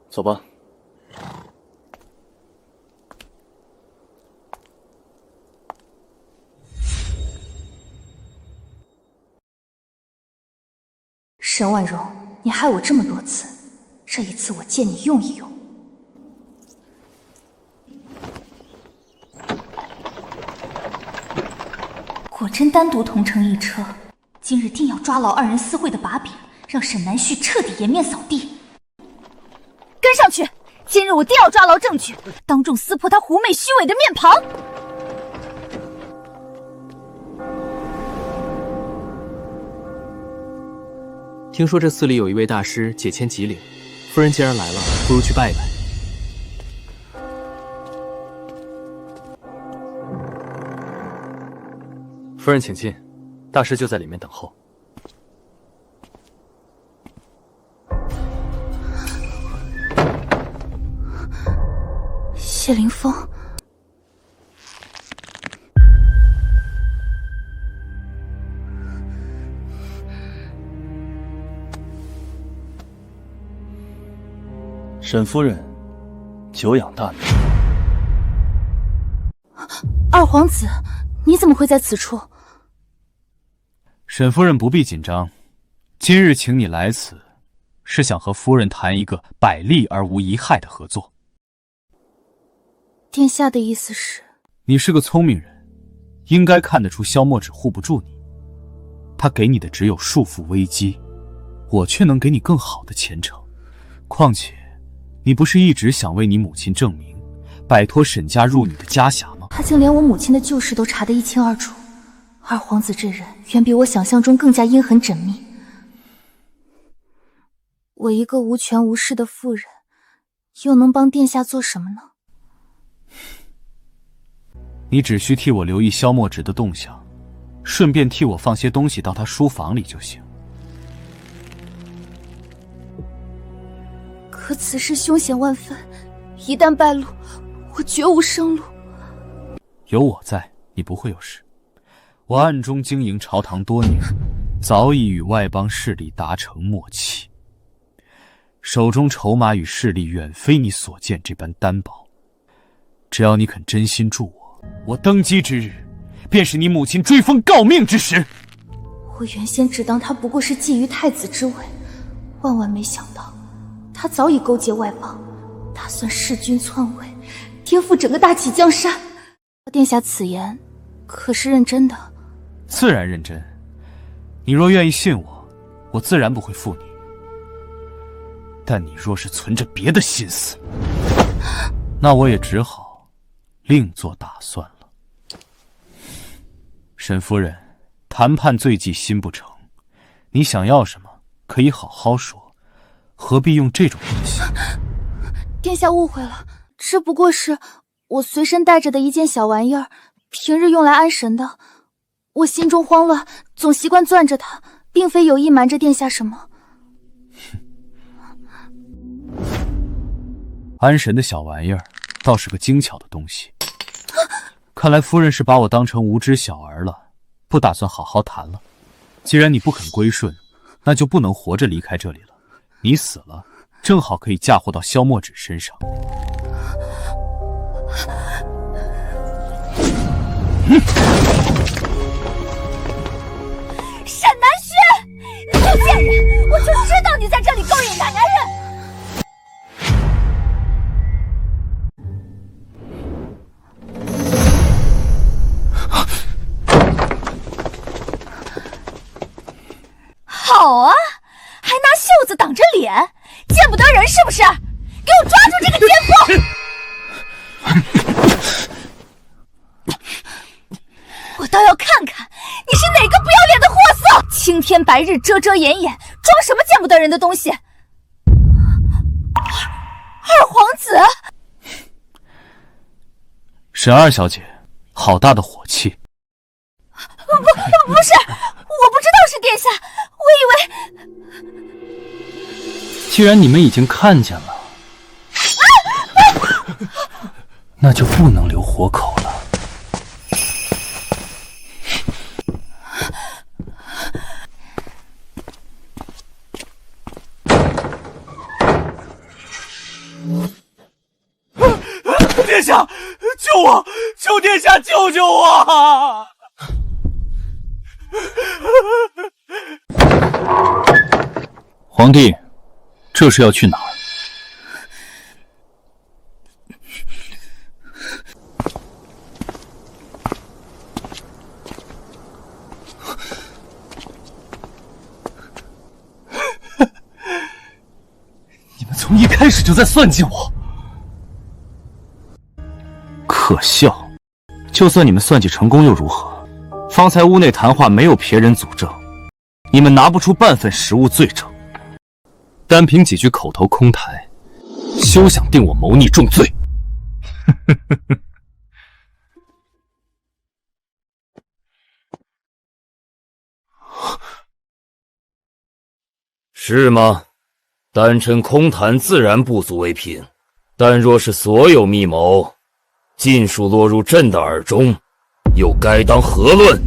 走吧。沈婉容，你害我这么多次，这一次我借你用一用。果真单独同乘一车，今日定要抓牢二人私会的把柄，让沈南旭彻底颜面扫地。跟上去！今日我定要抓牢证据，当众撕破他狐媚虚伪的面庞。听说这寺里有一位大师解签吉灵，夫人既然来了，不如去拜一拜。夫人请进，大师就在里面等候。谢凌风。沈夫人，久仰大名。二皇子，你怎么会在此处？沈夫人不必紧张，今日请你来此，是想和夫人谈一个百利而无一害的合作。殿下的意思是？你是个聪明人，应该看得出萧墨只护不住你，他给你的只有束缚危机，我却能给你更好的前程。况且，你不是一直想为你母亲证明，摆脱沈家入你的家辖吗？他竟连我母亲的旧事都查得一清二楚。二皇子这人远比我想象中更加阴狠缜密。我一个无权无势的妇人，又能帮殿下做什么呢？你只需替我留意萧墨直的动向，顺便替我放些东西到他书房里就行。可此事凶险万分，一旦败露，我绝无生路。有我在，你不会有事。我暗中经营朝堂多年，早已与外邦势力达成默契，手中筹码与势力远非你所见这般单薄。只要你肯真心助我，我登基之日，便是你母亲追封诰命之时。我原先只当他不过是觊觎太子之位，万万没想到，他早已勾结外邦，打算弑君篡位，颠覆整个大齐江山。殿下此言可是认真的？自然认真。你若愿意信我，我自然不会负你。但你若是存着别的心思，那我也只好另做打算了。沈夫人，谈判最忌心不诚，你想要什么可以好好说，何必用这种东西？殿下误会了，这不过是我随身带着的一件小玩意儿，平日用来安神的。我心中慌乱，总习惯攥着它，并非有意瞒着殿下什么。安神的小玩意儿倒是个精巧的东西。看来夫人是把我当成无知小儿了，不打算好好谈了。既然你不肯归顺，那就不能活着离开这里了。你死了，正好可以嫁祸到萧墨芷身上。沈南旭，你个贱人！我就知道你在这里勾引大男人。好啊，还拿袖子挡着脸，见不得人是不是？给我抓住这个奸妇！我倒要看看你是哪个不要脸的货色！青天白日遮遮掩掩，装什么见不得人的东西？二皇子，沈二小姐，好大的火气！不是，我不知道是殿下，我以为……既然你们已经看见了，那就不能留活口了。殿下，救我！求殿下救救我！皇帝，这是要去哪儿？你们从一开始就在算计我。可笑！就算你们算计成功又如何？方才屋内谈话没有别人佐证，你们拿不出半份实物罪证，单凭几句口头空谈，休想定我谋逆重罪！是吗？单称空谈自然不足为凭，但若是所有密谋，尽数落入朕的耳中，又该当何论？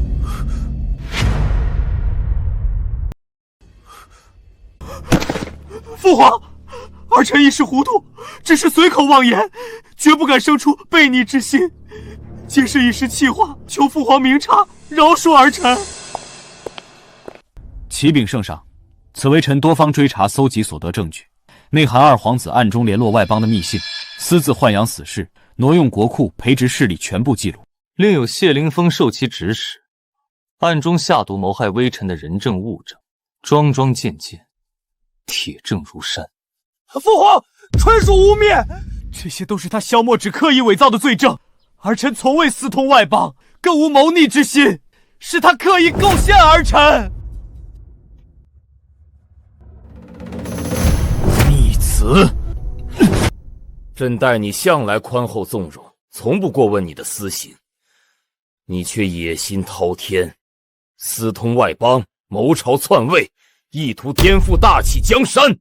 父皇，儿臣一时糊涂，只是随口妄言，绝不敢生出悖逆之心。皆是一时气话，求父皇明察，饶恕儿臣。启禀圣上，此为臣多方追查搜集所得证据，内含二皇子暗中联络外邦的密信，私自豢养死士，挪用国库，培植势力全部记录，另有谢灵峰受其指使，暗中下毒谋害微臣的人证物证，桩桩件件，铁证如山。父皇，纯属污蔑，这些都是他萧墨只刻意伪造的罪证。儿臣从未私通外邦，更无谋逆之心，是他刻意构陷儿臣。逆子！朕待你向来宽厚纵容，从不过问你的私行，你却野心滔天，私通外邦，谋朝篡位，意图颠覆大齐江山。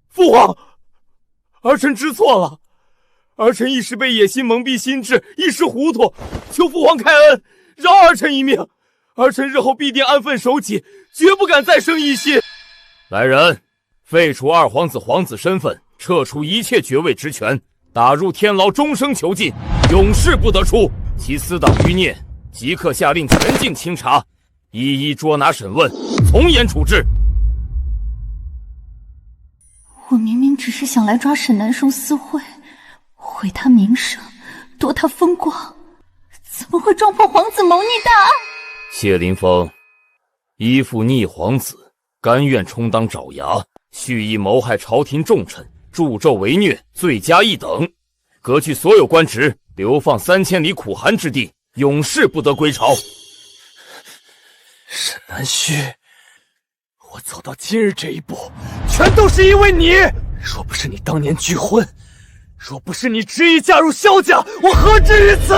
父皇，儿臣知错了，儿臣一时被野心蒙蔽心智，一时糊涂，求父皇开恩，饶儿臣一命。儿臣日后必定安分守己，绝不敢再生异心。来人，废除二皇子皇子身份，撤除一切爵位职权，打入天牢终生囚禁，永世不得出。其私党余孽，即刻下令全境清查，一一捉拿审问，从严处置。我明明只是想来抓沈南树私会，毁他名声，夺他风光，怎么会撞破皇子谋逆大案？谢灵峰依附逆皇子，甘愿充当爪牙，蓄意谋害朝廷重臣，助纣为虐，罪加一等，革去所有官职，流放3000里苦寒之地，永世不得归朝。沈南旭，我走到今日这一步，全都是因为你。若不是你当年拒婚，若不是你执意嫁入萧家，我何至于此？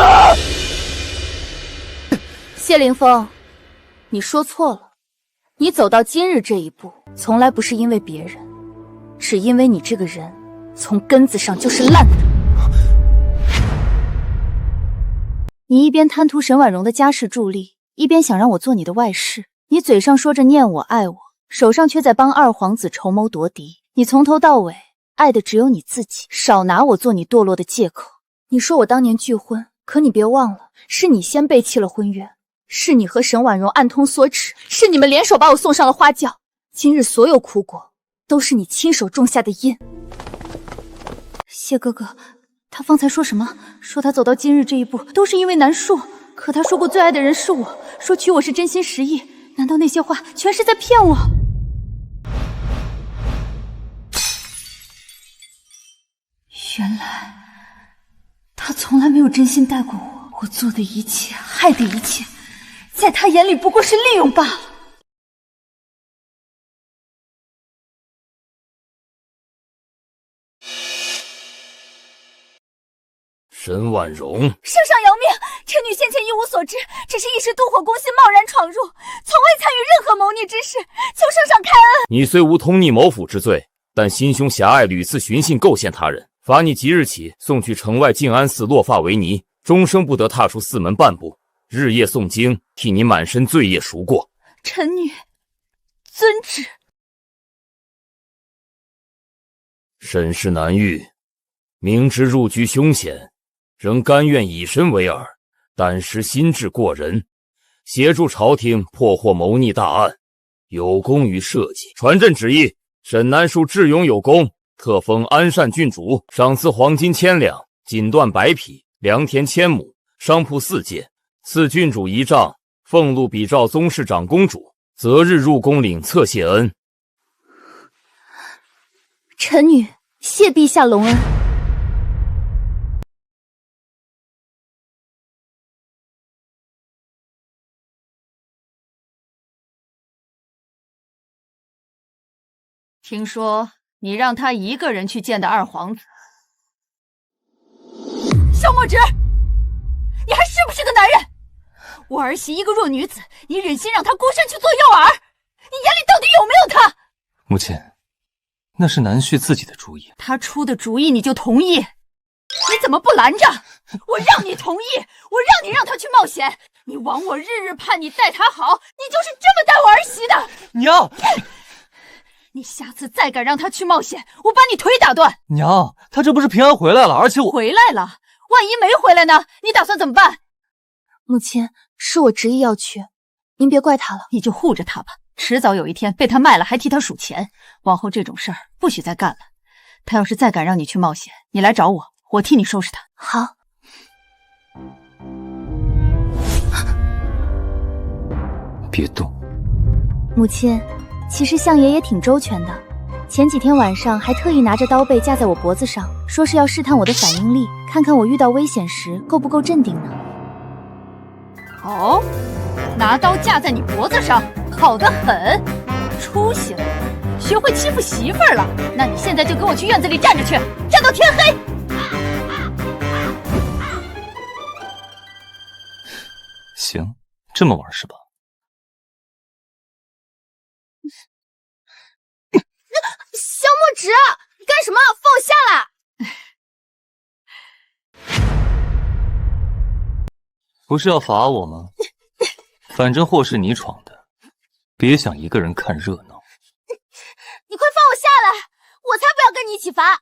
谢凌风，你说错了，你走到今日这一步，从来不是因为别人，只因为你这个人从根子上就是烂的。你一边贪图沈婉容的家世助力，一边想让我做你的外室。你嘴上说着念我爱我，手上却在帮二皇子筹谋夺嫡。你从头到尾爱的只有你自己，少拿我做你堕落的借口。你说我当年拒婚，可你别忘了，是你先背弃了婚约，是你和沈婉容暗通所指，是你们联手把我送上了花轿。今日所有苦果，都是你亲手种下的因。谢哥哥，他方才说什么？说他走到今日这一步，都是因为南树。可他说过最爱的人是我，说娶我是真心实意。难道那些话全是在骗我？原来他从来没有真心待过我，我做的一切，害的一切，在他眼里不过是利用罢了。沈婉容，圣上饶命！臣女先前一无所知，只是一时妒火攻心，贸然闯入，从未参与任何谋逆之事，求圣上开恩。你虽无通逆谋府之罪，但心胸狭隘，屡次寻衅构陷他人，罚你即日起送去城外静安寺落发为尼，终生不得踏出寺门半步，日夜诵经，替你满身罪业赎过。臣女遵旨。沈氏难遇，明知入局凶险，仍甘愿以身为饵，胆识心智过人，协助朝廷破获谋逆大案，有功于社稷。传朕旨意，沈南树智勇有功，特封安善郡主，赏赐黄金1000两，锦缎100匹，良田1000亩，商铺4间，赐郡主1丈，俸禄比照宗室长公主，择日入宫领册谢恩。臣女谢陛下隆恩。听说你让他一个人去见的二皇子，萧墨直，你还是不是个男人？我儿媳一个弱女子，你忍心让她孤身去做诱饵？你眼里到底有没有她？母亲，那是南旭自己的主意，他出的主意你就同意？怎么不拦着？我让你同意，我让你让他去冒险，你枉我日日盼你待他好，你就是这么待我儿媳的。娘，你下次再敢让他去冒险，我把你腿打断。娘，他这不是平安回来了，而且我回来了，万一没回来呢？你打算怎么办？母亲，是我执意要去，您别怪他了。你就护着他吧，迟早有一天被他卖了还替他数钱，往后这种事儿不许再干了。他要是再敢让你去冒险，你来找我，我替你收拾他。好。别动。母亲，其实相爷也挺周全的，前几天晚上还特意拿着刀背架在我脖子上，说是要试探我的反应力，看看我遇到危险时够不够镇定呢。哦，拿刀架在你脖子上，好得很，出息了，学会欺负媳妇儿了。那你现在就跟我去院子里站着去，站到天黑。行，这么玩是吧？萧墨直，干什么？放我下来！不是要罚我吗？反正祸是你闯的，别想一个人看热闹。你快放我下来，我才不要跟你一起罚。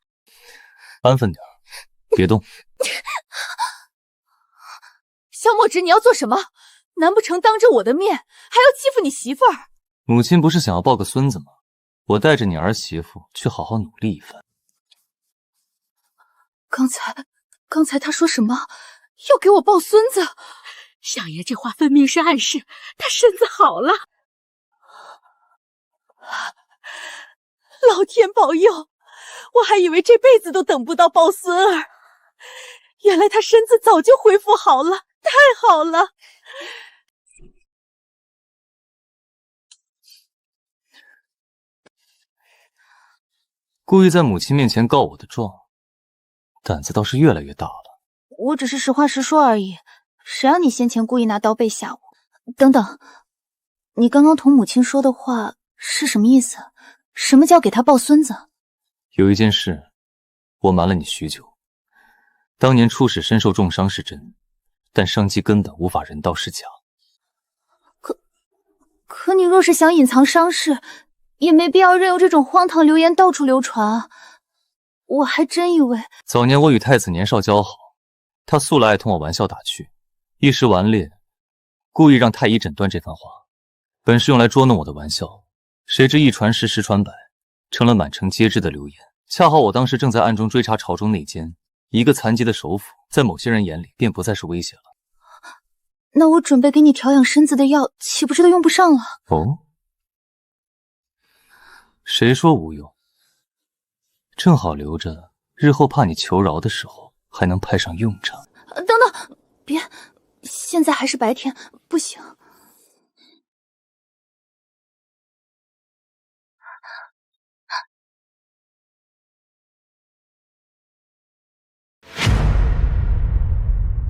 安分点，别动。萧墨直，你要做什么？难不成当着我的面还要欺负你媳妇儿？母亲不是想要抱个孙子吗？我带着你儿媳妇去好好努力一番。刚才他说什么？要给我抱孙子？相爷这话分明是暗示他身子好了。老天保佑，我还以为这辈子都等不到抱孙儿，原来他身子早就恢复好了，太好了。故意在母亲面前告我的状，胆子倒是越来越大了。我只是实话实说而已，谁让你先前故意拿刀背吓我？等等，你刚刚同母亲说的话是什么意思？什么叫给他抱孙子？有一件事，我瞒了你许久。当年出使身受重伤是真，但伤机根本无法人道是假。可你若是想隐藏伤势，也没必要任由这种荒唐流言到处流传啊！我还真以为早年我与太子年少交好，他素来爱同我玩笑打趣，一时顽劣，故意让太医诊断这番话，本是用来捉弄我的玩笑，谁知一传十，十传百，成了满城皆知的流言。恰好我当时正在暗中追查朝中内奸，一个残疾的首辅，在某些人眼里便不再是威胁了。那我准备给你调养身子的药，岂不是都用不上了？哦，谁说无用？正好留着，日后怕你求饶的时候还能派上用场。等等，别，现在还是白天，不行。